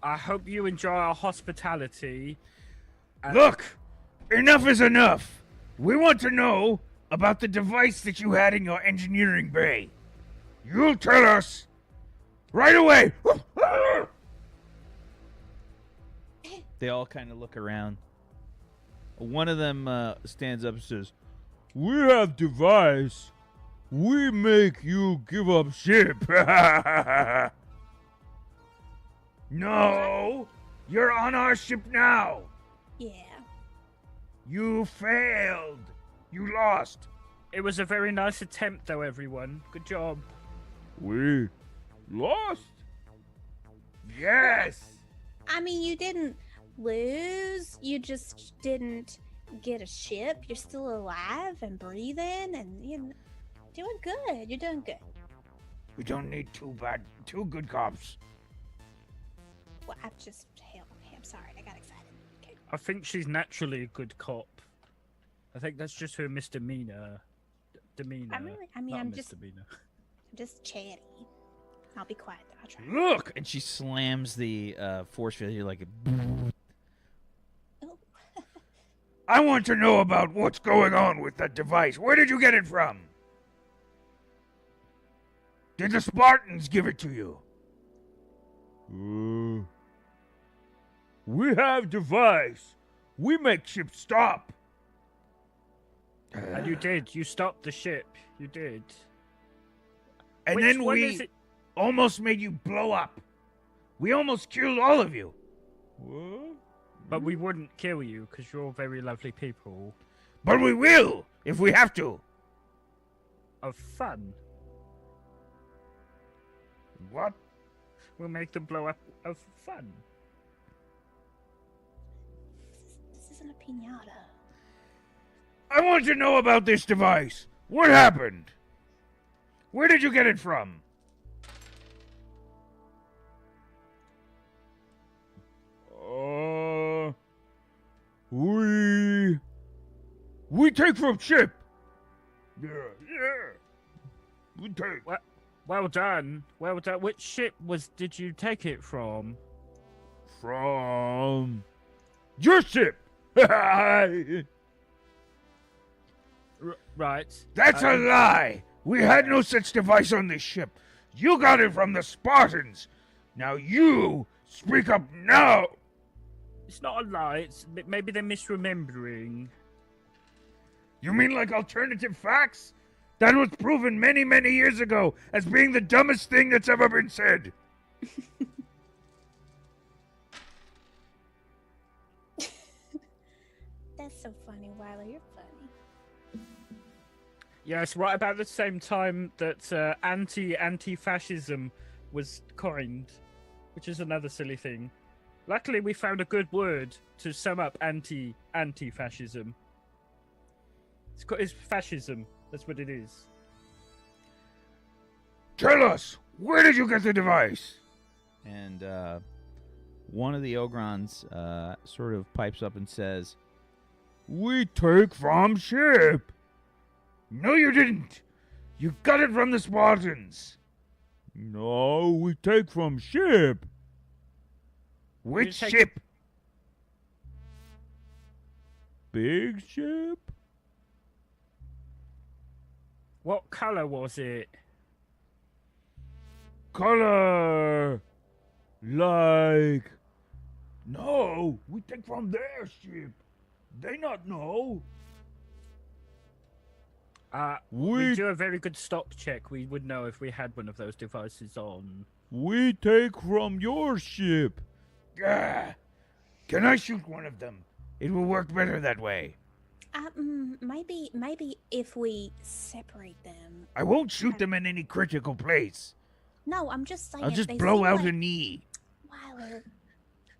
I hope you enjoy our hospitality. Look! Enough is enough! We want to know about the device that you had in your engineering bay. You'll tell us right away! They all kind of look around. One of them stands up and says, "We have device. We make you give up ship." No, you're on our ship now. Yeah. You failed. You lost. It was a very nice attempt, though, everyone. Good job. We lost? Yes. I mean, you didn't lose. You just didn't get a ship. You're still alive and breathing, and you're doing good. You're doing good. We don't need two good cops. Well, I'm sorry. I got excited. Okay. I think she's naturally a good cop. I think that's just her misdemeanor. Demeanor. I'm just chatty. I'll be quiet. I'll try. Look! And she slams the force field here like a... Oh. I want to know about what's going on with that device. Where did you get it from? Did the Spartans give it to you? We have device. We make ships stop. And you did. You stopped the ship. You did. And Which then one we is it? almost made you blow up. We almost killed all of you. What? But we wouldn't kill you because you're all very lovely people. But we will, if we have to. Of fun. What? We'll make them blow up of fun. This isn't a pinata. I want to know about this device. What happened? Where did you get it from? We take from ship. Yeah. We take. Well done. Well done. Which ship did you take it from? From your ship. Right. That's a lie. We had no such device on this ship. You got it from the Spartans. Now you speak up now. It's not a lie. Maybe they're misremembering. You mean like alternative facts? That was proven many, many years ago as being the dumbest thing that's ever been said. That's so funny, Weiler. You're funny. Yes, right about the same time that anti-fascism was coined, which is another silly thing. Luckily, we found a good word to sum up anti-fascism. It's fascism. That's what it is. Tell us, where did you get the device? And one of the Ogrons sort of pipes up and says, "We take from ship." No, you didn't. You got it from the Spartans. No, we take from ship. Which ship? Big ship? What color was it? Color. Like. No, we take from their ship. They not know. We do a very good stock check. We would know if we had one of those devices on. We take from your ship. Can I shoot one of them? It will work better that way. Maybe if we separate them. I won't shoot them in any critical place. No, I'm just saying. I'll just they blow seem out like... a knee. Weiler,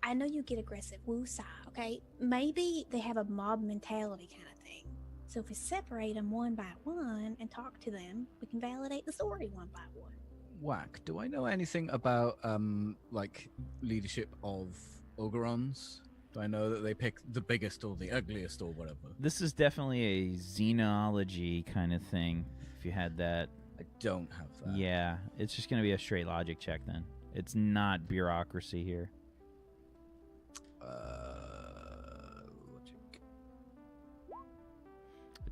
I know you get aggressive. Woosah, okay? Maybe they have a mob mentality kind of thing. So if we separate them one by one and talk to them, we can validate the story one by one. Whack, do I know anything about like leadership of Ogrons? Do I know that they pick the biggest or the ugliest or whatever? This is definitely a xenology kind of thing, if you had that. I don't have that. Yeah, it's just going to be a straight logic check then. It's not bureaucracy here. Logic.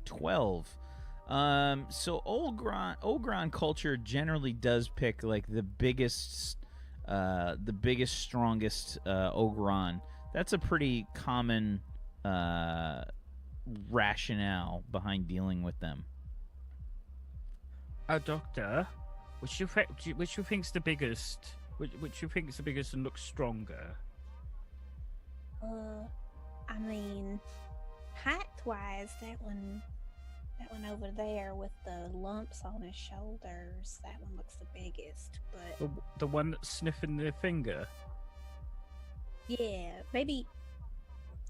12. So Ogron culture generally does pick like the biggest, strongest Ogron That's a pretty common rationale behind dealing with them. Doctor, which you think's the biggest? Which you think's the biggest and looks stronger? I mean, height-wise, that one over there with the lumps on his shoulders, that one looks the biggest. But The one that's sniffing their finger. yeah, maybe.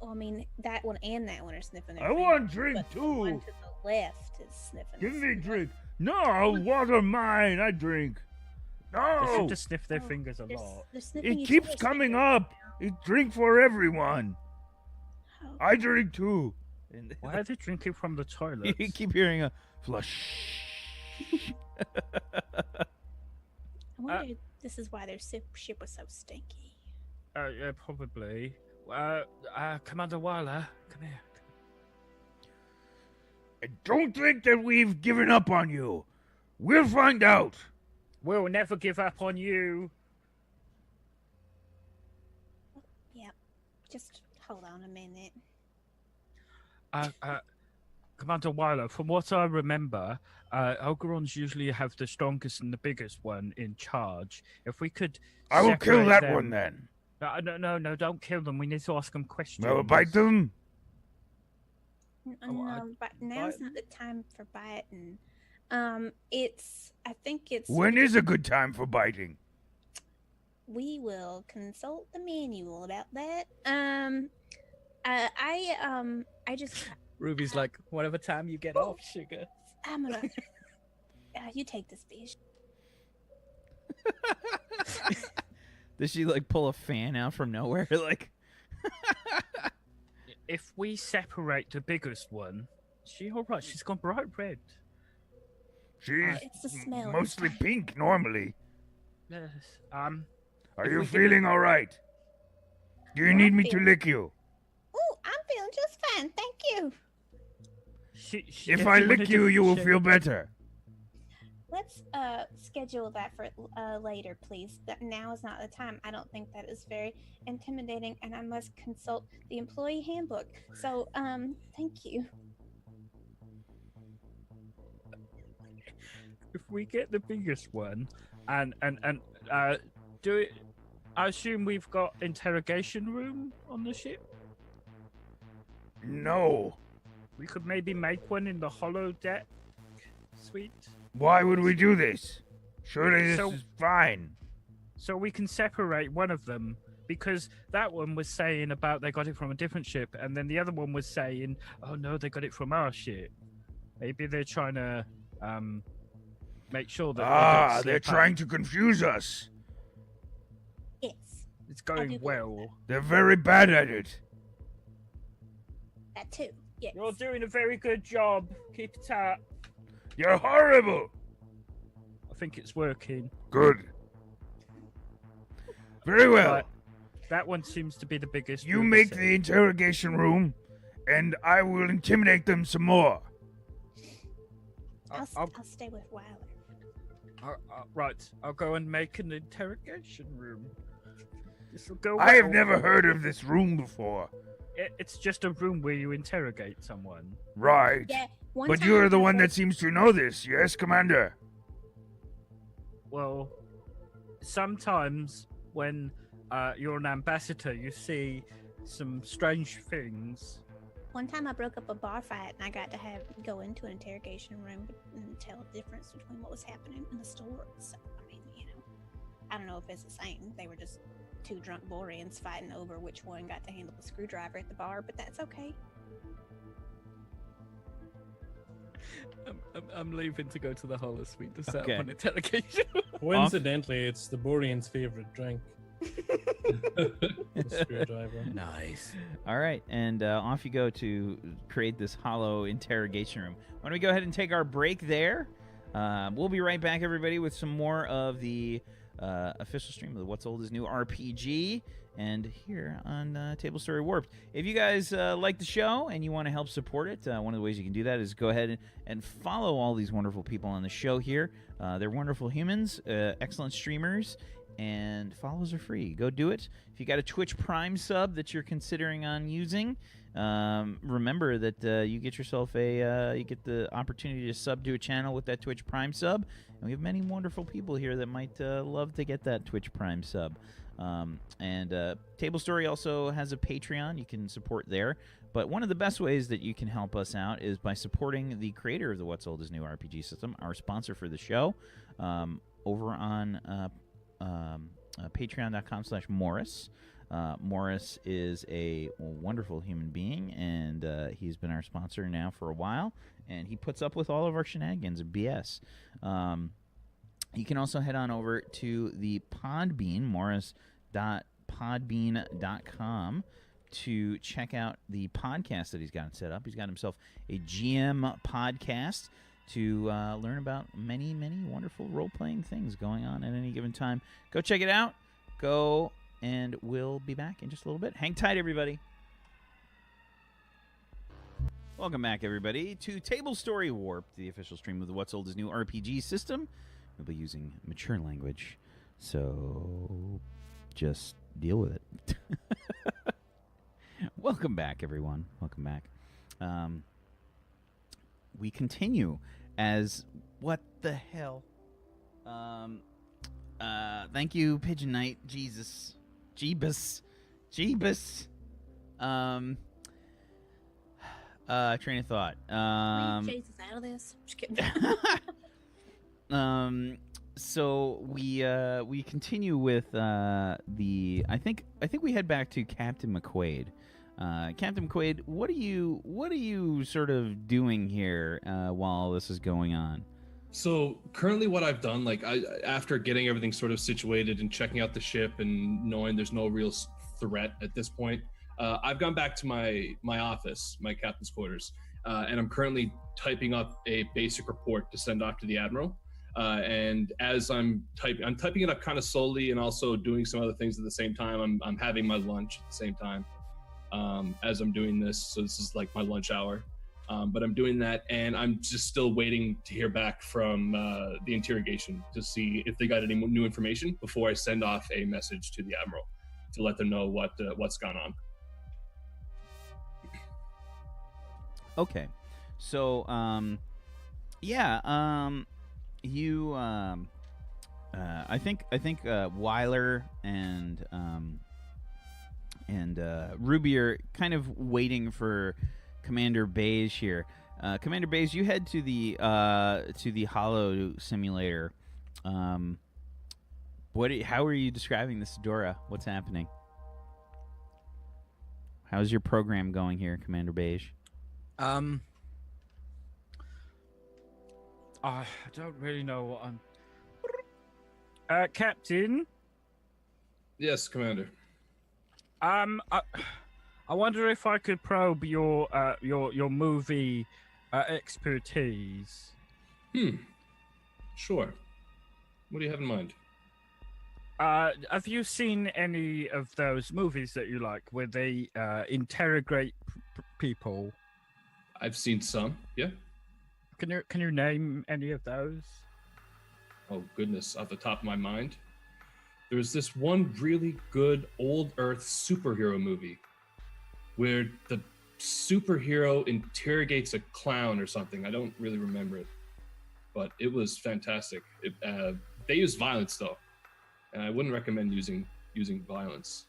Well, I mean, that one and that one are sniffing their I finger, want drink but the too. one to the left is sniffing. Give his me finger. drink. No, water mine. I drink. They No, seem to sniff their fingers a They're, lot. they're sniffing it each keeps other's coming fingers up. It's drink for everyone. now. I drink too. And Why are they drinking from the toilet? you keep hearing a flush. I wonder if this is why their ship was so stinky. Yeah, probably. Commander Weiler, come here. I don't think that we've given up on you. We'll find out. We'll never give up on you. Yep. Just hold on a minute. Commander Weiler, from what I remember, Ogrons usually have the strongest and the biggest one in charge. If we could, I will kill separate that them- one then. No, don't kill them. We need to ask them questions. I will bite them. No, but now's not the time for biting. I think it's. When is a good time for biting? We will consult the manual about that. I just. Ruby's like, whatever time you get off, sugar. I'm gonna. You take this, Beige. Does she like pull a fan out from nowhere? Like, If we separate the biggest one, she all right? She's gone bright red. She's It's the smell. mostly pink normally. Yes. Are If you we can- feeling all right? Do you Yeah, need I'm me to feeling- lick you? Oh, I'm feeling just fine, thank you. If I lick you, you will feel better. Let's schedule that for later, please. That now is not the time. I don't think that is very intimidating, and I must consult the employee handbook. So, thank you. If we get the biggest one, and do it. I assume we've got interrogation room on the ship. No. We could maybe make one in the hollow deck suite, Why would we do this? Surely this So- is fine. so we can separate one of them. Because that one was saying about they got it from a different ship, and then the other one was saying, "Oh no, they got it from our ship." Maybe they're trying to make sure that they don't They're slip up. trying to confuse us. Yes, It's I going do believe well. They're very bad at it. that too. Yes. You're doing a very good job. Keep it up. You're horrible. I think it's working. Good. Very well. Right. That one seems to be the biggest. You we've make seen. the interrogation room, and I will intimidate them some more. I'll stay with Weiler. Right, I'll go and make an interrogation room. This will go. I have well. never heard of this room before. It's just a room where you interrogate someone. Right. Yeah. But you're the one that seems to know this, yes, Commander? Well, sometimes when you're an ambassador, you see some strange things. One time I broke up a bar fight and I got to go into an interrogation room and tell the difference between what was happening in the store. So, I mean, I don't know if it's the same. They were just two drunk Boreans fighting over which one got to handle the screwdriver at the bar, but that's okay. I'm leaving to go to the Hollow Suite to set Okay. up an interrogation. Coincidentally, it's the Borean's favorite drink. The screwdriver. Nice. all right, and off you go to create this hollow interrogation room. Why don't we go ahead and take our break there? We'll be right back, everybody, with some more of the official stream of the What's Old is New RPG, and here on Table Story Warped. If you guys like the show and you want to help support it, one of the ways you can do that is go ahead and follow all these wonderful people on the show here. They're wonderful humans, excellent streamers, and follows are free. Go do it. If you got a Twitch Prime sub that you're considering on using, remember that you get yourself you get the opportunity to sub to a channel with that Twitch Prime sub, and we have many wonderful people here that might love to get that Twitch Prime sub. Table Story also has a Patreon. You can support there. But one of the best ways that you can help us out is by supporting the creator of the What's Old is New RPG system, our sponsor for the show, over on patreon.com/Morris. Morris is a wonderful human being, and he's been our sponsor now for a while, and he puts up with all of our shenanigans and BS. You can also head on over to the Podbean, morris.podbean.com, to check out the podcast that he's got set up. He's got himself a GM podcast to learn about many, many wonderful role-playing things going on at any given time. Go check it out. Go, and we'll be back in just a little bit. Hang tight, everybody. Welcome back, everybody, to Table Story Warp, the official stream of the What's Old is New RPG system. We'll be using mature language, so just deal with it. Welcome back, everyone. Welcome back. We continue as what the hell? Thank you, Pigeon Knight. Jesus, Jeebus. Train of thought. Leave Jesus out of this. Just kidding. So we continue with I think we head back to Captain McQuaid. Captain McQuaid, what are you sort of doing here while this is going on? So currently what I've done, after getting everything sort of situated and checking out the ship and knowing there's no real threat at this point, I've gone back to my office, my captain's quarters, and I'm currently typing up a basic report to send off to the Admiral. And as I'm typing it up kind of slowly and also doing some other things at the same time. I'm having my lunch at the same time as I'm doing this. So this is like my lunch hour. But I'm doing that, and I'm just still waiting to hear back from the interrogation to see if they got any new information before I send off a message to the Admiral to let them know what's gone on. Okay, so you I think Weiler and Ruby are kind of waiting for Commander Beige here. Commander Beige, you head to the Hollow simulator. How are you describing this, Dora? What's happening? How's your program going here, Commander Beige? I don't really know what I'm. Captain. Yes, Commander. I wonder if I could probe your movie expertise. Sure. What do you have in mind? Have you seen any of those movies that you like, where they interrogate people? I've seen some. Yeah. Can you name any of those? Oh goodness, off the top of my mind, there's this one really good old Earth superhero movie where the superhero interrogates a clown or something. I don't really remember it, but it was fantastic. They used violence though, and I wouldn't recommend using violence.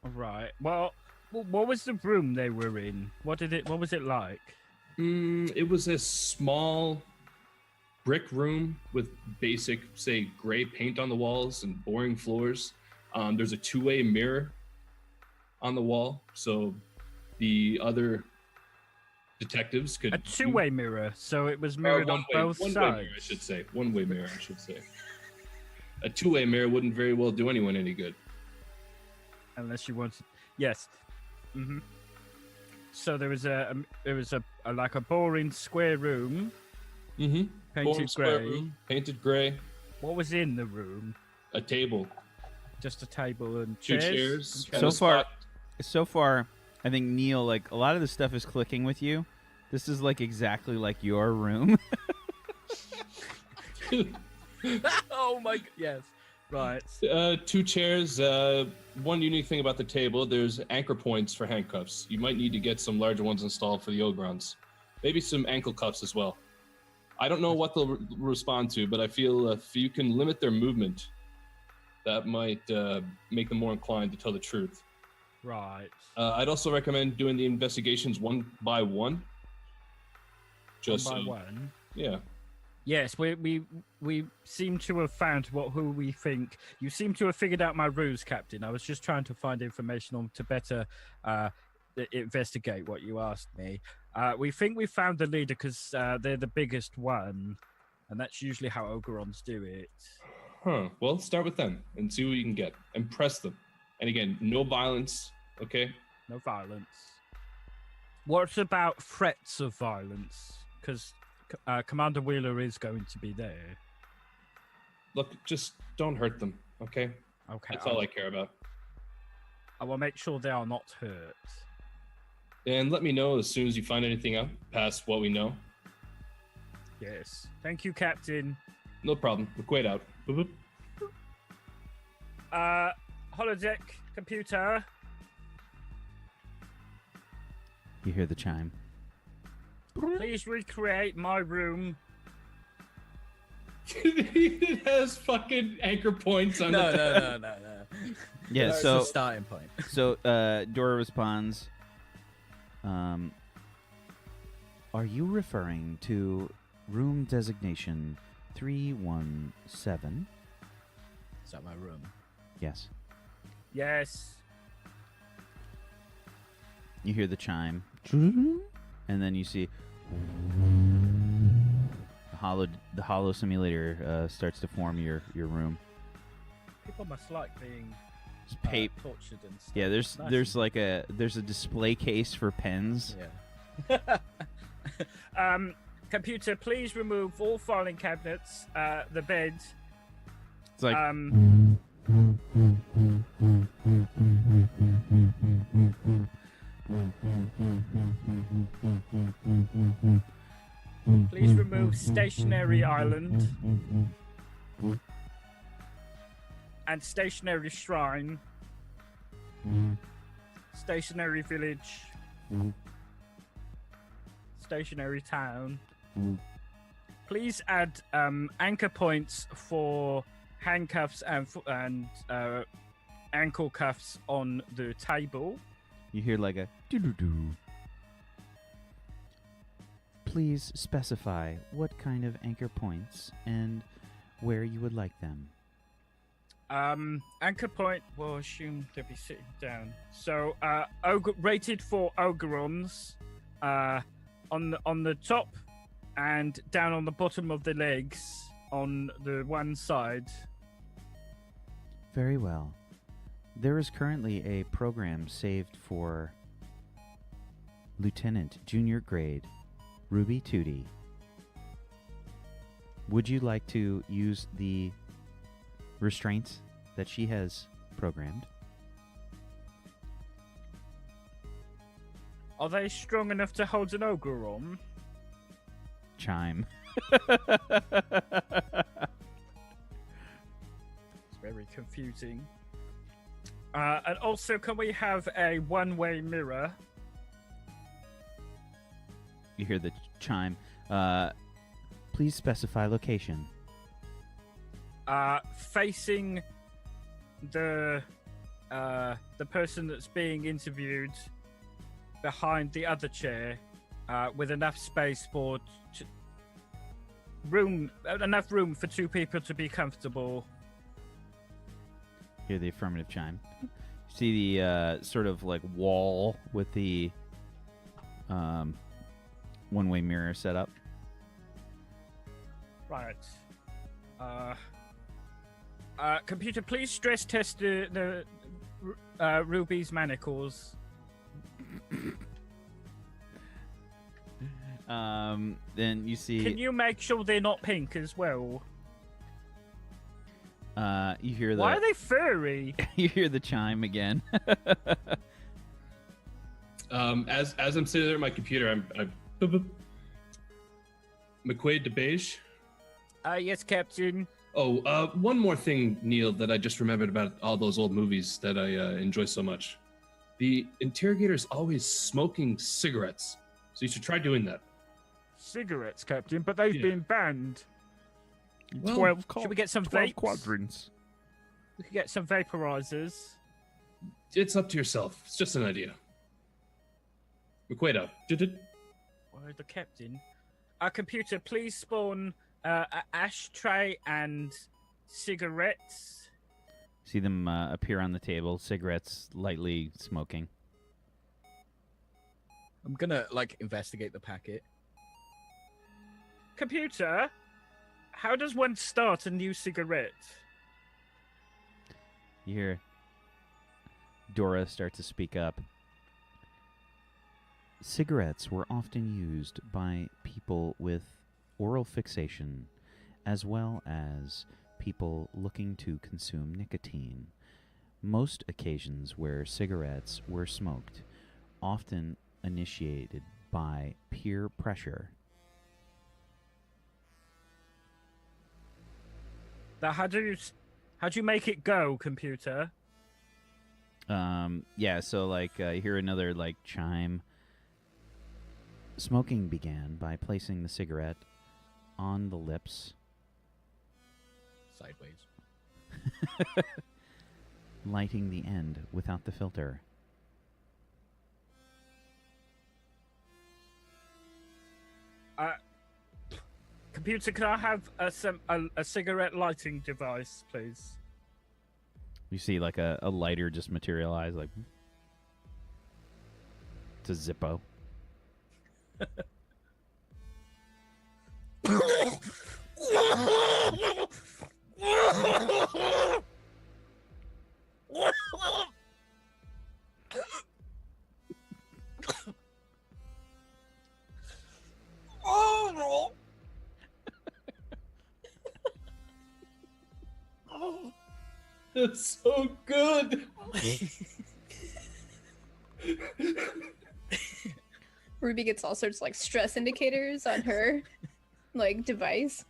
Right. Well, what was the room they were in? What was it like? It was a small brick room with basic, say, gray paint on the walls and boring floors. There's a two-way mirror on the wall, so the other detectives could... A two-way mirror, so it was mirrored on both sides? One-way mirror, I should say. One-way mirror, I should say. A two-way mirror wouldn't very well do anyone any good. Unless you wanted... Yes. Mm-hmm. So there was a like a boring square room. Mm-hmm. Painted grey. Painted grey. What was in the room? A table. Just a table and two chairs. So far, I think Neil, like a lot of the stuff is clicking with you. This is like exactly like your room. Oh my! Yes. Right. 2 chairs. One unique thing about the table, there's anchor points for handcuffs. You might need to get some larger ones installed for the Ogrons. Maybe some ankle cuffs as well. I don't know what they'll respond to, but I feel if you can limit their movement, that might make them more inclined to tell the truth. Right. I'd also recommend doing the investigations one by one. Just one by one. Yeah. Yes, we seem to have found who we think. You seem to have figured out my ruse, Captain. I was just trying to find information on to better investigate what you asked me. We think we found the leader because they're the biggest one, and that's usually how Ogrons do it. Huh. Well, start with them and see what you can get. Impress them. And again, no violence, okay? No violence. What about threats of violence? Because Commander Weiler is going to be there. Look, just don't hurt them, okay? Okay. That's all I care about. I will make sure they are not hurt. And let me know as soon as you find anything out past what we know. Yes. Thank you, Captain. No problem. McQuaid out. Boop, boop. Holodeck computer. You hear the chime. Please recreate my room. It has fucking anchor points on No. Yeah, That's so the starting point. So Dora responds, are you referring to room designation 317? Is that my room? Yes. Yes. You hear the chime, and then you see the hollow simulator starts to form your room. People must like being tortured and stuff. Yeah, there's Nice. there's a display case for pens. Yeah. Computer, please remove all filing cabinets, the bed. It's like Please remove stationary island and stationary shrine, stationary village, stationary town. Please add anchor points for handcuffs and ankle cuffs on the table. you hear like a doo-doo-doo. Please specify what kind of anchor points and where you would like them. Anchor point, we'll assume they'll be sitting down. So, rated for Ogrons, on the top and down on the bottom of the legs on the one side. Very well. There is currently a program saved for Lieutenant Junior Grade Ruby Tootie. Would you like to use the restraints that she has programmed? Are they strong enough to hold an Ogron? Chime. It's very confusing. And also, can we have a one-way mirror? You hear the chime. Please specify location. Facing the person that's being interviewed behind the other chair, with enough space for enough room for 2 people to be comfortable. Hear the affirmative chime. See the sort of like wall with the one-way mirror set up. Right. Computer, please stress test the Ruby's manacles. Then you see. Can you make sure they're not pink as well? You hear the. Why are they furry? You hear the chime again. As I'm sitting there at my computer, I'm boop, boop. McQuaid to Beige. Yes, Captain. Oh, one more thing, Neil, that I just remembered about all those old movies that I enjoy so much. The interrogator's always smoking cigarettes, so you should try doing that. Cigarettes, Captain, but they've been banned. Well, 12. Should we get some 12 vapes? quadrants. We could get some vaporizers. It's up to yourself. It's just an idea. Requedo. Where's the captain? Our computer, please spawn an ashtray and cigarettes. See them appear on the table, cigarettes lightly smoking. I'm gonna investigate the packet. Computer, how does one start a new cigarette? You hear Dora start to speak up. Cigarettes were often used by people with oral fixation, as well as people looking to consume nicotine. Most occasions where cigarettes were smoked, often initiated by peer pressure. Now, how do you make it go, computer? Yeah, so you hear another chime. Smoking began by placing the cigarette on the lips, Sideways. lighting the end without the filter. Computer, can I have a cigarette lighting device, please? You see a lighter just materialize, it's a Zippo. That's so good. Ruby gets all sorts of stress indicators on her device.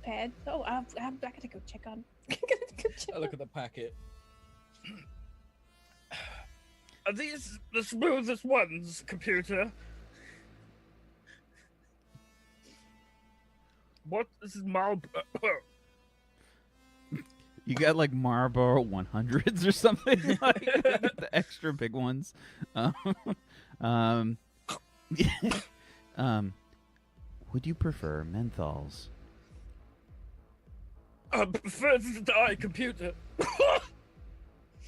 Pad. Oh, I gotta go check on. I look at the packet. Are these the smoothest ones, computer? What? This is Marlboro. You got Marlboro 100s or something, the extra big ones. Would you prefer menthols? I prefer to die, computer.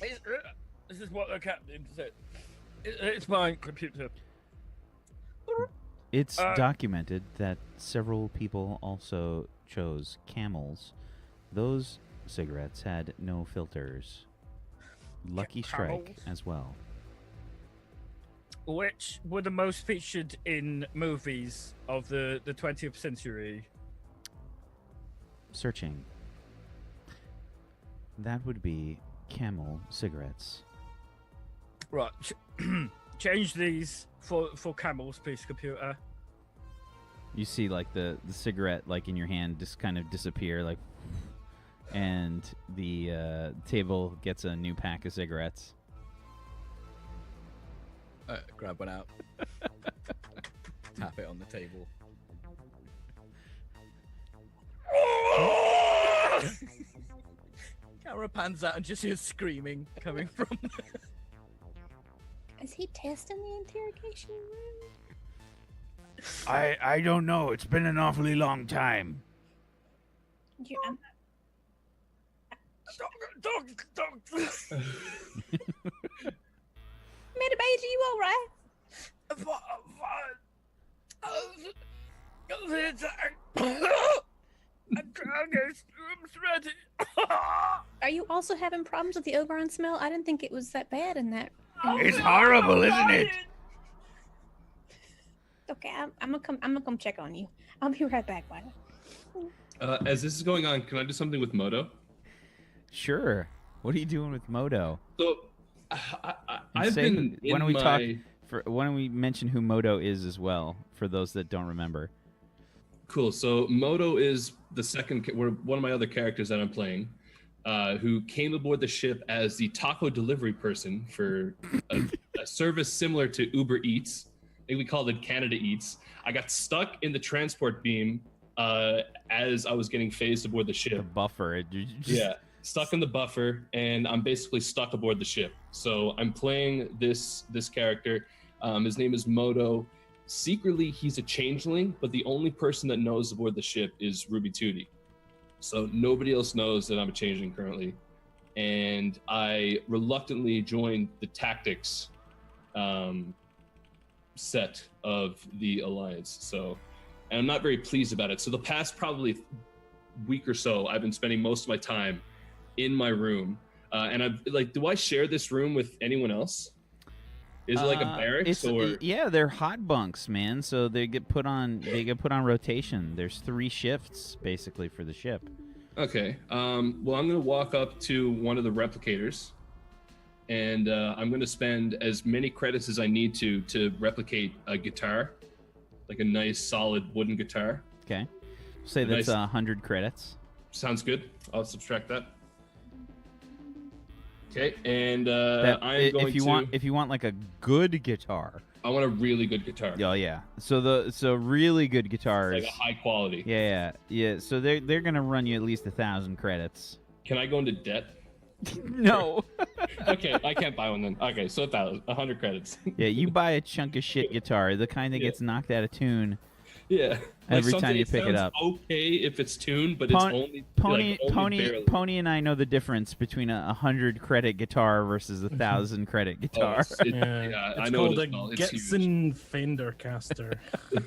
This is what the captain said. It's fine, computer. It's documented that several people also chose Camels. Those cigarettes had no filters. Lucky Strike Camels? as well. Which were the most featured in movies of the 20th century? Searching. That would be Camel cigarettes. Right. Change these for Camels, please, computer. You see the cigarette in your hand just kind of disappear and the table gets a new pack of cigarettes. Grab one out. Tap it on the table. Camera pans out and just hears screaming coming from. Is he testing the interrogation room? I don't know. It's been an awfully long time. Commander Beige, are you all right? Are you also having problems with the Ogron smell? I didn't think it was that bad in that. It's horrible, isn't it? Okay, I'm gonna come check on you. I'll be right back, Weiler. As this is going on, can I do something with Moto? Sure. What are you doing with Moto? So, I've been why don't we mention who Moto is as well for those that don't remember? Cool. So Moto is one of my other characters that I'm playing, who came aboard the ship as the taco delivery person for a service similar to Uber Eats. I think we called it Canada Eats. I got stuck in the transport beam as I was getting phased aboard the ship. The buffer. Yeah, stuck in the buffer, and I'm basically stuck aboard the ship. So I'm playing this character. His name is Moto. Secretly, he's a changeling, but the only person that knows aboard the ship is Ruby Tooty. So nobody else knows that I'm a changeling currently. And I reluctantly joined the tactics set of the Alliance. So, and I'm not very pleased about it. So the past probably week or so, I've been spending most of my time in my room. And I've do I share this room with anyone else? Is it like a barracks or? Yeah, they're hot bunks, man. So they get put on rotation. There's 3 shifts basically for the ship. Okay. Well, I'm gonna walk up to one of the replicators, and I'm gonna spend as many credits as I need to replicate a guitar, like a nice solid wooden guitar. Okay. Say that's 100 credits. Sounds good. I'll subtract that. Okay, and I'm going if you want like a good guitar. I want a really good guitar. Oh yeah. So really good guitars. Like a high quality. Yeah. So they're gonna run you at least 1,000 credits. Can I go into debt? No. Okay, I can't buy one then. Okay, so 100 credits. Yeah, you buy a chunk of shit guitar, the kind that gets knocked out of tune. Yeah. Every time you pick it up. Okay, if it's tuned, but it's only barely. Pony and I know the difference between a 100 credit guitar versus 1,000 credit guitar. It's I know called a It's Getson Fender Caster.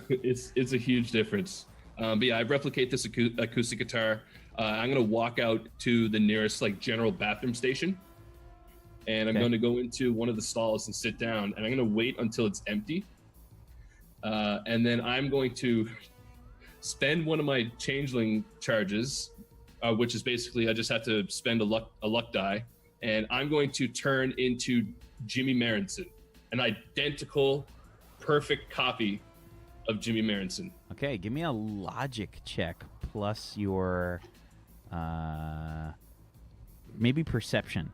It's a huge difference. But yeah, I replicate this acoustic guitar. I'm gonna walk out to the nearest general bathroom station, and I'm going to go into one of the stalls and sit down, and I'm gonna wait until it's empty. And then I'm going to spend one of my changeling charges, which is basically I just have to spend a luck die, and I'm going to turn into Jimmy Marinson, an identical, perfect copy of Jimmy Marinson. Okay, give me a logic check plus your maybe perception.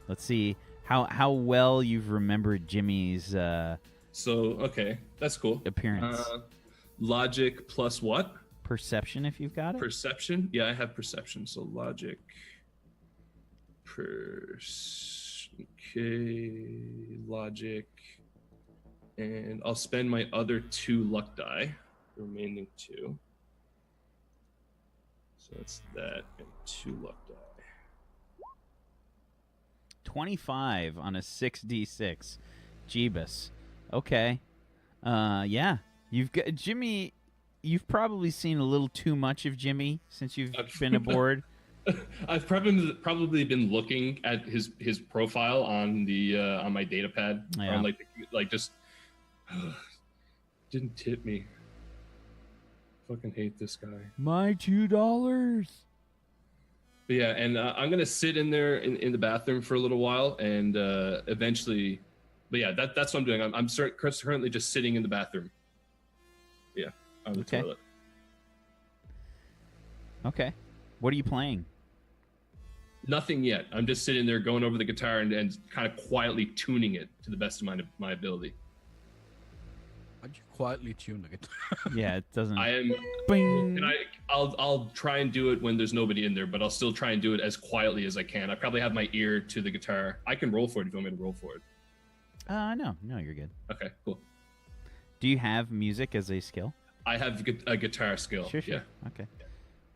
Let's see how well you've remembered Jimmy's. Okay, that's cool. Appearance. Logic plus what? Perception, if you've got it. Perception? Yeah, I have perception. So logic. Logic. And I'll spend my other 2 luck die. The remaining 2. So that's that and 2 luck die. 25 on a 6d6. Jeebus. Okay. Yeah. You've got Jimmy. You've probably seen a little too much of Jimmy since you've been aboard. I've probably been looking at his profile on the on my data pad. Yeah. On just didn't tip me. Fucking hate this guy. My $2. But yeah, and I'm gonna sit in there in the bathroom for a little while, and eventually. But yeah, that's what I'm doing. I'm currently just sitting in the bathroom. Yeah, on the toilet. Okay. What are you playing? Nothing yet. I'm just sitting there going over the guitar and kind of quietly tuning it to the best of my ability. How'd you quietly tune the guitar? Yeah, it doesn't. I am. Bing. And I'll try and do it when there's nobody in there, but I'll still try and do it as quietly as I can. I probably have my ear to the guitar. I can roll for it if you want me to roll for it. No, you're good. Okay, cool. Do you have music as a skill? I have a guitar skill. Sure. Yeah. Okay.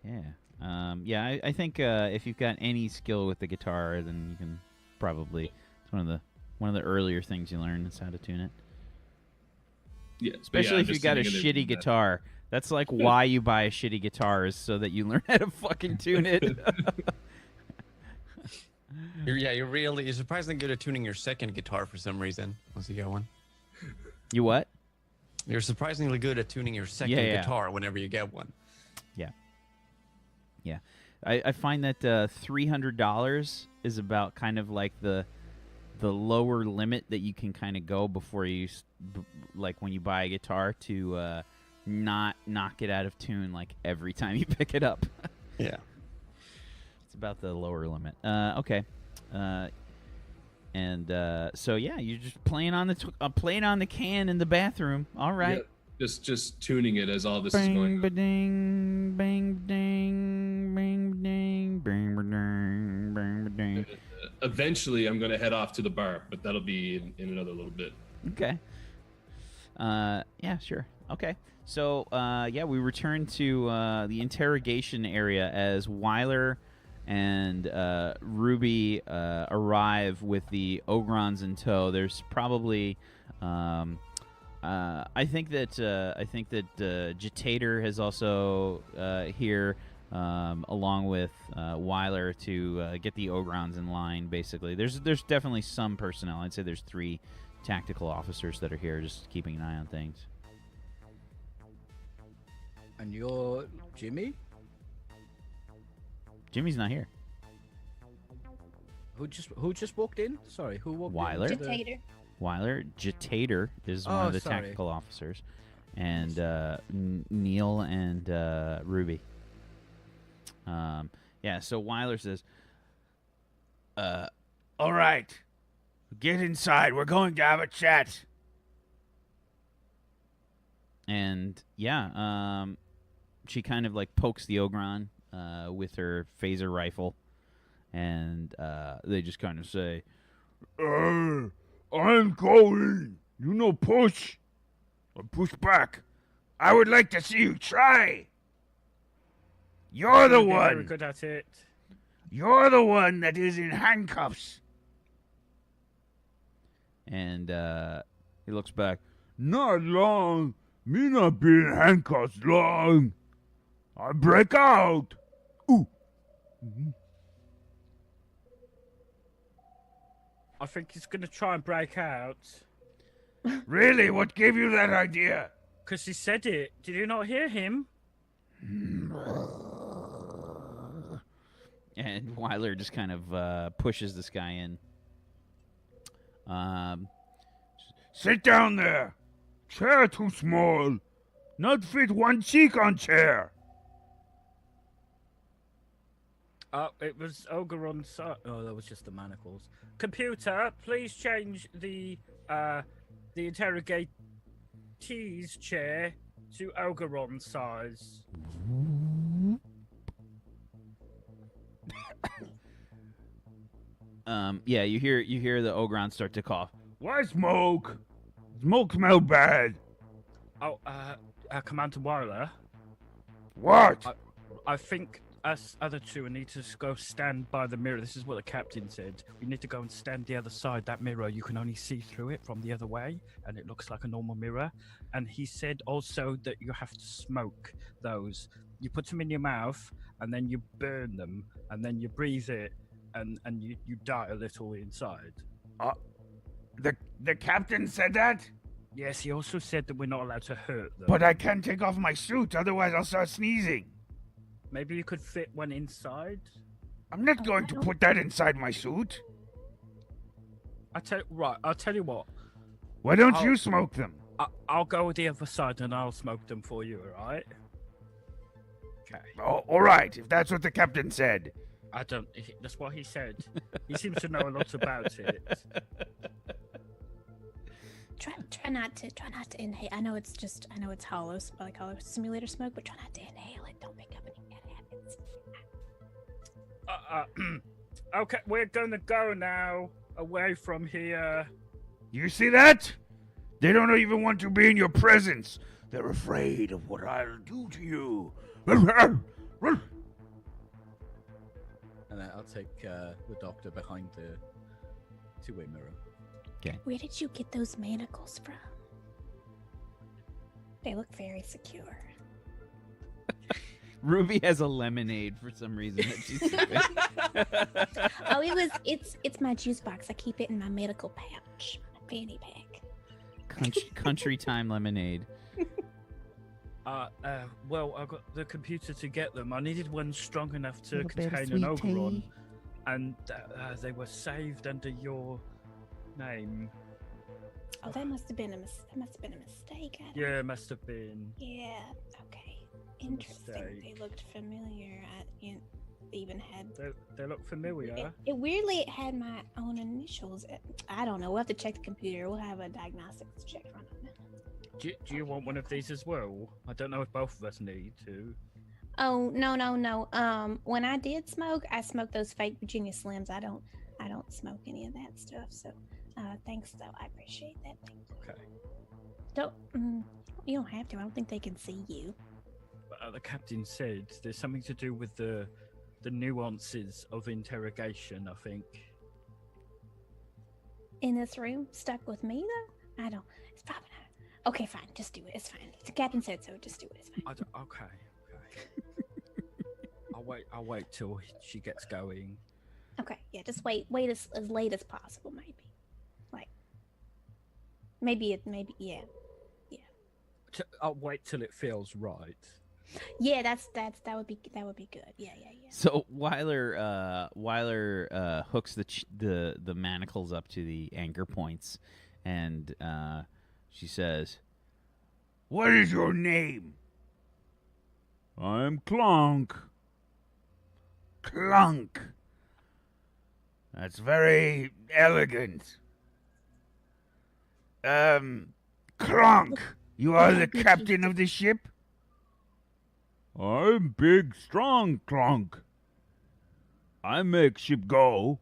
Yeah. I think if you've got any skill with the guitar, then you can probably. It's one of the earlier things you learn is how to tune it. Yeah. Especially if you got a shitty guitar. That's like why you buy a shitty guitar is so that you learn how to fucking tune it. You're surprisingly good at tuning your second guitar for some reason. Once you get one. You what? You're surprisingly good at tuning your second guitar whenever you get one. Yeah. I find that $300 is about kind of like the lower limit that you can kind of go before you like when you buy a guitar to not knock it out of tune like every time you pick it up. Yeah. It's about the lower limit. Okay. So yeah, you're just playing on the can in the bathroom. All right. Yeah, just tuning it as all this is going on. Bang, bang, ding, bang, ding, bang, ding, bang, ding. Eventually, I'm going to head off to the bar, but that'll be in another little bit. Okay. Yeah, sure. Okay. So, we return to the interrogation area as Weiler and Ruby arrive with the Ogrons in tow. There's probably, I think that Jitator has also here, along with Weiler to get the Ogrons in line. Basically, there's definitely some personnel. I'd say there's 3 tactical officers that are here, just keeping an eye on things. And you're Jimmy? Jimmy's not here. Who just walked in? Sorry, who walked Weiler. in? Jitator. Weiler. Jitator is one of the sorry. tactical officers. And Neil and Ruby. So Weiler says, All right. Get inside. We're going to have a chat. and she kind of like pokes the Ogron with her phaser rifle, and they just kind of say, I'm going. You know, push. Or push back. I would like to see you try. You're the Very one. good at it. You're the one that is in handcuffs. and he looks back. Not long. Me not be in handcuffs long. I break out. Ooh. I think he's going to try and break out. Really? What gave you that idea? Because he said it. Did you not hear him? And Weiler just kind of pushes this guy in. Sit down there. Chair too small. Not fit one cheek on chair. It was Ogrons. Oh, that was just the manacles. Computer, please change the interrogatee's chair to Ogeron size. You hear the Ogron start to cough. Why smoke? Smoke smell bad. Oh, Commander Weiler, What? I think us other two need to go stand by the mirror. This is what the captain said. We need to go and stand the other side. That mirror, you can only see through it from the other way, and it looks like a normal mirror. And he said also that you have to smoke those. You put them in your mouth, and then you burn them, and then you breathe it, and you die a little inside. The captain said that? Yes, he also said that we're not allowed to hurt them. But I can't take off my suit, otherwise I'll start sneezing. Maybe you could fit one inside? I'm not going to put that inside my suit. I'll tell you what. Why don't you smoke them? I'll go with the other side and I'll smoke them for you, alright? Okay. Oh, all right, if that's what the captain said. That's what he said. He seems to know a lot about it. Try not to inhale. I know it's hollow, like hollow simulator smoke, but try not to inhale it. Don't pick up any bad habits. Okay, we're gonna go now, away from here. You see that? They don't even want to be in your presence. They're afraid of what I'll do to you. And then I'll take the doctor behind the two-way mirror. Where did you get those manacles from? They look very secure. Ruby has a lemonade for some reason that she's sipping. Oh, it's my juice box. I keep it in my medical pouch, my fanny pack. Country time lemonade. Well, I got the computer to get them. I needed one strong enough to contain an Ogeron, and they were saved under your name. Oh, that must have been a mistake. Yeah, it must have been. Yeah. Okay. Interesting. mistake. They looked familiar. They even had. They look familiar. It weirdly had my own initials. I don't know. We'll have to check the computer. We'll have a diagnostics check run on it. Do you want one of these as well? I don't know if both of us need to. Oh no. When I did smoke, I smoked those fake Virginia Slims. I don't smoke any of that stuff. So, thanks though. I appreciate that. Thank you. Okay. You don't have to. I don't think they can see you. But the captain said there's something to do with the nuances of interrogation, I think. In this room, stuck with me though. I don't. It's probably not. Okay, fine. Just do it. It's fine. The captain said so. Just do it. It's fine. Okay. I'll wait till she gets going. Okay. Yeah. Just wait. Wait as late as possible. Maybe. Like. Maybe. Yeah. I'll wait till it feels right. Yeah. That would be good. Yeah. So Weiler hooks the manacles up to the anchor points, and she says, What is your name? I'm Clonk. Clunk. That's very elegant. Clonk, you are the captain of the ship? I'm big, strong Clonk. I make ship go.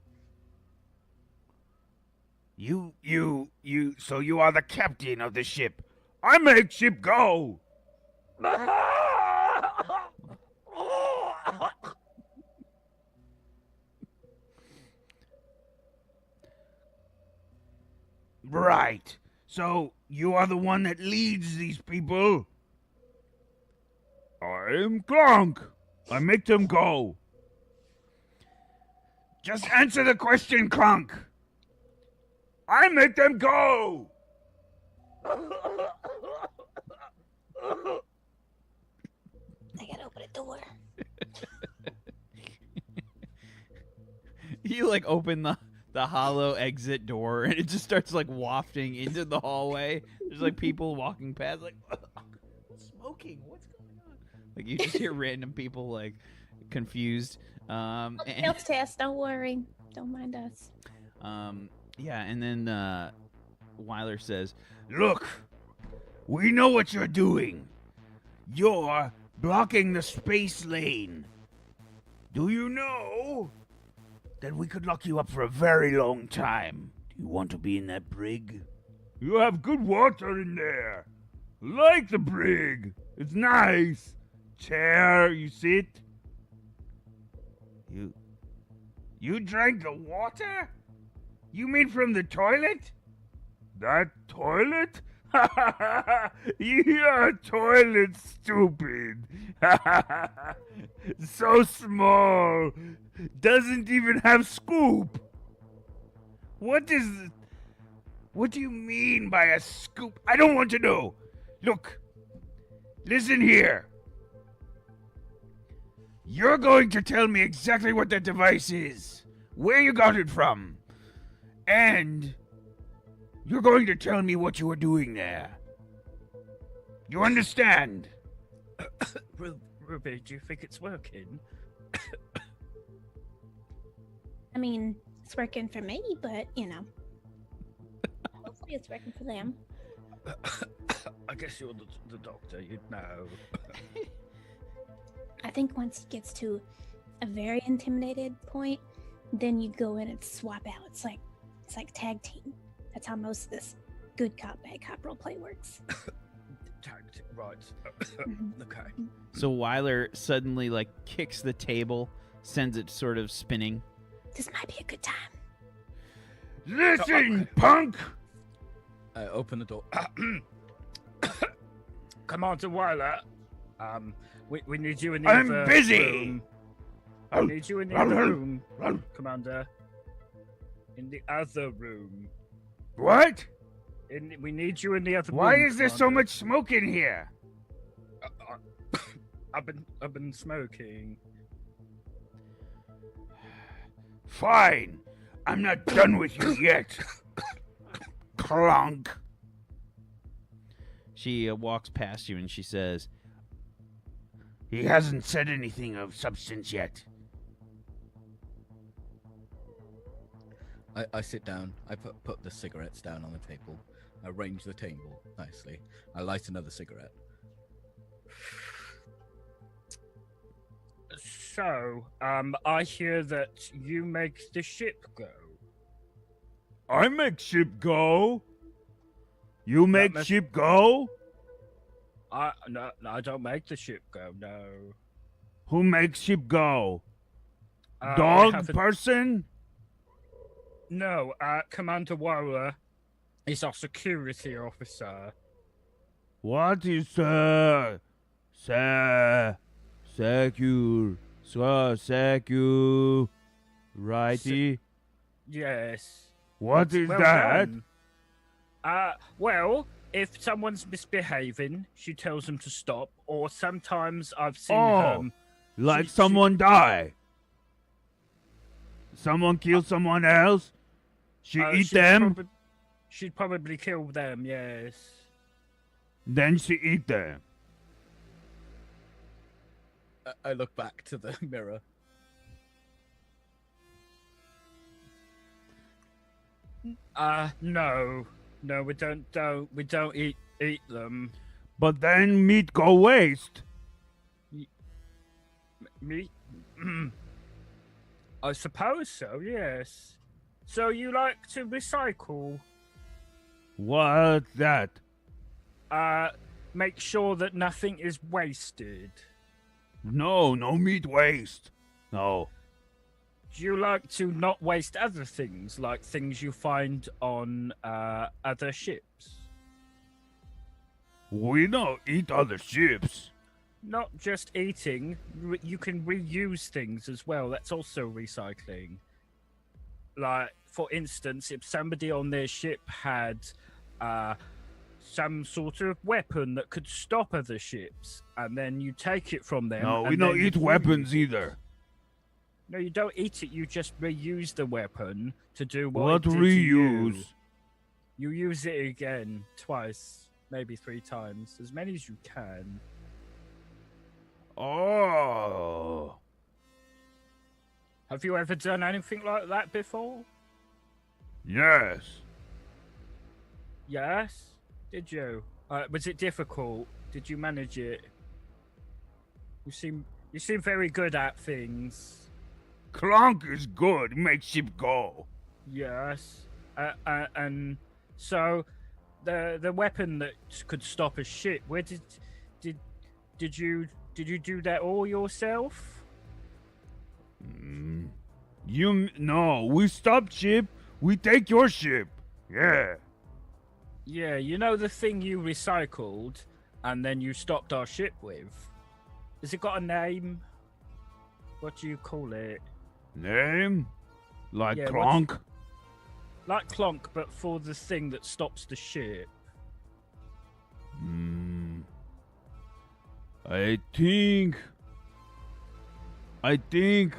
So you are the captain of the ship. I make ship go. Right. So you are the one that leads these people. I'm Clonk. I make them go. Just answer the question, Clonk. I make them go. I gotta open a door. you like open the hollow exit door, and it just starts like wafting into the hallway. There's like people walking past, like smoking. What's going on? Like you just hear random people like confused. Health test. Don't worry. Don't mind us. Yeah, and then Weiler says, Look, we know what you're doing. You're blocking the space lane. Do you know that we could lock you up for a very long time? Do you want to be in that brig? You have good water in there. Like the brig. It's nice. Chair, you sit. You drank the water? You mean from the toilet? That toilet? You're a toilet, stupid. So small. Doesn't even have scoop. What do you mean by a scoop? I don't want to know. Look, listen here. You're going to tell me exactly what that device is, where you got it from, and you're going to tell me what you were doing there. You understand? Ruby, do you think it's working? I mean, it's working for me, but hopefully it's working for them. I guess you're the doctor, you'd know. I think once it gets to a very intimidated point, then you go in and swap out. It's like tag team. That's how most of this good cop, bad cop roleplay works. Tag team, right. Okay. So Weiler suddenly like kicks the table, sends it sort of spinning. This might be a good time. Listen, punk! I open the door. Commander Weiler, we need you in the I'm other busy. room. We need you in the other room, Commander. In the other room. What? We need you in the other room. Why is there so Commander. much smoke in here? I've been smoking. Fine. I'm not done with you yet. Clunk. She walks past you and she says, He hasn't said anything of substance yet. I sit down. I put the cigarettes down on the table. I arrange the table nicely. I light another cigarette. So, I hear that you make the ship go. I make ship go. You make must- ship go? No, I don't make the ship go. No. Who makes ship go? I Dog haven't- person? No, Commander Weiler is our security officer. What is secure, righty? Yes. What is Well that? done. Well, if someone's misbehaving, she tells them to stop, or sometimes I've seen Oh, like she- someone die. Someone kill someone else? She eat she'd them? she'd probably kill them, yes. Then she eat them. I look back to the mirror. No, we don't eat them. But then meat go waste. Me? I suppose so, yes. So you like to recycle? What that? Make sure that nothing is wasted. No meat waste. No. Do you like to not waste other things, like things you find on other ships? We don't eat other ships. Not just eating, you can reuse things as well. That's also recycling. Like, for instance, if somebody on their ship had some sort of weapon that could stop other ships, and then you take it from them. No, we and don't then eat you weapons reuse- either. No, you don't eat it. You just reuse the weapon to do what What it did to you. reuse? You use it again, twice, maybe 3 times, as many as you can. Oh. Have you ever done anything like that before? Yes. Yes? Did you? Was it difficult? Did you manage it? You seem very good at things. Clunk is good. Make ship go. Yes. And so the weapon that could stop a ship, where did you do that all yourself? No, we stop ship. We take your ship. Yeah. Yeah, you know the thing you recycled and then you stopped our ship with? Has it got a name? What do you call it? Name? Like Yeah, Clunk? Like Clonk, but for the thing that stops the ship. I think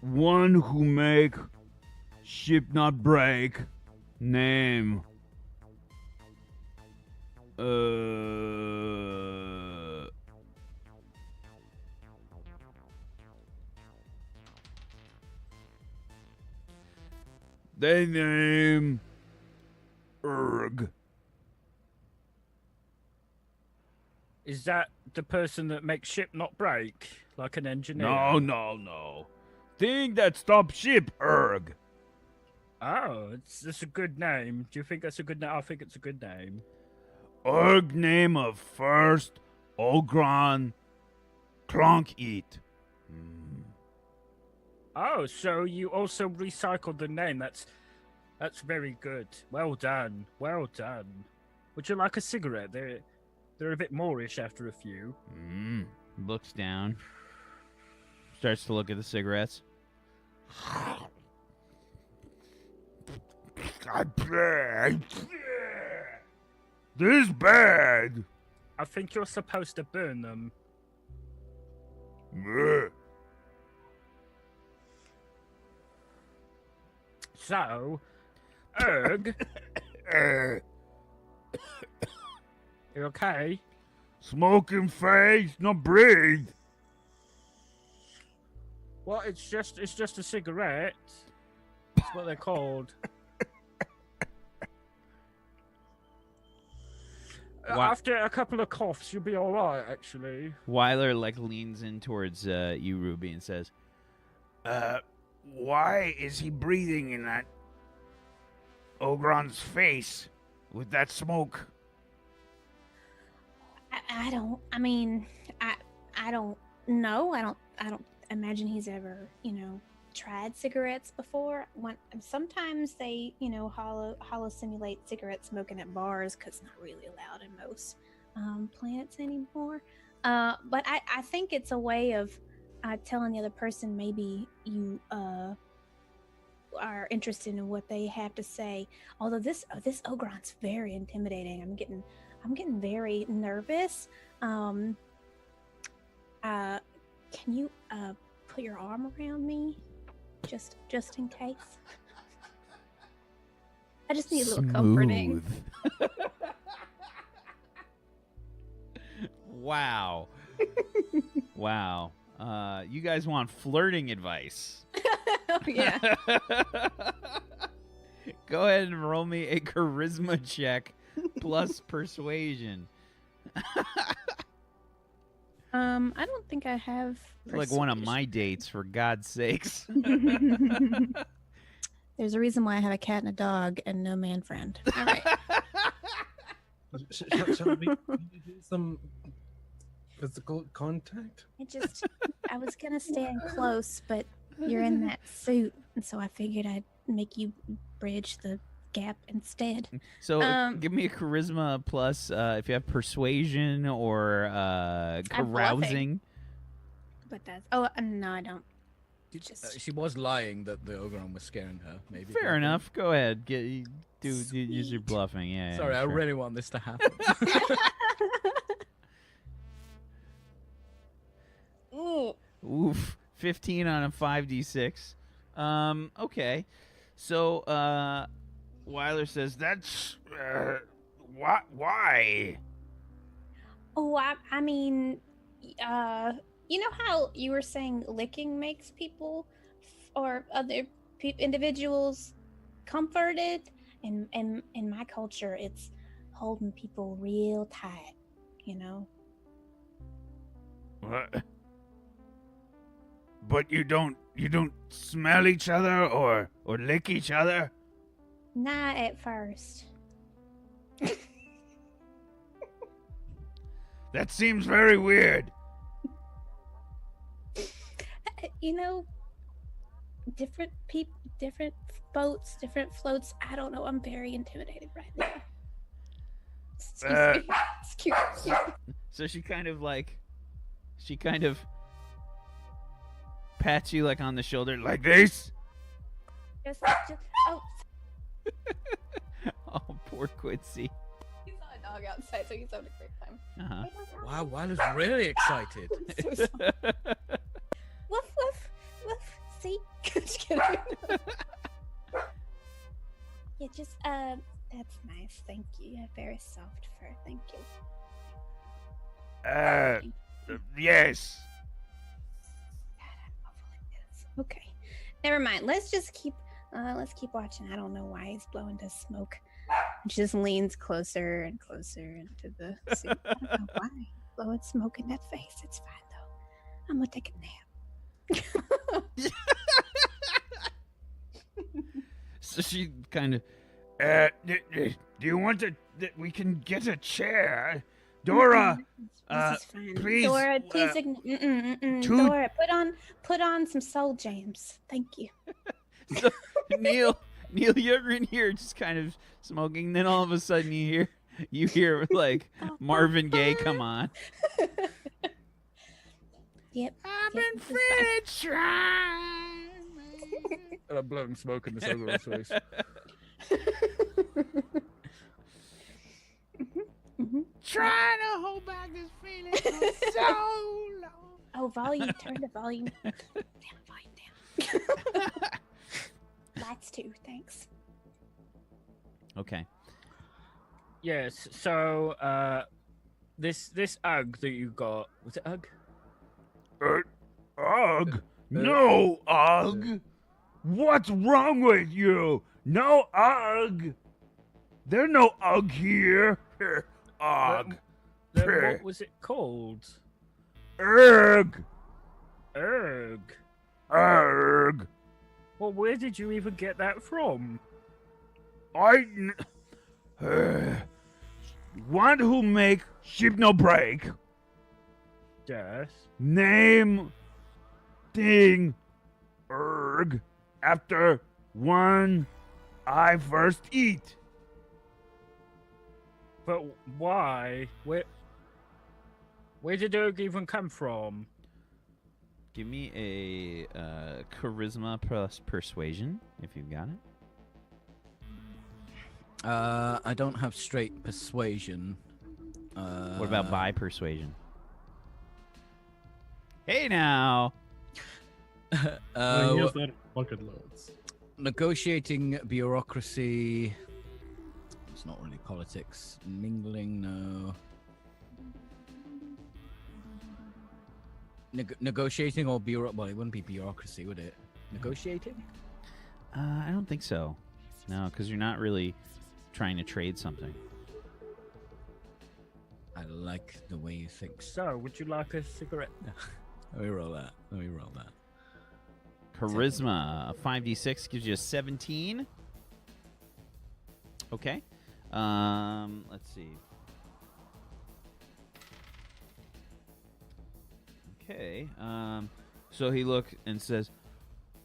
one who make ship not break. Name. They name Erg. Is that the person that makes ship not break? Like an engineer? No. Thing that stop ship, Erg. Oh, that's a good name. Do you think that's a good name? I think it's a good name. Erg name of first Ogron Clonk eat. Oh, so you also recycled the name. That's very good. Well done. Well done. Would you like a cigarette? They're a bit Moorish after a few. looks down, starts to look at the cigarettes. This bad. I think you're supposed to burn them. So, Erg, You okay? Smoking face, not breathe. Well, it's just a cigarette. That's what they're called. After a couple of coughs, you'll be all right, actually. Weiler like leans in towards you, Ruby, and says, Why is he breathing in that Ogron's face with that smoke? I don't. I mean, I don't know. I don't imagine he's ever, tried cigarettes before. Sometimes they, hollow simulate cigarette smoking at bars because it's not really allowed in most planets anymore. But I think it's a way of telling the other person maybe you are interested in what they have to say. Although this Ogron's very intimidating. I'm getting very nervous. Can you put your arm around me, just in case? I just need a little comforting. Wow. Wow. You guys want flirting advice? Yeah. Go ahead and roll me a charisma check plus persuasion. I don't think I have. Like one of my dates, for God's sakes. There's a reason why I have a cat and a dog and no man friend. All right. Shall we do some physical contact? I was gonna stand close, but you're in that suit, and so I figured I'd make you bridge the gap instead. So give me a charisma plus if you have persuasion or carousing. But that's no, I don't. She was lying that the Ogron was scaring her. Maybe. Fair enough. Go ahead. Use your bluffing. Yeah. Sorry, yeah, I sure. really want this to happen. Oof. 15 on a 5d6. Okay. So Weiler says that's why? Oh, I mean, you know how you were saying licking makes people or other individuals comforted? In my culture, it's holding people real tight, What? But you don't smell each other or lick each other? Not at first. That seems very weird. Different people, different boats, different floats. I don't know. I'm very intimidated right now. Excuse me. Excuse me. So she kind of pats you like on the shoulder like this. Just oh. Oh, poor Quincy. He saw a dog outside, so he's having a great time. Uh-huh. Wow, Weiler's really excited. So sorry. Woof woof woof. See? Just kidding. Yeah, just that's nice. Thank you. You have very soft fur. Thank you. Yes. Okay. Never mind. Let's keep watching. I don't know why he's blowing the smoke. And she just leans closer and closer into the suit. I don't know why. Blowing smoke in that face. It's fine though. I'm gonna take a nap. So she kind of Do you want to? We can get a chair. Dora, This is fine. please, Dora, please Dora, put on some soul jams. Thank you. so, Neil, you're in here just kind of smoking. Then all of a sudden you hear like Marvin Gaye come on. Yep. I've been feeling shy. And I'm blowing smoke in this Ogron's face. Trying to hold back this feeling for so long. Oh, volume. Turn the volume. Volume down. Lights too. Thanks. Okay. Yes. So, this Ugg that you got, was it Ugg? Ugh. No, Ugh. What's wrong with you? No, Ugh. There's no Ugh here. Ugh. Then what was it called? Ugh. Ugg. Ugh. Well, where did you even get that from? One who make ship no break. Yes. Name thing erg after one I first eat. But why? Where did Ugg even come from? Give me a charisma plus persuasion if you've got it. I don't have straight persuasion. What about by persuasion? Hey now. Here's that bucket loads. Negotiating bureaucracy. It's not really politics. Mingling, no. Negotiating or well, it wouldn't be bureaucracy, would it? Negotiating? I don't think so. No, because you're not really trying to trade something. I like the way you think. So, would you like a cigarette? Let me roll that. Charisma, a 5d6 gives you a 17. Okay. Let's see. Okay. So he looks and says,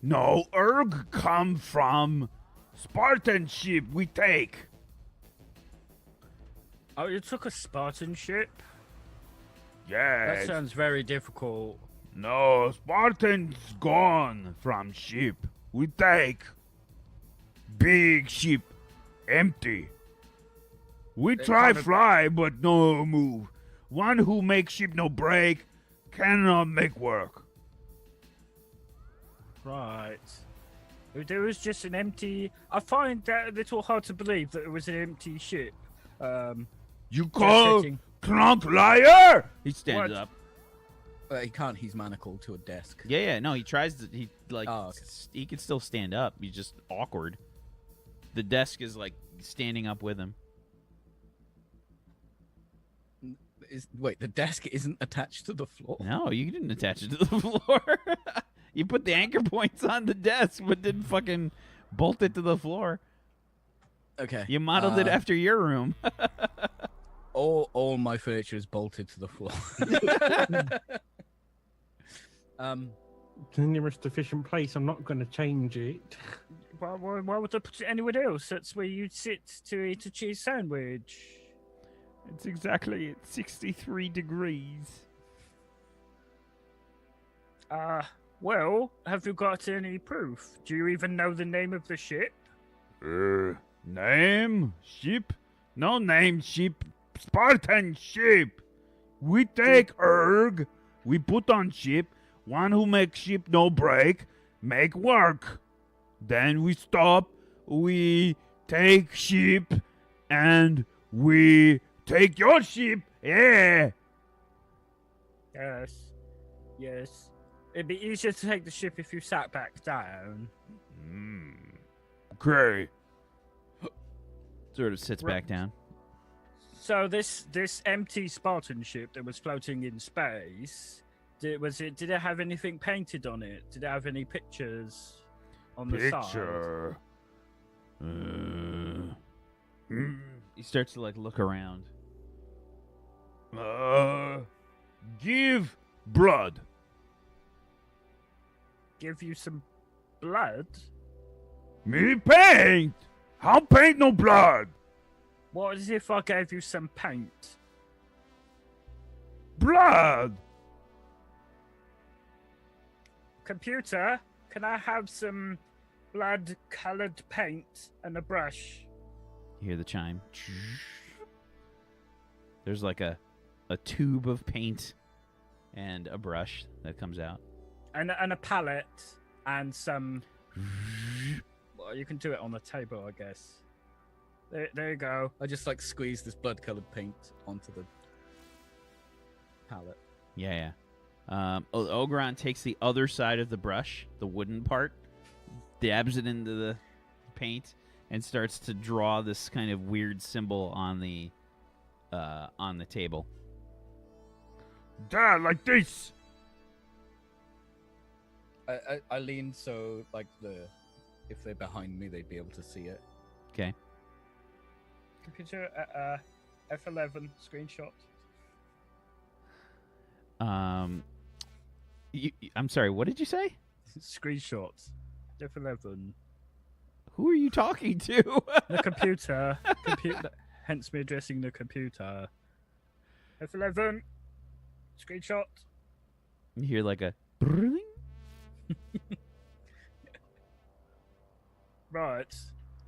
No, erg come from Spartan ship we take. Oh, you took a Spartan ship? Yes. That sounds very difficult. No, Spartan's gone from ship. We take big ship empty. We try fly, but no move. One who make ship no break cannot make work. Right. There was just an empty... I find that a little hard to believe that it was an empty ship. You call hitting. Clunk liar? he stands What? up. He can't. He's manacled to a desk. Yeah. No, he tries to. He like. Oh, okay. He can still stand up. He's just awkward. The desk is like standing up with him. Wait, the desk isn't attached to the floor? No, you didn't attach it to the floor. You put the anchor points on the desk, but didn't fucking bolt it to the floor. Okay. You modeled it after your room. All my furniture is bolted to the floor. It's the nearest efficient place. I'm not going to change it. Why would I put it anywhere else? That's where you'd sit to eat a cheese sandwich. It's exactly at 63 degrees. Well, have you got any proof? Do you even know the name of the ship? Name? Ship? No name ship. Spartan ship. We take erg. We put on ship. One who make ship no break. Make work. Then we stop. We take ship. And we take your ship. Yeah. Yes. It'd be easier to take the ship if you sat back down. Okay. Sort of sits back down. So this empty Spartan ship that was floating in space, did it have anything painted on it? Did it have any pictures on the side? Picture. He starts to like look around. Give blood. Give you some blood? Me paint. How paint no blood? What is if I gave you some paint? Blood. Computer, can I have some blood-colored paint and a brush? You hear the chime. There's like a tube of paint and a brush that comes out. And a palette and some... Well, you can do it on the table, I guess. There you go. I just like squeeze this blood-colored paint onto the palette. Yeah. Ogron takes the other side of the brush, the wooden part, dabs it into the paint, and starts to draw this kind of weird symbol on the table. There, like this. I lean so like if they're behind me, they'd be able to see it. Okay. Computer F11 screenshot. I'm sorry. What did you say? Screenshots. F11. Who are you talking to? The computer. Hence me addressing the computer. F11. Screenshot. You hear like a. Right.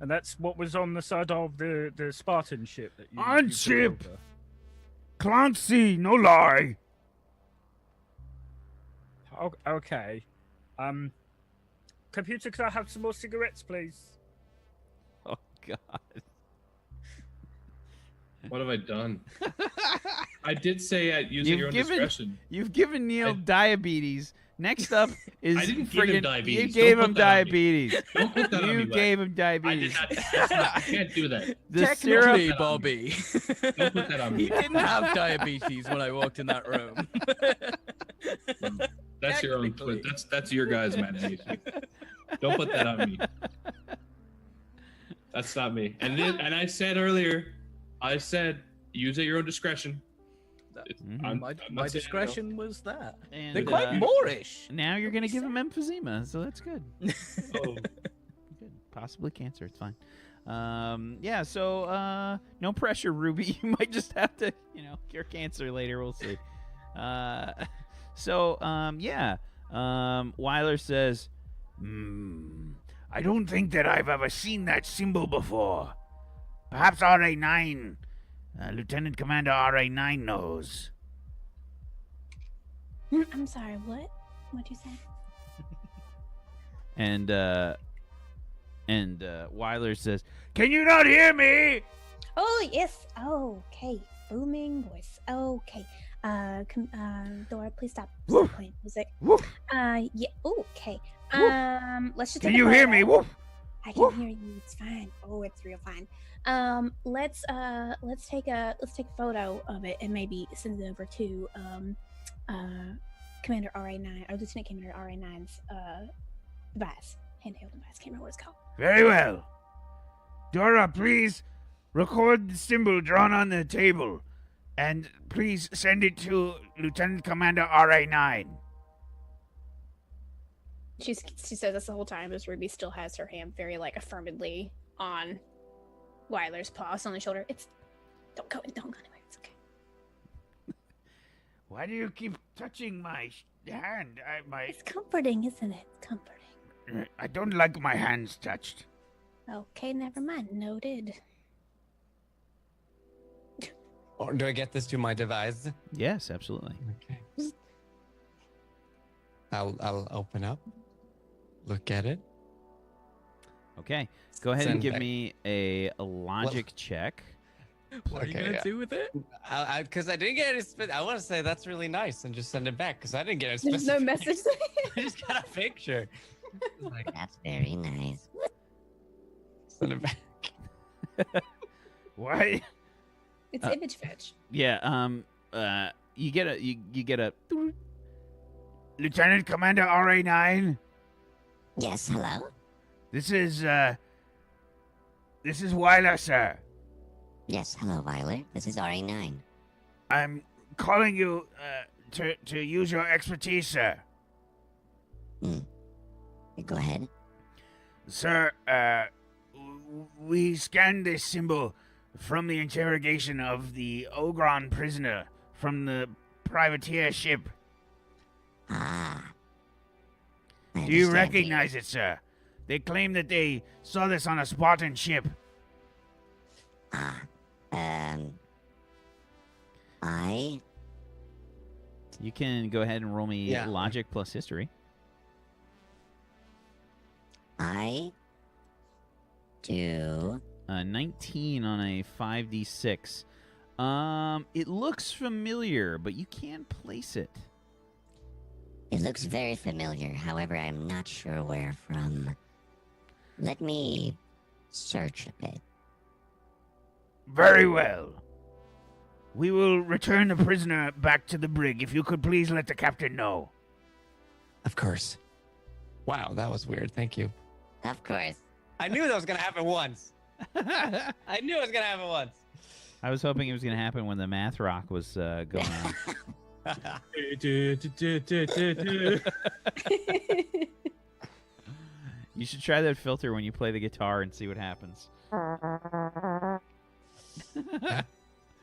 And that's what was on the side of the Spartan ship that you On you took ship. over. Clancy, no lie. Okay. Computer, could I have some more cigarettes, please? Oh God. What have I done? I did say use at your own discretion. You've given Neil diabetes. Next up is I didn't give him friggin- diabetes. You gave Don't him put that on me. diabetes. Don't put that on me. You Lex. gave him I did diabetes. not. That's not. You can't do that. The syrup. Technically, Bobby. Don't put that on me. He didn't have diabetes when I walked in that room. That's your own. Technically. That's your guys' imagination. Don't put that on me. That's not me. And I said earlier, I said use at your own discretion. I'm my not saying my no. discretion was that. And, They're quite Moorish. Now you're gonna give him emphysema, so that's good. Oh, Good. Possibly cancer. It's fine. Yeah. So no pressure, Ruby. You might just have to, cure cancer later. We'll see. Yeah. Weiler says, I don't think that I've ever seen that symbol before. Perhaps RA9, Lieutenant Commander RA9 knows. I'm sorry, what? What'd you say? and Weiler says, Can you not hear me? Oh, yes. Okay. Booming voice. Okay. Dora, please stop Woof. playing music. Woof. Yeah. Okay. Let's just. Can take a you hear photo. me? Woof. I can Woof. hear you. It's fine. Oh, it's real fine. Let's take a photo of it and maybe send it over to Commander RA9 or Lieutenant Commander RA9's device, handheld device. Can't remember what it's called. Very well. Dora, please record the symbol drawn on the table, and please send it to Lieutenant Commander RA9. She says this the whole time as Ruby still has her hand very affirmedly on Weiler's paw on the shoulder. Don't go anywhere. It's okay. Why do you keep touching my hand? It's comforting, isn't it? Comforting. I don't like my hands touched. Okay, never mind. Noted. Or do I get this to my device? yes, absolutely. Okay. I'll open up. Look at it. Okay. Go ahead and Send give back. me a logic check. What are you Okay, gonna yeah. do with it? Because I didn't get it. I want to say that's really nice and just send it back because I didn't get it. There's no message. I just got a picture. Like, That's very nice. send it back. Why? It's Uh, image fetch. Yeah. You get a. Lieutenant Commander RA9, Yes, hello? this is Weiler, sir. Yes, hello, Weiler. This is RA9. I'm calling you to use your expertise, sir. Go ahead. Sir, we scanned this symbol from the interrogation of the Ogron prisoner from the privateer ship. Ah. I Do you understand. recognize it, sir? They claim that they saw this on a Spartan ship. I You can go ahead and roll me Yeah. logic plus history. do 19 on a 5d6. It looks familiar, but you can't place it. It looks very familiar. However, I'm not sure where from. Let me search a bit. Very well. We will return the prisoner back to the brig. If you could please let the captain know. Of course. Wow, that was weird. Thank you. Of course. I knew that was going to happen once. I knew it was going to happen once. I was hoping it was going to happen when the math rock was going on. You should try that filter when you play the guitar and see what happens.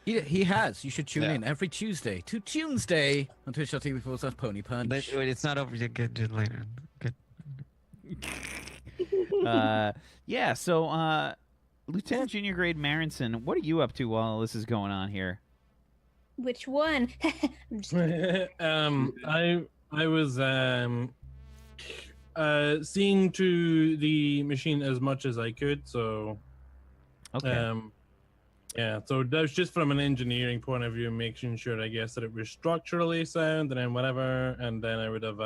He has. You should tune in every Tuesday to Tuesday on twitch.tv/ponypunch. Wait, it's not over yet. Get it later. Good. Yeah, so Lieutenant Junior Grade Marinson, what are you up to while this is going on here? Which one? I'm just I was seeing to the machine as much as I could, so Okay. yeah, so that was just from an engineering point of view, making sure, I guess, that it was structurally sound, and then whatever, and then I would have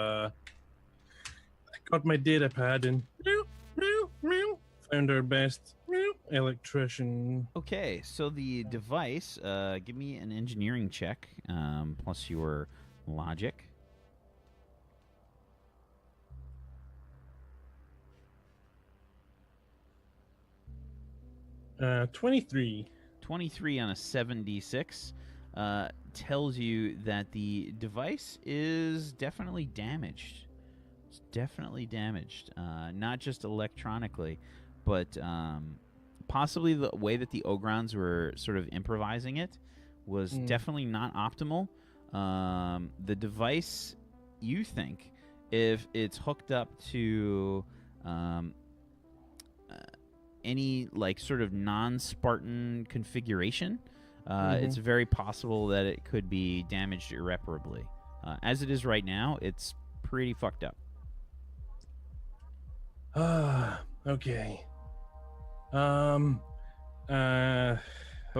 got my data pad and found our best electrician. Okay, so the device, give me an engineering check, plus your logic. Uh, 23. 23 on a 7d6 tells you that the device is definitely damaged. It's definitely damaged, not just electronically, but possibly the way that the Ogrons were sort of improvising it was definitely not optimal. The device, you think, if it's hooked up to any like sort of non-Spartan configuration, it's very possible that it could be damaged irreparably. As it is right now, it's pretty fucked up. Okay. But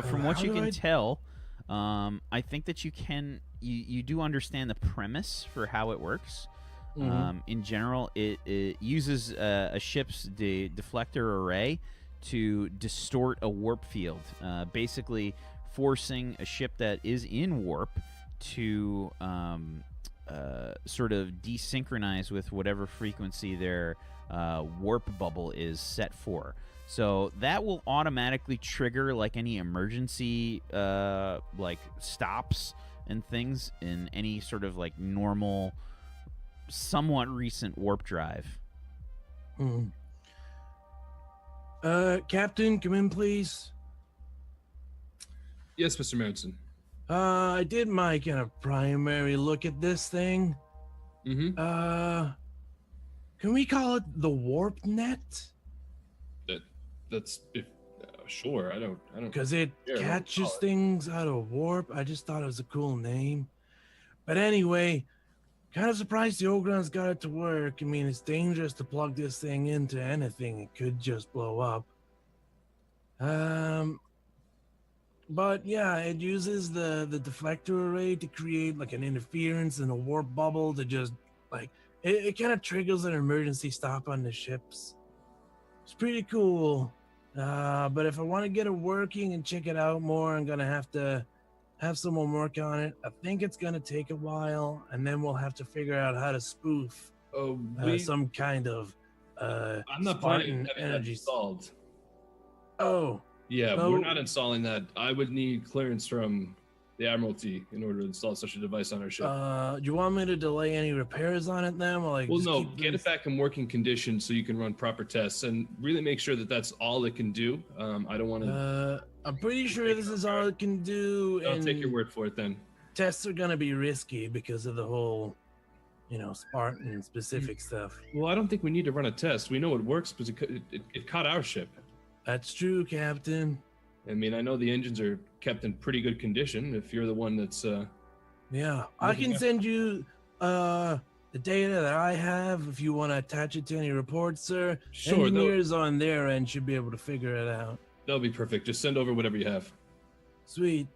from what you can tell, I think that you do understand the premise for how it works. In general, it uses a ship's deflector array to distort a warp field, basically forcing a ship that is in warp to sort of desynchronize with whatever frequency their warp bubble is set for. So that will automatically trigger like any emergency like stops and things in any sort of like normal, somewhat recent warp drive. Captain, come in, please. Yes, Mr. Marinson. I did my kind of primary look at this thing. Can we call it the warp net? That's sure. I don't. Because it catches things out of warp. I just thought it was a cool name. But anyway, kind of surprised the Ogrons got it to work. I mean, it's dangerous to plug this thing into anything. It could just blow up. But yeah, it uses the deflector array to create like an interference and a warp bubble to just like it kind of triggers an emergency stop on the ships. It's pretty cool. But if I want to get it working and check it out more, I'm gonna have to have someone work on it. I think it's gonna take a while, and then we'll have to figure out how to spoof some kind of I'm not planning on having that installed. Oh. Yeah, we're not installing that. I would need clearance from the Admiralty in order to install such a device on our ship. Do you want me to delay any repairs on it then? Well, no, get it back in working condition so you can run proper tests and really make sure that that's all it can do. I don't want to... I'm pretty sure this is all it can do. I'll take your word for it then. Tests are going to be risky because of the whole, Spartan specific stuff. Well, I don't think we need to run a test. We know it works because it caught our ship. That's true, Captain. I mean, I know the engines are kept in pretty good condition. If you're the one that's, yeah, I can send you the data that I have if you want to attach it to any reports, sir. Sure. Engineers on their end should be able to figure it out. That'll be perfect. Just send over whatever you have. Sweet.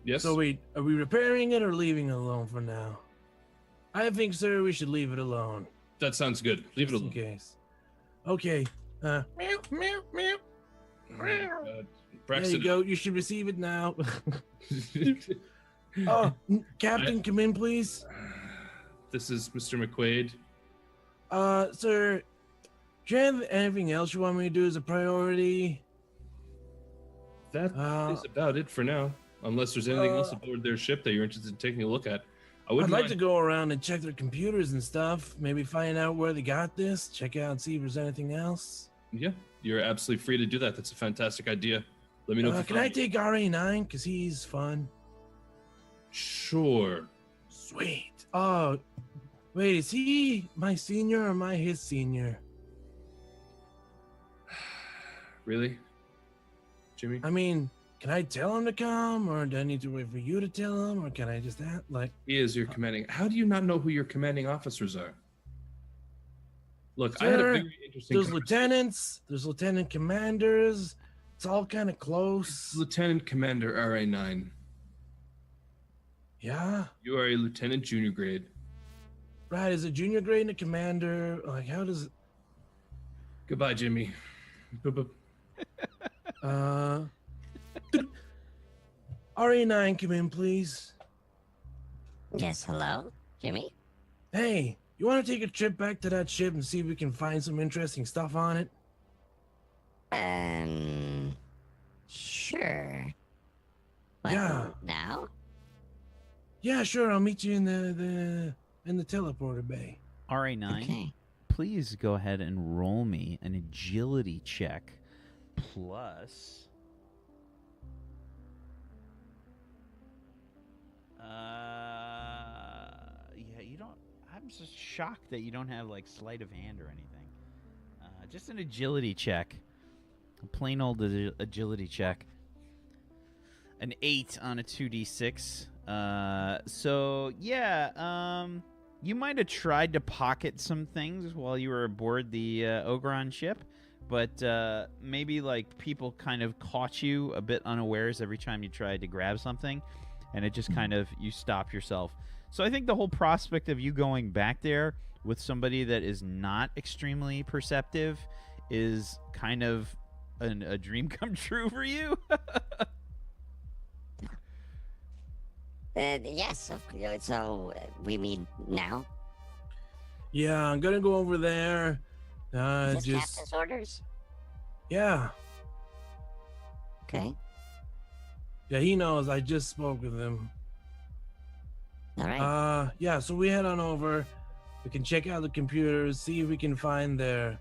Yes. So wait, are we repairing it or leaving it alone for now? I think, sir, we should leave it alone. That sounds good. Leave it Just alone. in case. Okay. Meow, meow, meow. God. There Braxton. you go. You should receive it now. Oh, Captain, come in, please. This is Mr. McQuaid. Sir, do you have anything else you want me to do as a priority? That is about it for now. Unless there's anything else aboard their ship that you're interested in taking a look at. I I'd wouldn't like mind- to go around and check their computers and stuff. Maybe find out where they got this. Check out and see if there's anything else. Yeah, you're absolutely free to do that. That's a fantastic idea. Let me know if you Can I find- take RA9? Because he's fun. Sure. Sweet. Oh, wait, is he my senior or am I his senior? Really? Jimmy? I mean, can I tell him to come or do I need to wait for you to tell him or can I just act like... He is your commanding. How do you not know who your commanding officers are? Look, I Sir, had a very interesting. There's lieutenants, there's lieutenant commanders. It's all kind of close. It's Lieutenant Commander RA9. Yeah, You are a lieutenant junior grade. right. Is a junior grade and a commander? Like, how does it... Goodbye, Jimmy. Boop, boop. RA9, come in, please. Yes, hello, Jimmy? Hey, you want to take a trip back to that ship and see if we can find some interesting stuff on it? Sure. But Yeah. Now? Yeah, sure. I'll meet you in the teleporter bay. RA9, Okay. please go ahead and roll me an agility check plus. Yeah, you don't. I'm just shocked that you don't have like sleight of hand or anything. Just an agility check, a plain old agility check. An 8 on a 2d6. So yeah, you might have tried to pocket some things while you were aboard the Ogron ship, but maybe like people kind of caught you a bit unawares every time you tried to grab something, and it just kind of you stopped yourself. So I think the whole prospect of you going back there with somebody that is not extremely perceptive is kind of a dream come true for you. Yes, so we meet now? Yeah, I'm gonna go over there. Is this Just captain's orders? yeah, Okay, yeah. He knows. I just spoke with him. all right. Yeah. So we head on over. We can check out the computers, see if we can find their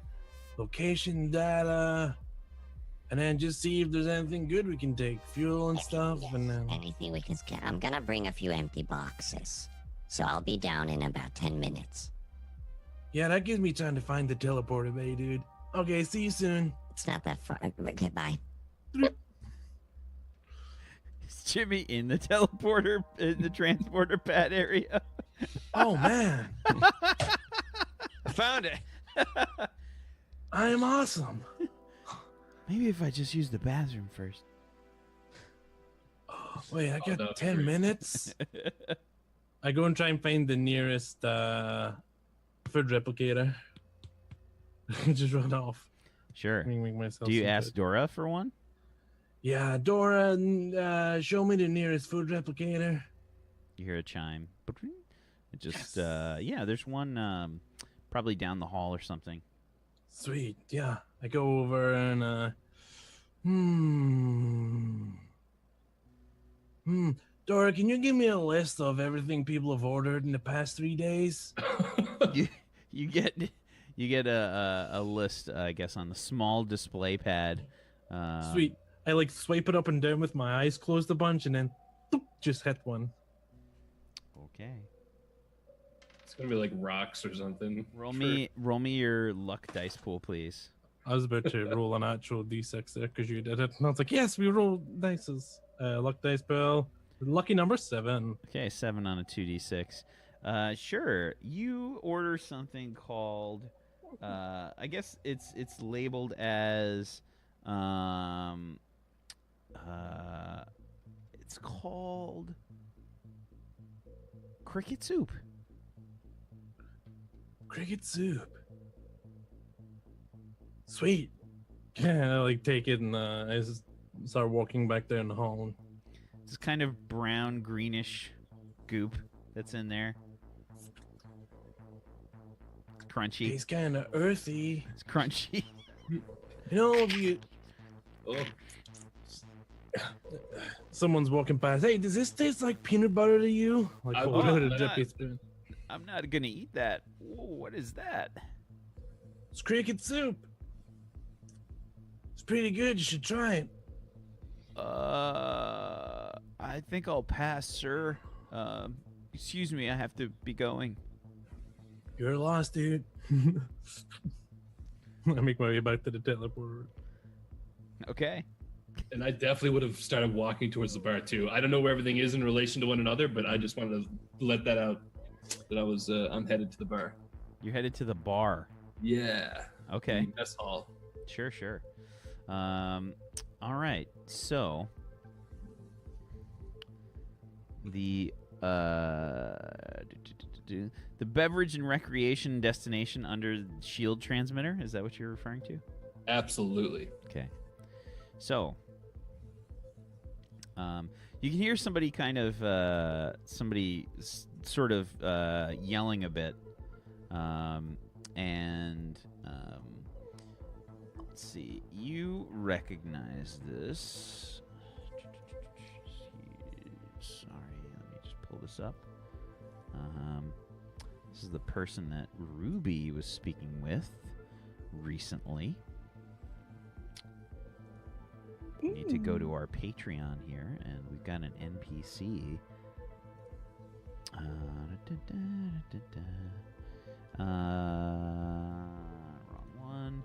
location data, and then just see if there's anything good we can take, fuel and stuff, Yes, and then. anything we can scan. I'm gonna bring a few empty boxes, so I'll be down in about 10 minutes. Yeah, that gives me time to find the teleporter bay, dude. Okay, see you soon. It's not that far. Okay, bye. Is Jimmy in the teleporter, in the transporter pad area? Oh man, I found it. I am awesome. Maybe if I just use the bathroom first. Wait, I that'd got be 10 great. minutes. I go and try and find the nearest food replicator. Just run off. Sure. Make myself Do you some ask food. Dora for one? Yeah, Dora, show me the nearest food replicator. You hear a chime. It just, yeah, there's one probably down the hall or something. Sweet. Yeah, I go over and Dora, can you give me a list of everything people have ordered in the past 3 days? You get a list, I guess, on the small display pad. Sweet. I like swipe it up and down with my eyes closed a bunch, and then boop, just hit one. Okay. It's gonna be like rocks or something. Roll Sure. me your luck dice pool, please. I was about to roll an actual d6 there because you did it, and I was like, "Yes, we roll dices." Luck dice bill. Lucky number 7. Okay, 7 on a 2d6. Sure. You order something called I guess it's labeled as it's called cricket soup. Cricket soup. Sweet. Yeah, I like take it and I just start walking back there in the hall. It's kind of brown greenish goop that's in there. It's crunchy. It's kind of earthy. It's crunchy. You know, if you Oh, someone's walking past. Hey, does this taste like peanut butter to you? Like, I hold will out a not. drippy spoon. I'm not gonna eat that. Whoa, what is that? It's cricket soup. It's pretty good. You should try it. I think I'll pass, sir. Excuse me, I have to be going. You're lost, dude. I make my way back to the teleporter. Okay. and I definitely would have started walking towards the bar too. I don't know where everything is in relation to one another, but I just wanted to let that out that I'm headed to the bar. You're headed to the bar. Yeah. Okay. Mess hall. Sure, sure. All right. So the beverage and recreation destination under Shield transmitter, is that what you're referring to? Absolutely. Okay. So you can hear somebody kind of sort of yelling a bit, and let's see, you recognize this. Sorry, let me just pull this up. This is the person that Ruby was speaking with recently. We need to go to our Patreon here, and we've got an NPC. Wrong one.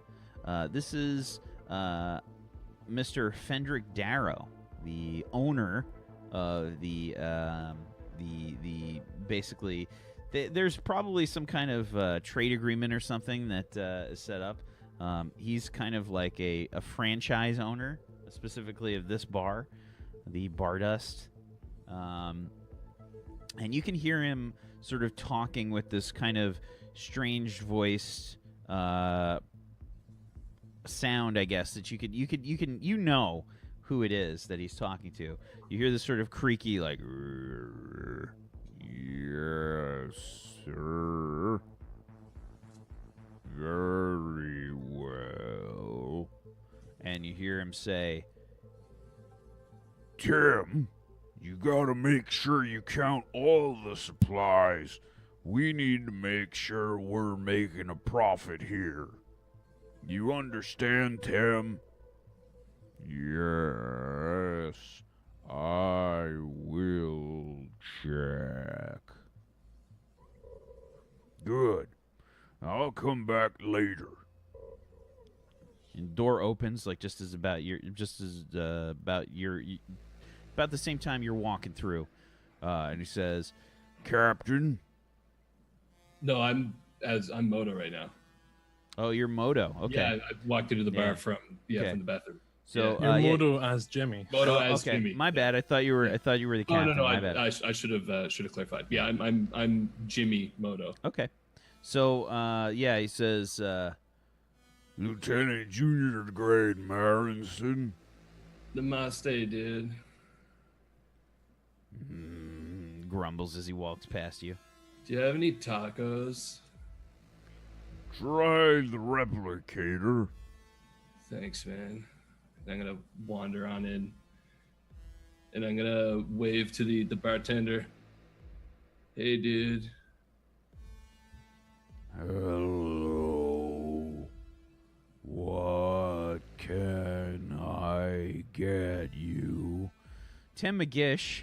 This is Mr. Fendrick Darrow, the owner of the basically. There's probably some kind of trade agreement or something that is set up. He's kind of like a franchise owner, specifically of this bar, the Bardust. And you can hear him sort of talking with this kind of strange voiced sound, I guess, that you know who it is that he's talking to. You hear this sort of creaky, like, yes, sir. Very well. And you hear him say, Tim, you gotta make sure you count all the supplies. We need to make sure we're making a profit here. You understand, Tim? Yes, I will check. Good. I'll come back later. and the door opens, like about the same time you're walking through. And he says, Captain? No, I'm Moto right now. "Oh, you're Moto. Okay." Yeah, I walked into the bar Yeah. from Okay. from the bathroom. So You're yeah. Moto as Jimmy. Moto as Okay, Jimmy. my bad. I thought you were the Oh captain. no, My bad. I should have clarified. Yeah, I'm Jimmy Moto. Okay. So yeah, he says, Lieutenant Junior Grade Marinson? Namaste, dude. grumbles as he walks past you. Do you have any tacos? Try the replicator. Thanks, man. I'm gonna wander on in, and I'm gonna wave to the bartender. Hey, dude. Hello. What can I get you? Tim McGish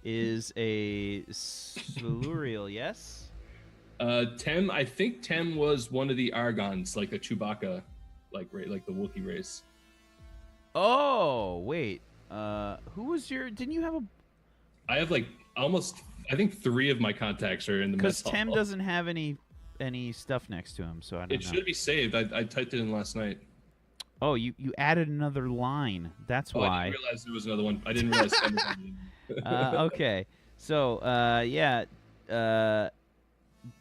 is a Silurial, yes? Tem. I think Tem was one of the Argons, like the Chewbacca, like the Wookiee race. Oh, wait. Who was your? Didn't you have a? I have like almost. I think 3 of my contacts are in the Because mess Tem hall. doesn't have any any stuff next to him, so I don't It know. should be saved. I typed it in last night. Oh, you added another line. That's I why. didn't realize there was another one. I didn't realize. Okay. So,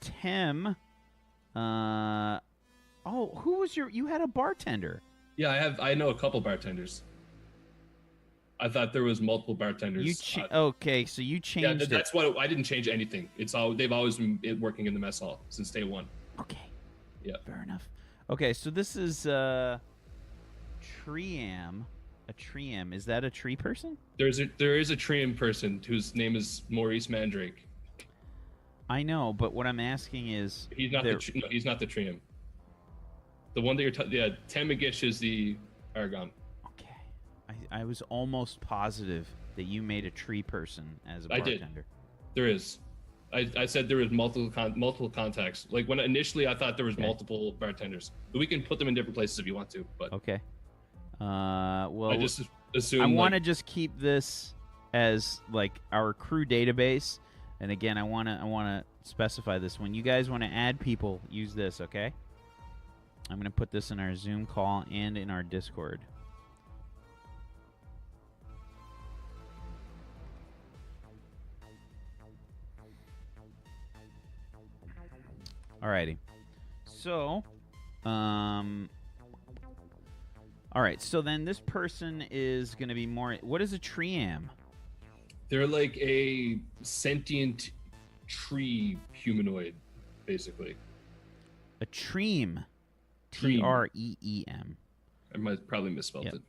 Tim. Who was you had a bartender? Yeah, I know a couple bartenders. I thought there was multiple bartenders. Okay, so you changed it. That's what I didn't change anything. They've always been working in the mess hall since day one. Okay. Yeah. Fair enough. Okay, so this is Triam. A Triam. Is that a tree person? There is a Triam person whose name is Maurice Mandrake. I know, but what I'm asking is He's not he's not the Triam. The one that you're Tam McGish is the Aragon. Okay. I was almost positive that you made a tree person as a bartender. I did. There is. I said there was multiple contacts. Like when initially I thought there was multiple bartenders. But we can put them in different places if you want to. But okay. Well, I just assume I want to just keep this as like our crew database. And again, I want to specify this. When you guys want to add people, use this, okay? I'm going to put this in our Zoom call and in our Discord. Alrighty. So, alright, so then this person is going to be more... What is a Triam? They're like a sentient tree humanoid, basically. A Treem. Treem. Treem. I might probably misspelled it.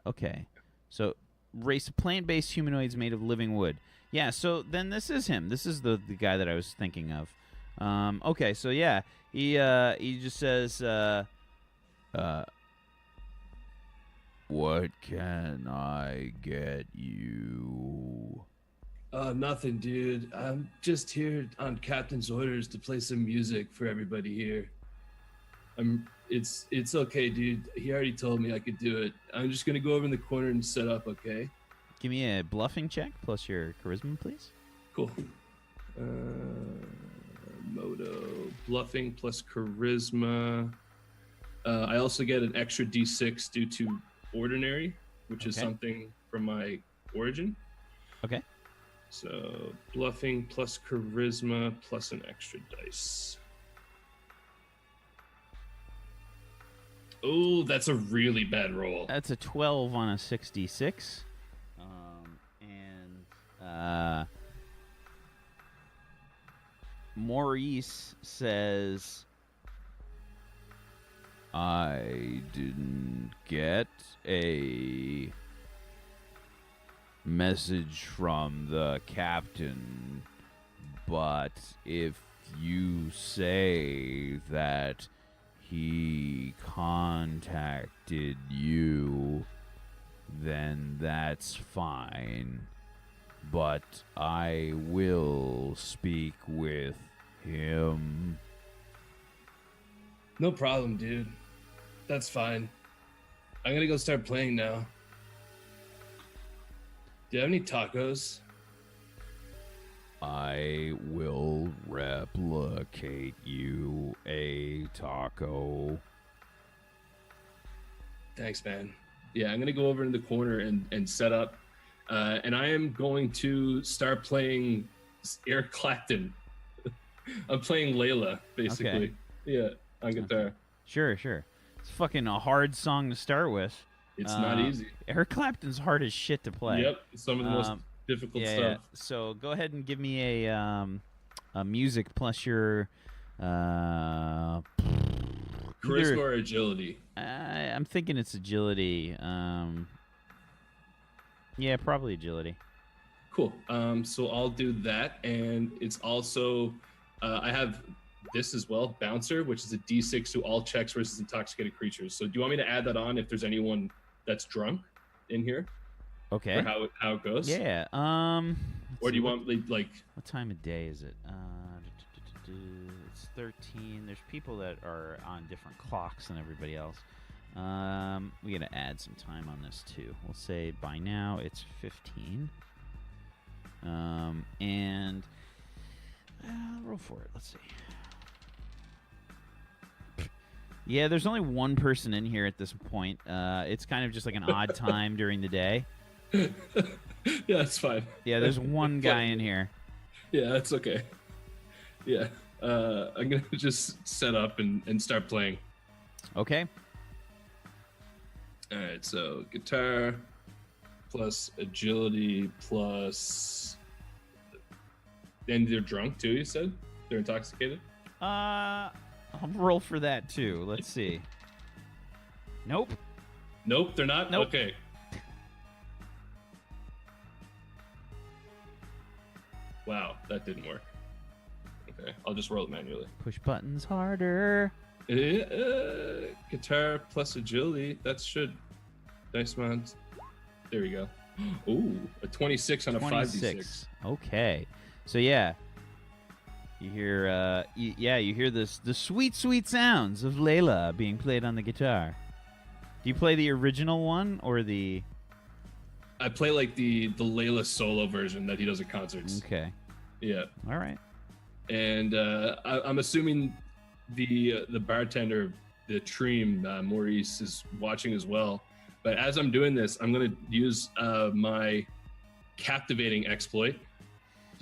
Okay. So, race of plant-based humanoids made of living wood. Yeah, so then this is him. This is the guy that I was thinking of. Okay, so yeah, he just says, what can I get you? Nothing, dude. I'm just here on Captain's orders to play some music for everybody here. It's okay, dude. He already told me I could do it. I'm just gonna go over in the corner and set up, okay? Give me a bluffing check plus your charisma, please. Cool. Moto bluffing plus charisma. I also get an extra d6 due to ordinary, which is something from my origin. Okay. So bluffing plus charisma plus an extra dice. Oh, that's a really bad roll. That's a 12 on a 66. Maurice says, I didn't get a message from the captain, but if you say that he contacted you, then that's fine. But I will speak with him. No problem, dude. That's fine. I'm gonna go start playing now. Do you have any tacos? I will replicate you a taco. Thanks, man. Yeah, I'm gonna go over in the corner and set up. And I am going to start playing Eric Clapton. I'm playing Layla, basically. Okay. Yeah, on guitar. Sure. It's fucking a hard song to start with. It's not easy. Eric Clapton's hard as shit to play. Yep, it's some of the most difficult stuff. Yeah. So go ahead and give me a music plus your charisma or agility. I'm thinking it's agility. Yeah, probably agility. Cool. So I'll do that, and it's also I have this as well, Bouncer, which is a D6 to all checks versus intoxicated creatures. So do you want me to add that on if there's anyone that's drunk in here? Okay. Or how it goes? Yeah. Or do you want like what time of day is it? It's 13. There's people that are on different clocks than everybody else. We gotta add some time on this too. We'll say by now it's 15. And roll for it. Let's see. Yeah, there's only one person in here at this point. It's kind of just like an odd time during the day. Yeah, that's fine. Yeah, there's one guy in here. Yeah, that's okay. Yeah, I'm gonna just set up and start playing. Okay. All right, so guitar plus agility plus. And they're drunk too. You said they're intoxicated. I'll roll for that too. Let's see. Nope. Nope, they're not. Nope. Okay. Wow, that didn't work. Okay, I'll just roll it manually. Push buttons harder. Guitar plus agility. That should. Dice mount. There we go. Ooh, a 26 on a 5d6. Okay. So yeah. You hear you hear the sweet sounds of Layla being played on the guitar. Do you play the original one or the I play like the Layla solo version that he does at concerts. Okay. Yeah. All right. And I'm assuming the bartender, the Treem, Maurice, is watching as well. But as I'm doing this, I'm going to use my captivating exploit.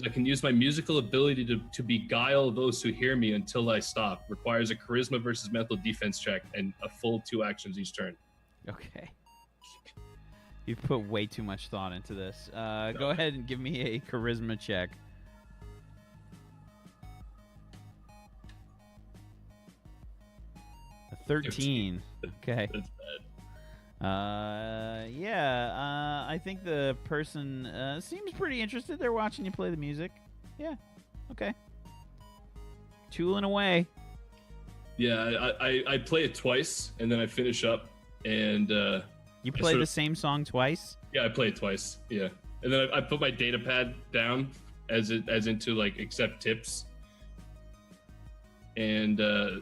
I can use my musical ability to beguile those who hear me until I stop. Requires a charisma versus mental defense check and a full 2 actions each turn. Okay. You've put way too much thought into this. Go ahead and give me a charisma check. A 13. Okay. That's bad. I think the person seems pretty interested. They're watching you play the music. Yeah. Okay. Tooling away. Yeah, I play it twice and then I finish up and you play the same song twice? Yeah, I play it twice. Yeah. And then I put my data pad down as into like accept tips. And I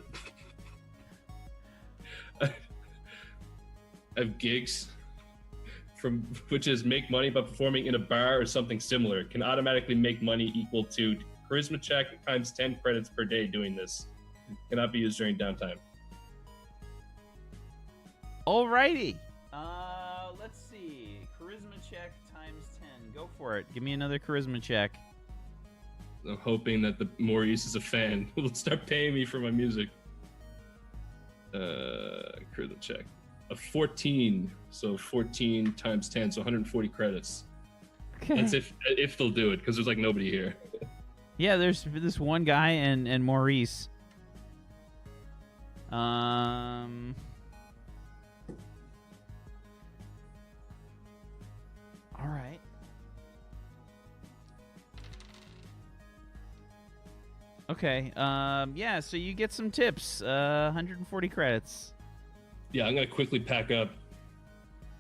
have gigs which is make money by performing in a bar or something similar. Can automatically make money equal to charisma check times 10 credits per day doing this. Cannot be used during downtime. Alrighty. Let's see. Charisma check times 10. Go for it. Give me another charisma check. I'm hoping that the Maurice is a fan. Will start paying me for my music. Charisma check. A 14. So 14 times 10, so 140 credits. Okay. That's if they'll do it, because there's like nobody here. Yeah, there's this one guy and Maurice. All right. Okay. Yeah, so you get some tips. 140 credits. Yeah, I'm gonna quickly pack up.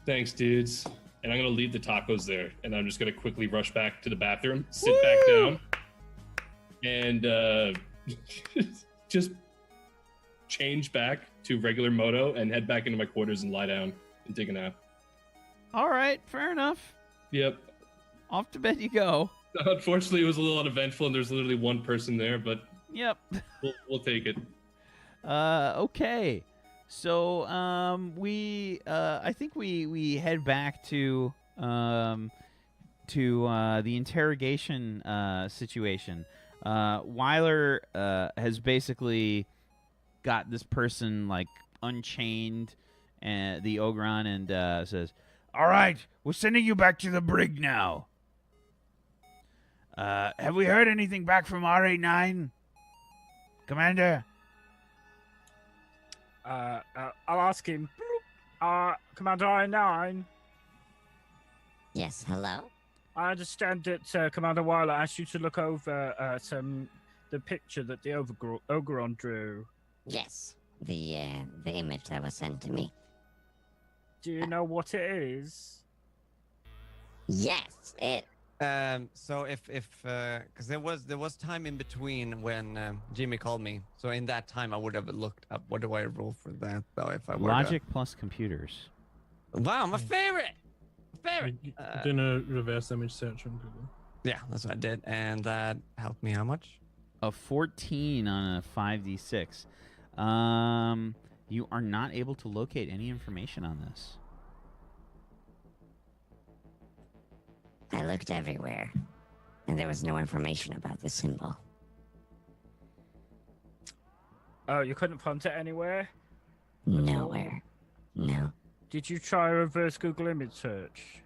Thanks, dudes. And I'm gonna leave the tacos there, and I'm just gonna quickly rush back to the bathroom, sit back down, and just change back to regular moto and head back into my quarters and lie down and take a nap. All right, fair enough. Yep. Off to bed you go. Unfortunately, it was a little uneventful, and there's literally one person there, but Yep. we'll take it. Okay. So I think we head back to the interrogation situation. Weiler has basically got this person like unchained, and the Ogron, and says, All right, we're sending you back to the brig now. Have we heard anything back from R89? Commander? I'll ask him. Commander I9. Yes, hello? I understand that Commander Weiler asked you to look over the picture that the Ogron drew. Yes, the image that was sent to me. Do you know what it is? Yes, it... So if because there was time in between when Jimmy called me. So in that time, I would have looked up. What do I roll for that though? If I were Logic plus computers. Wow, my favorite. Doing a reverse image search on Google. Yeah, that's what I did, and that helped me how much? A 14 on a 5d6. You are not able to locate any information on this. I looked everywhere, and there was no information about the symbol. Oh, you couldn't find it anywhere? Nowhere. No. Did you try a reverse Google image search?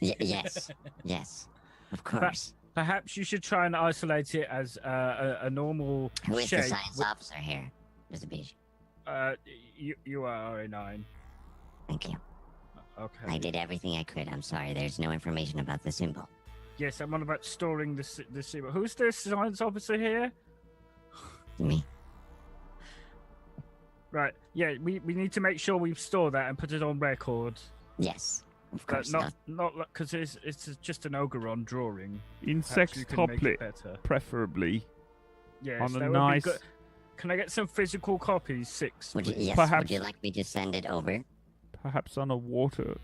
Yes. Yes. Of course. Perhaps you should try and isolate it as a normal Who is shape. the science officer here, Mr. Beige? You are RA9. Thank you. Okay. I did everything I could. I'm sorry. There's no information about the symbol. Yes, I'm on about storing the symbol. Who's the science officer here? Me. Right. Yeah, we need to make sure we store that and put it on record. Yes. Of course. Not because it's just an Ogron drawing. In Perhaps you can make it sextuplet, better. preferably. Yes, On that a would be nice. good. Can I get some physical copies? 6. Would you, please? yes. Perhaps- Would you like me to send it over? Perhaps on a watercolor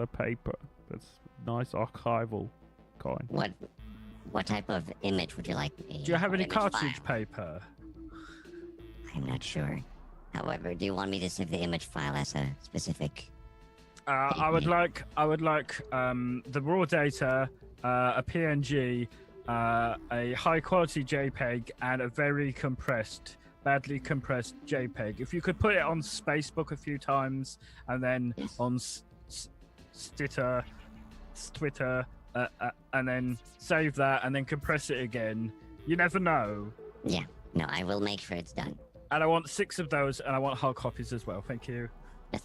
paper. That's nice archival kind. What type of image would you like me? Do you have or any image file? cartridge paper? I'm not sure. However, do you want me to save the image file as a specific? I would like the raw data, a PNG, a high quality JPEG, and a very badly compressed JPEG. If you could put it on Facebook a few times, and then Yes. on Twitter, and then save that, and then compress it again. You never know. Yeah. No, I will make sure it's done. And I want 6 of those, and I want hard copies as well. Thank you. Yes.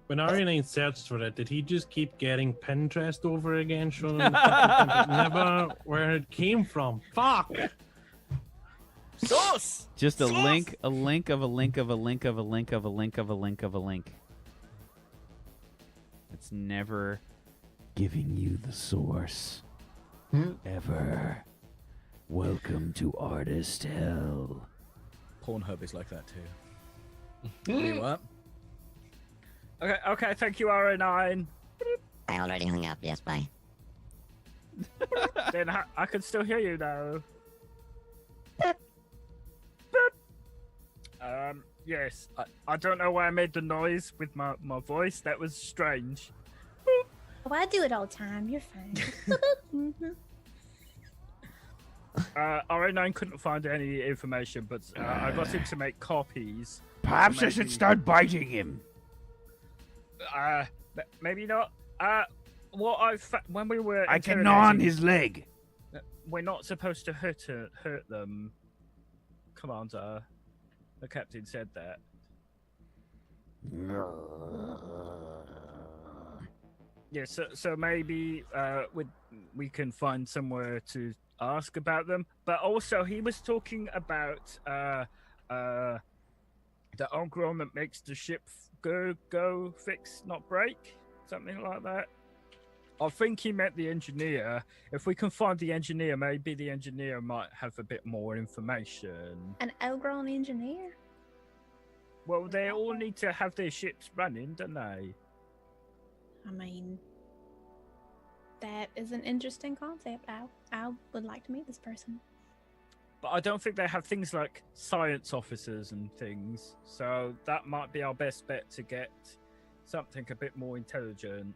When Ariane searched for it, did he just keep getting Pinterest over again, showing never where it came from? Fuck! Sauce! Just a link of a link of a link of a link of a link of a link of a link of a link. It's never giving you the source. Ever. Welcome to Artist Hell. Pornhub is like that too. You what? Okay, thank you, RA9. I already hung up. Yes, bye. Then I can still hear you though. Yes. I don't know why I made the noise with my voice. That was strange. Oh, I do it all the time. You're fine. RA9 couldn't find any information, but I got him to make copies. Perhaps I should Maybe- start biting him. Maybe not. When we were I can gnaw on interrogating- his leg. We're not supposed to hurt them, Commander. The captain said that. Yeah, so maybe we can find somewhere to ask about them. But also, he was talking about the Ogron that makes the ship go fix, not break, something like that. I think he meant the engineer. If we can find the engineer, maybe the engineer might have a bit more information. An Ogrons engineer? Well, they all need to have their ships running, don't they? I mean, that is an interesting concept. I would like to meet this person. But I don't think they have things like science officers and things. So that might be our best bet to get something a bit more intelligent.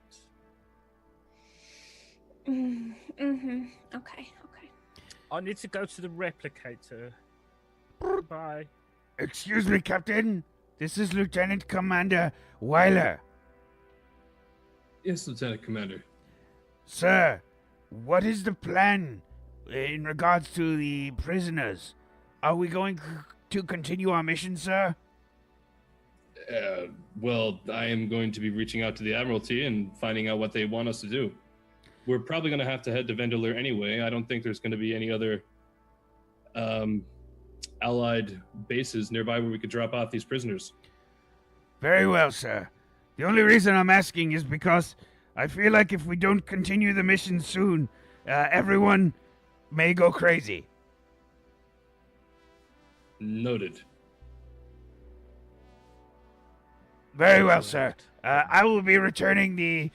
Mm-hmm. Okay. I need to go to the replicator. Bye. Excuse me, Captain. This is Lieutenant Commander Weiler. Yes, Lieutenant Commander. Sir, what is the plan in regards to the prisoners? Are we going to continue our mission, sir? Well, I am going to be reaching out to the Admiralty and finding out what they want us to do. We're probably going to have to head to Vendaler anyway. I don't think there's going to be any other allied bases nearby where we could drop off these prisoners. Very well, sir. The only reason I'm asking is because I feel like if we don't continue the mission soon, everyone may go crazy. Noted. Very well, sir. I will be returning the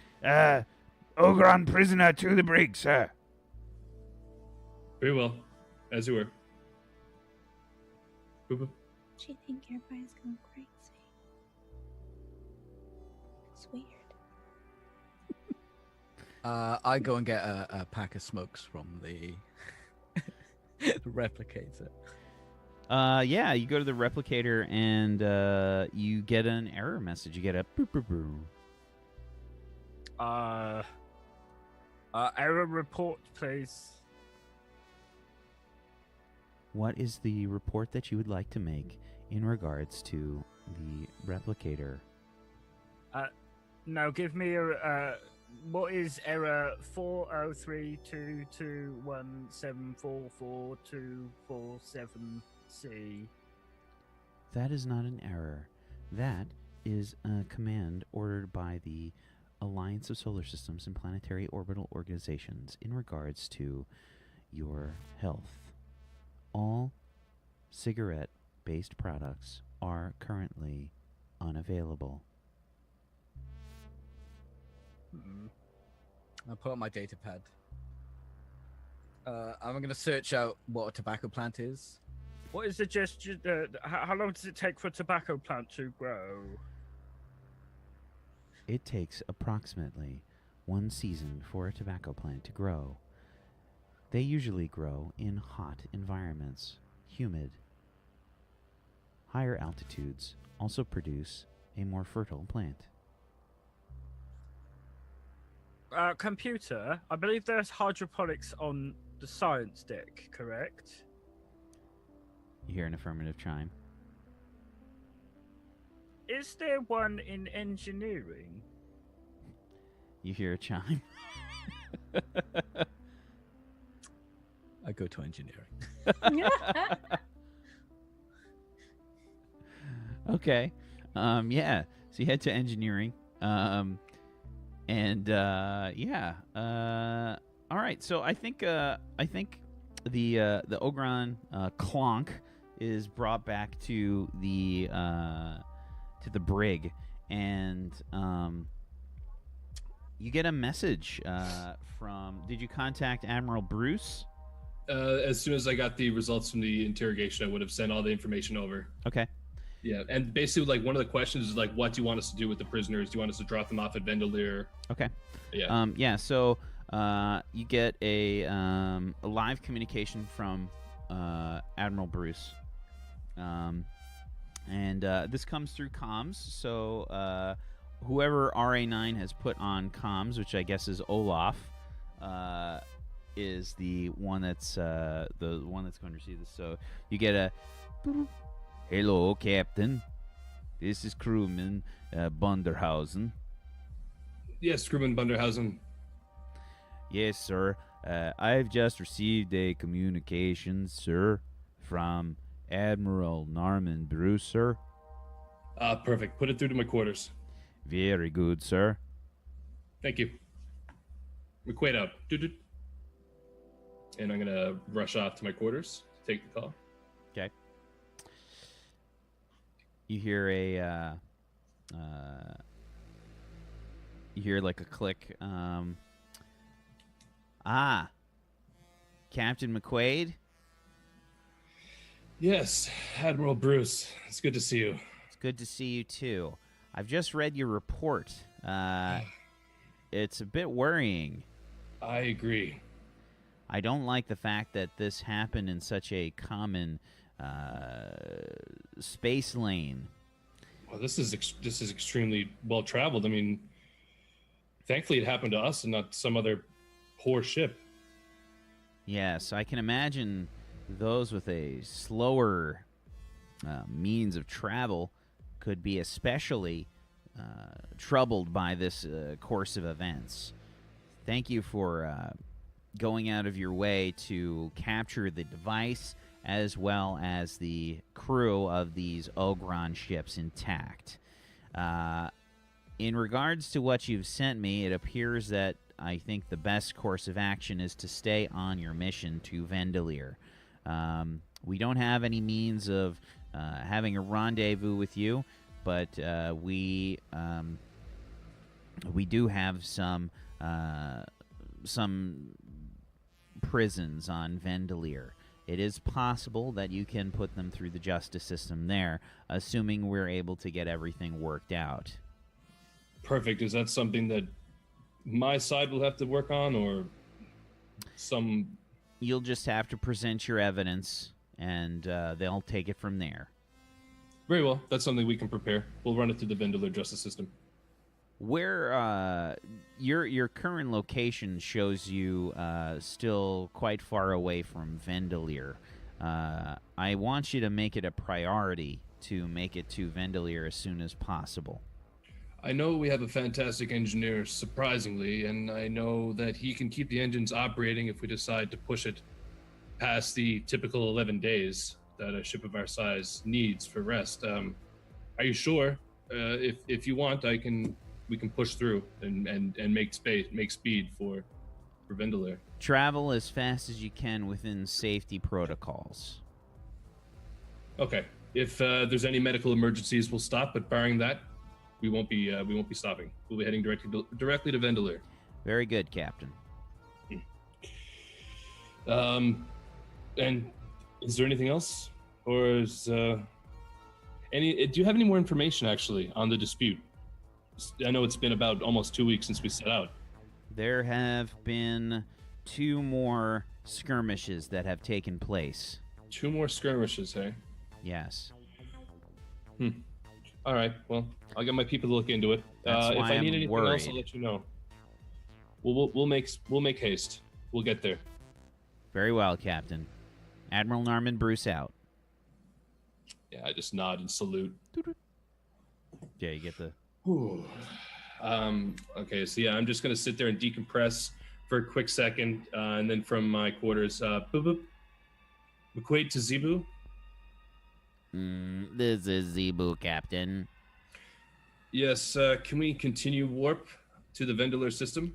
Ogron prisoner to the brig, sir. Very well. As you were. Boop, boop. Do you think everybody's going crazy? It's weird. I go and get a pack of smokes from the replicator. Yeah, you go to the replicator and you get an error message. You get a boop, boop, boop. Error report, please. What is the report that you would like to make in regards to the replicator? Now give me a. What is error 4032217442447C? That is not an error. That is a command ordered by the Alliance of Solar Systems and Planetary Orbital Organizations in regards to your health. All cigarette-based products are currently unavailable. I put on my data pad. I'm going to search out what a tobacco plant is. What is the gesture? How long does it take for a tobacco plant to grow? It takes approximately 1 season for a tobacco plant to grow. They usually grow in hot environments, humid. Higher altitudes also produce a more fertile plant. Computer, I believe there's hydroponics on the science deck, correct? You hear an affirmative chime. Is there one in engineering? You hear a chime. I go to engineering. Okay. Yeah. So you head to engineering. Yeah. All right. So I think the Ogron clonk is brought back to the brig, and you get a message from. Did you contact Admiral Bruce? As soon as I got the results from the interrogation, I would have sent all the information over. Okay. Yeah, and basically, like, one of the questions is like, what do you want us to do with the prisoners? Do you want us to drop them off at Vendelier? Okay. Yeah. Yeah. So you get a live communication from Admiral Bruce, and this comes through comms. So whoever RA9 has put on comms, which I guess is Olaf, is the one that's going to receive this. So you get a. Hello, Captain. This is crewman Bunderhausen. Yes, crewman Bunderhausen. Yes, sir. I've just received a communication, sir, from Admiral Norman Bruce, sir. Perfect. Put it through to my quarters. Very good, sir. Thank you. McQuaid out. Doot-doot. And I'm going to rush off to my quarters to take the call. Okay. You hear like a click. Captain McQuaid? Yes, Admiral Bruce. It's good to see you. It's good to see you, too. I've just read your report. It's a bit worrying. I agree. I don't like the fact that this happened in such a common space lane. Well, this is extremely well traveled. I mean, thankfully it happened to us and not some other poor ship. Yes, I can imagine those with a slower means of travel could be especially troubled by this course of events. Thank you for going out of your way to capture the device as well as the crew of these Ogron ships intact. In regards to what you've sent me, it appears that I think the best course of action is to stay on your mission to Vendelier. We don't have any means of having a rendezvous with you, but we do have some prisons on Vendelier. it is possible that you can put them through the justice system there, assuming we're able to get everything worked out. Perfect. Is that something that my side will have to work on, or some... You'll just have to present your evidence, and they'll take it from there. Very well. That's something we can prepare. We'll run it through the Vendaler justice system. Where your current location shows you still quite far away from Vendalir. I want you to make it a priority to make it to Vendalir as soon as possible. I know we have a fantastic engineer, surprisingly, and I know that he can keep the engines operating if we decide to push it past the typical 11 days that a ship of our size needs for rest. Are you sure? If you want, we can push through and make speed for Vendalir. Travel as fast as you can within safety protocols. Okay. If there's any medical emergencies, we'll stop. But barring that, we won't be stopping. We'll be heading directly to Vendalir. Very good, Captain. And is there anything else, or is do you have any more information actually on the dispute? I know it's been about almost 2 weeks since we set out. There have been 2 more skirmishes that have taken place. 2 more skirmishes, hey? Yes. All right. Well, I'll get my people to look into it. That's if why I need I'm anything worried. else, I'll let you know. We'll make haste. We'll get there. Very well, Captain. Admiral Norman Bruce out. Yeah, I just nod and salute. Yeah, you get the... Whew. Okay, so yeah, I'm just gonna sit there and decompress for a quick second, and then from my quarters, boop boop. McQuaid to Zebu. This is Zebu, Captain. Yes, can we continue warp to the Vendaler system?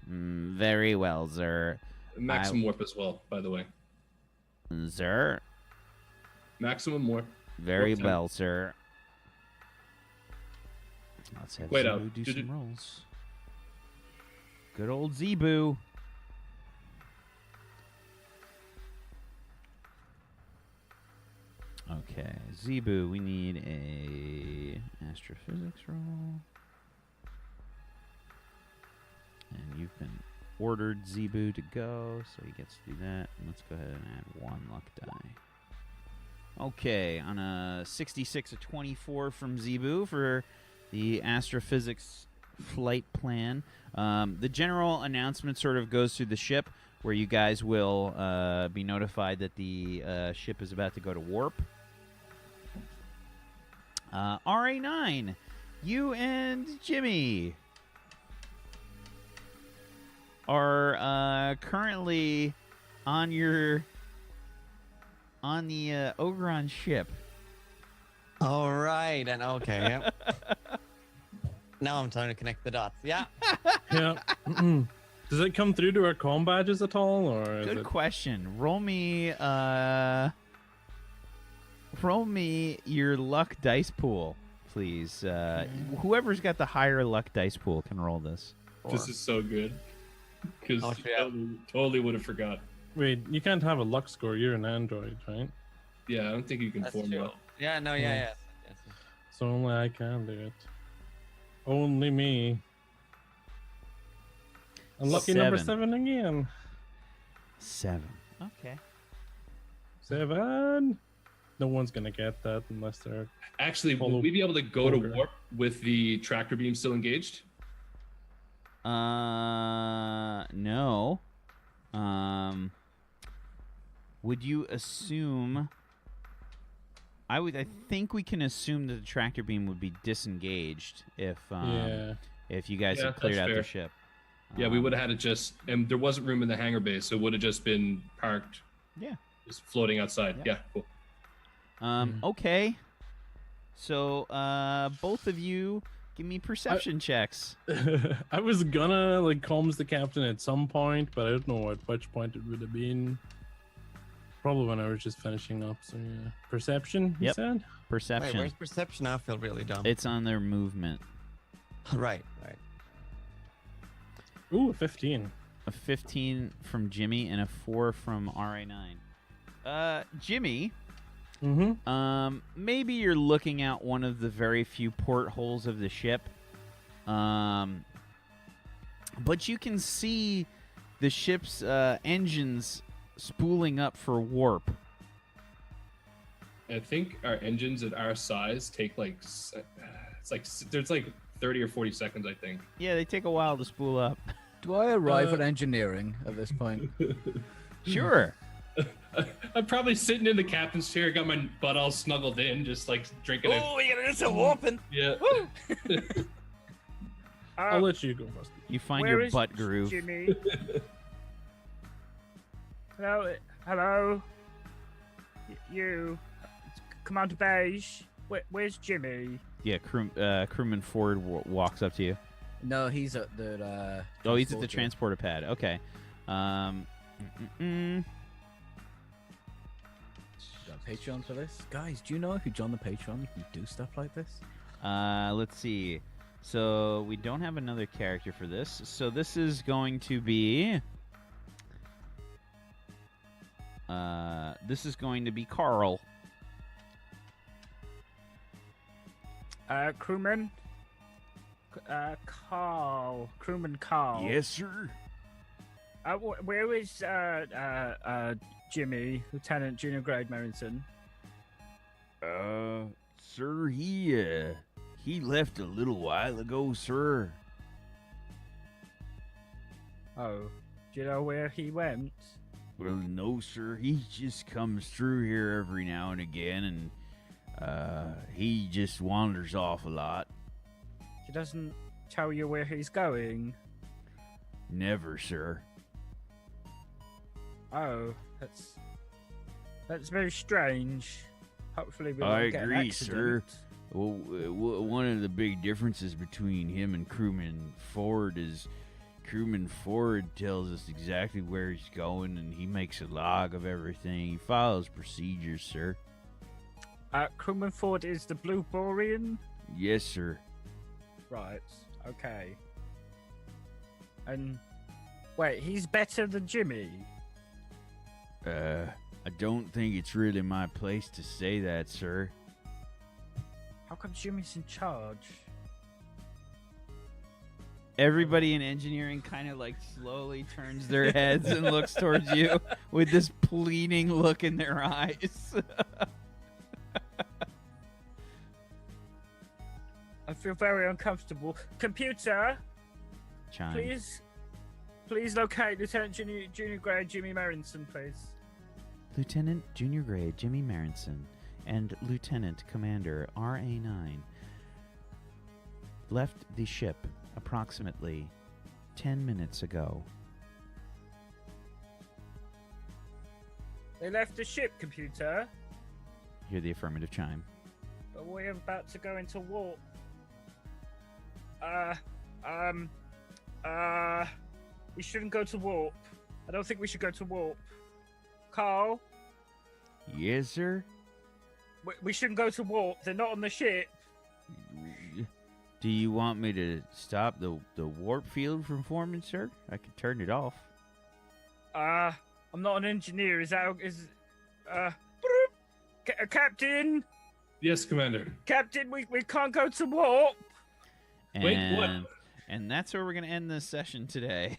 Very well, sir. Maximum warp as well, by the way. Sir. Maximum warp. Very Warp well, sir. Let's have Wait Zebu out. do some rolls. Good old Zebu. Okay, Zebu, we need a astrophysics roll. And you've been ordered Zebu to go, so he gets to do that. And let's go ahead and add 1 luck die. Okay, on a 66, a 24 from Zebu for the astrophysics flight plan. The general announcement sort of goes through the ship, where you guys will be notified that the ship is about to go to warp. RA9, you and Jimmy are currently on the Ogron ship. All right, and okay. Yep. Now I'm trying to connect the dots. Yeah. Yeah. Does it come through to our comm badges at all, or is Good it... question. Roll me your luck dice pool, please. Whoever's got the higher luck dice pool can roll this. This is so good. Because Oh, yeah. totally would have forgot. Wait, you can't have a luck score. You're an android, right? Yeah, I don't think you can That's form true. that. Yeah, no, yeah, yes. Yes. So only I can do it. Only me. Unlucky number 7 again. 7. Okay. 7. No one's gonna get that unless they're... Actually, Follow will we be able to go Ogre. to warp with the tractor beam still engaged? No. Would you assume? I think we can assume that the tractor beam would be disengaged if you guys Yeah, had cleared that's out the fair. ship. Yeah, we would have had it just, and there wasn't room in the hangar bay, so it would have just been parked. Yeah. Just floating outside. Yeah. Yeah, cool. Okay. So, both of you, give me perception checks. I was gonna like comms the captain at some point, but I don't know at which point it would have been. Probably when I was just finishing up. So yeah, perception. You Yep. said? Wait, Perception. where's perception? I feel really dumb. It's on their movement. Right. Ooh, 15. A 15 from Jimmy and a 4 from RA9. Jimmy. Mm-hmm. Maybe you're looking out one of the very few portholes of the ship. But you can see the ship's engines spooling up for warp. I think our engines at our size take there's like 30 or 40 seconds, I think. Yeah, they take a while to spool up. Do I arrive at engineering at this point? Sure. I'm probably sitting in the captain's chair, got my butt all snuggled in, just like drinking. Oh, we gotta do some warping. Yeah. I'll let you go first. You find Where your is butt groove. Jimmy? Hello. You, Commander Beige. Where's Jimmy? Yeah, crewman Ford walks up to you. No, he's at the. Oh, he's at the transporter. transporter pad. Okay. Got Patreon for this, guys. Do you know if you join the Patreon, you can do stuff like this? Let's see. So we don't have another character for this. So this is going to be. This is going to be Carl. Crewman. Carl. Crewman Carl. Yes, sir. Where is Jimmy, Lieutenant Junior Grade Marinson? Sir, he left a little while ago, sir. Oh, do you know where he went? Well, no, sir. He just comes through here every now and again, and he just wanders off a lot. He doesn't tell you where he's going. Never, sir. Oh, that's very strange. Hopefully we won't I get an agree, sir. accident. Well, one of the big differences between him and Crewman Ford is Crewman Ford tells us exactly where he's going, and he makes a log of everything. He follows procedures, sir. Crewman Ford is the Blue Borean? Yes, sir. Right, okay. And, wait, he's better than Jimmy? I don't think it's really my place to say that, sir. How come Jimmy's in charge? Everybody in engineering kind of like slowly turns their heads and looks towards you with this pleading look in their eyes. I feel very uncomfortable. Computer, Chime. please locate Lieutenant Junior Grade Jimmy Marinson, please. Lieutenant Junior Grade Jimmy Marinson and Lieutenant Commander RA9 left the ship approximately 10 minutes ago. They left the ship, computer. Hear the affirmative chime. But we're about to go into warp. We shouldn't go to warp. I don't think we should go to warp. Carl, Yes, sir. we shouldn't go to warp. They're not on the ship. Do you want me to stop the warp field from forming, sir? I can turn it off. I'm not an engineer. Captain? Yes, Commander. Captain, we can't go to warp. And, Wait, what? And that's where we're going to end this session today.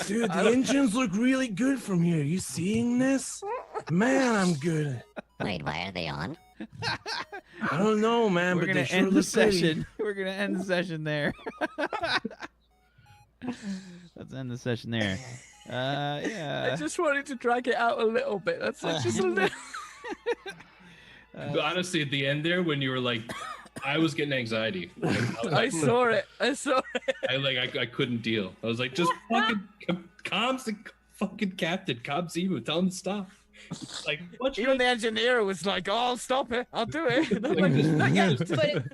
Dude, the engines look really good from here. You seeing this? Man, I'm good. Wait, why are they on? I don't know, man, We're but going they to sure end the look pretty. session. We're going to end the session there. Let's end the session there. Yeah. I just wanted to drag it out a little bit. That's it, just a little. But honestly, at the end there, when you were like, I was getting anxiety. I saw it. I couldn't deal. I was like, just fucking comms the fucking captain, comms Emu, tell him to stop. Like, what? Even the engineer was like, "Oh, I'll stop it. I'll do it." And I'm Like, like, "Not yet." But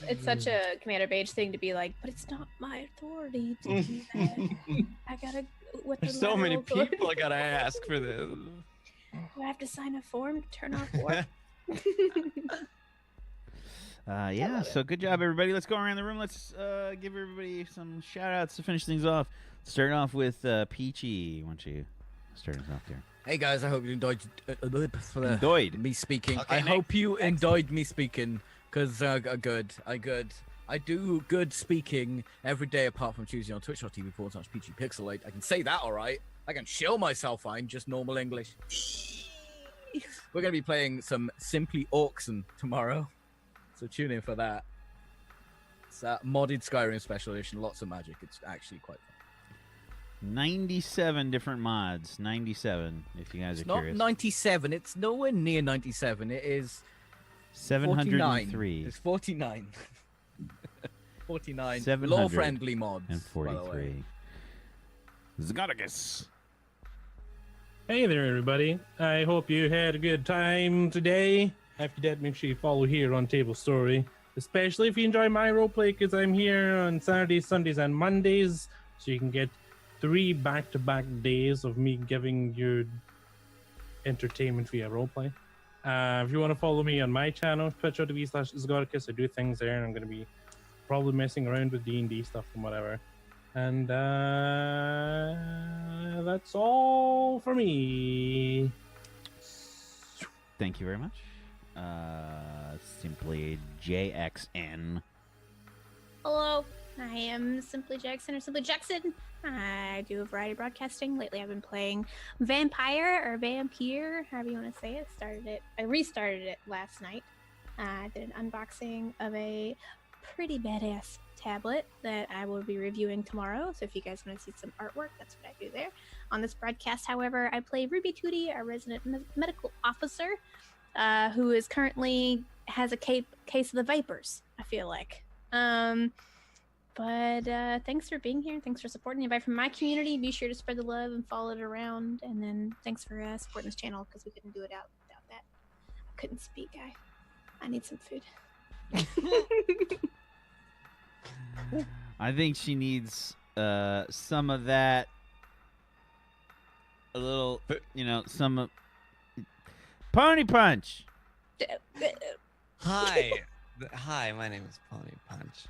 it's such a Commander Beige thing to be like, but it's not my authority to do that. I gotta. There's so many people I gotta ask for this. Do I have to sign a form to turn off warp? Yeah, so good job, everybody. Let's go around the room. Let's give everybody some shout-outs to finish things off. Starting off with Peachy. Why don't you Starting us off there. Hey guys, I hope you enjoyed me speaking. Okay, I next. hope you enjoyed me speaking, because I do good speaking every day apart from Tuesday on twitch.tv/PGPixelate. I can say that all right. I can show myself fine, just normal English. We're going to be playing some Simply Auction tomorrow, so tune in for that. It's a modded Skyrim special edition, lots of magic. It's actually quite fun. 97 different mods. 97, if you guys It's are not curious. 97. It's nowhere near 97. It is 703 49. It's 49. 49 700 law-friendly mods. and by the way. 43. Zgoticus. Hey there, everybody. I hope you had a good time today. If you did, make sure you follow here on Table Story. Especially if you enjoy my roleplay, because I'm here on Saturdays, Sundays, and Mondays. So you can get 3 back-to-back days of me giving you entertainment via roleplay. If you want to follow me on my channel, twitch.tv/Zgoticus, I do things there, and I'm going to be probably messing around with D&D stuff and whatever. And that's all for me. Thank you very much. Simply JXN. Hello, I am Simply Jackson or Simply Jackson. I do a variety of broadcasting. Lately, I've been playing Vampire or Vampire, however you want to say it. I restarted it last night. I did an unboxing of a pretty badass tablet that I will be reviewing tomorrow. So if you guys want to see some artwork, that's what I do there. On this broadcast, however, I play Ruby Tootie, a resident medical officer who is currently has a case of the vipers, I feel like. But thanks for being here. Thanks for supporting anybody from my community. Be sure to spread the love and follow it around. And then thanks for supporting this channel, because we couldn't do it without that. I couldn't speak. I need some food. I think she needs some of that. A little, some of Pony Punch. Hi. Hi, my name is Pony Punch.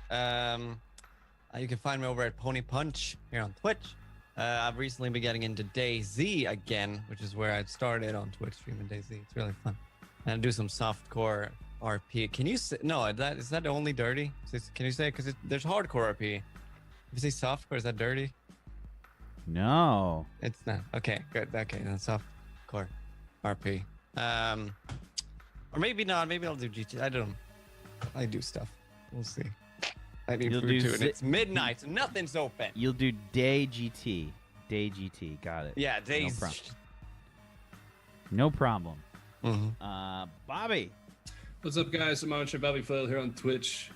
You can find me over at Pony Punch here on Twitch. I've recently been getting into DayZ again, which is where I started on Twitch streaming DayZ. It's really fun. And I do some softcore RP. Can you say, no, is that only dirty? Can you say, because there's hardcore RP. If you say softcore, is that dirty? No. It's not. Okay, good. Okay, then softcore RP. Or maybe not. Maybe I'll do GT. I don't know. I do stuff. We'll see. I need You'll food do too, and it's midnight, so nothing's open. You'll do Day GT. Day GT. Got it. Yeah, days. No problem. Mm-hmm. Bobby. What's up, guys? I'm Bobby Flail here on Twitch.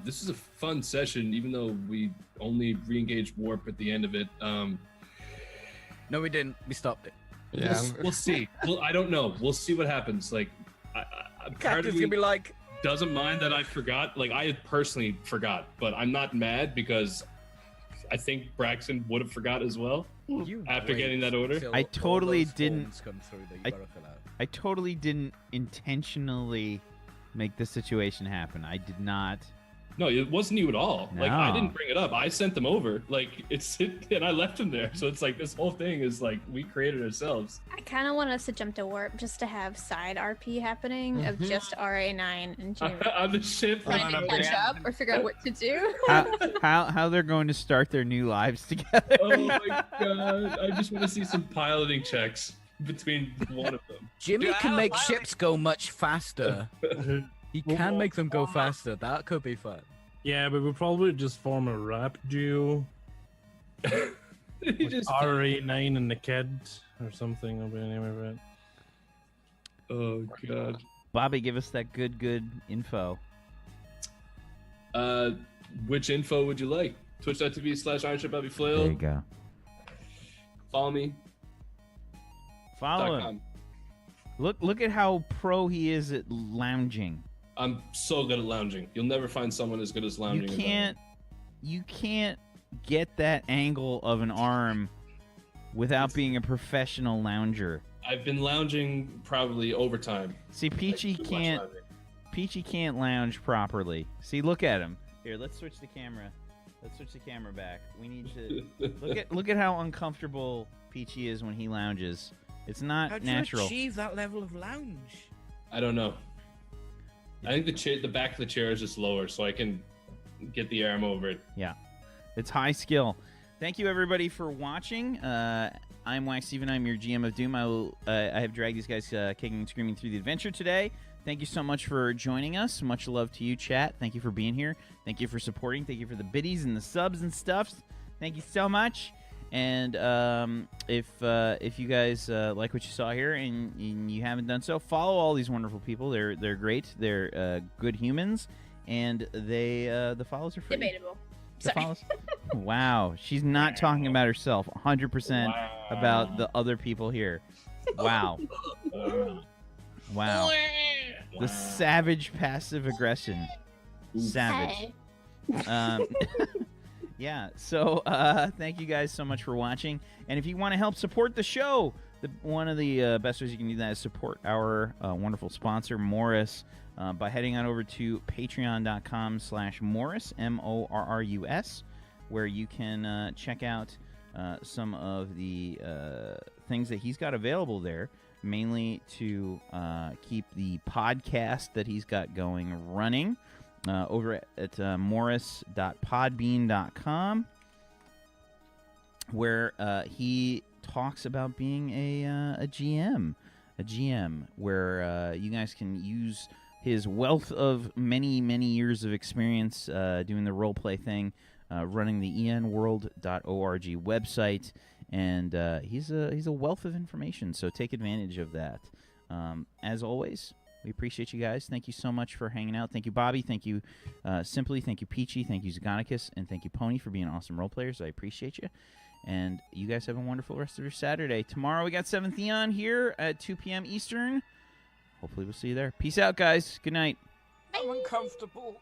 This is a fun session, even though we only re-engaged Warp at the end of it. No, we didn't. We stopped it. Yeah, We'll see. Well, I don't know. We'll see what happens. Like, part of Captain's me gonna be like, doesn't mind that I forgot. Like, I personally forgot, but I'm not mad because I think Braxton would have forgot as well after getting that order. till I all totally those didn't- forms come through that you I- gotta fill out. I totally didn't intentionally make this situation happen. I did not. No, it wasn't you at all. Like, I No. didn't bring it up. I sent them over. Like, and I left them there. So it's like this whole thing is like we created ourselves. I kind of want us to jump to Warp just to have side RP happening of just RA9 and Jamie On the ship. trying to catch up or figure out what to do. How they're going to start their new lives together. Oh my god! I just want to see some piloting checks between one of them. Jimmy Dude, I can don't make like- ships go much faster. He can make them go faster. That could be fun. Yeah, but we'll probably just form a rap duo. You just RA9 and the kid or something. I'll be the name of it. oh god. Bobby, give us that good info. Which info would you like? Twitch.tv/IronShipBobbyFlail. There you go. Follow me. Follow him. Look at how pro he is at lounging. I'm so good at lounging. You'll never find someone as good as lounging. as I am. You can't get that angle of an arm without being a professional lounger. I've been lounging probably overtime. See, Peachy can't lounge properly. See, look at him. Here, let's switch the camera. Let's switch the camera back. We need to look at how uncomfortable Peachy is when he lounges. It's not How'd natural. you achieve that level of lounge? I don't know. I think the back of the chair is just lower, so I can get the arm over it. Yeah, it's high skill. Thank you everybody for watching. I'm Wax Steven. I'm your GM of Doom. I have dragged these guys kicking and screaming through the adventure today. Thank you so much for joining us. Much love to you, chat. Thank you for being here. Thank you for supporting. Thank you for the biddies and the subs and stuffs. Thank you so much. And if you guys like what you saw here and you haven't done so, follow all these wonderful people. They're great. They're good humans, and the follows are free. Debatable. The Sorry. follows. Wow, she's not talking about herself. 100% about the other people here. Wow. Wow. The savage passive aggression. Savage. Hey. Yeah, so thank you guys so much for watching. And if you want to help support the show, one of the best ways you can do that is support our wonderful sponsor, Morris, by heading on over to patreon.com/Morris, MORRUS, where you can check out some of the things that he's got available there, mainly to keep the podcast that he's got going running. Over at morris.podbean.com, where he talks about being a GM, where you guys can use his wealth of many years of experience doing the roleplay thing, running the enworld.org website, and he's a wealth of information. So take advantage of that. As always, we appreciate you guys. Thank you so much for hanging out. Thank you, Bobby. Thank you, Simply. Thank you, Peachy. Thank you, Zagonicus. And thank you, Pony, for being awesome role players. I appreciate you. And you guys have a wonderful rest of your Saturday. Tomorrow we got 7th Eon here at 2 p.m. Eastern. Hopefully we'll see you there. Peace out, guys. Good night. I'm uncomfortable.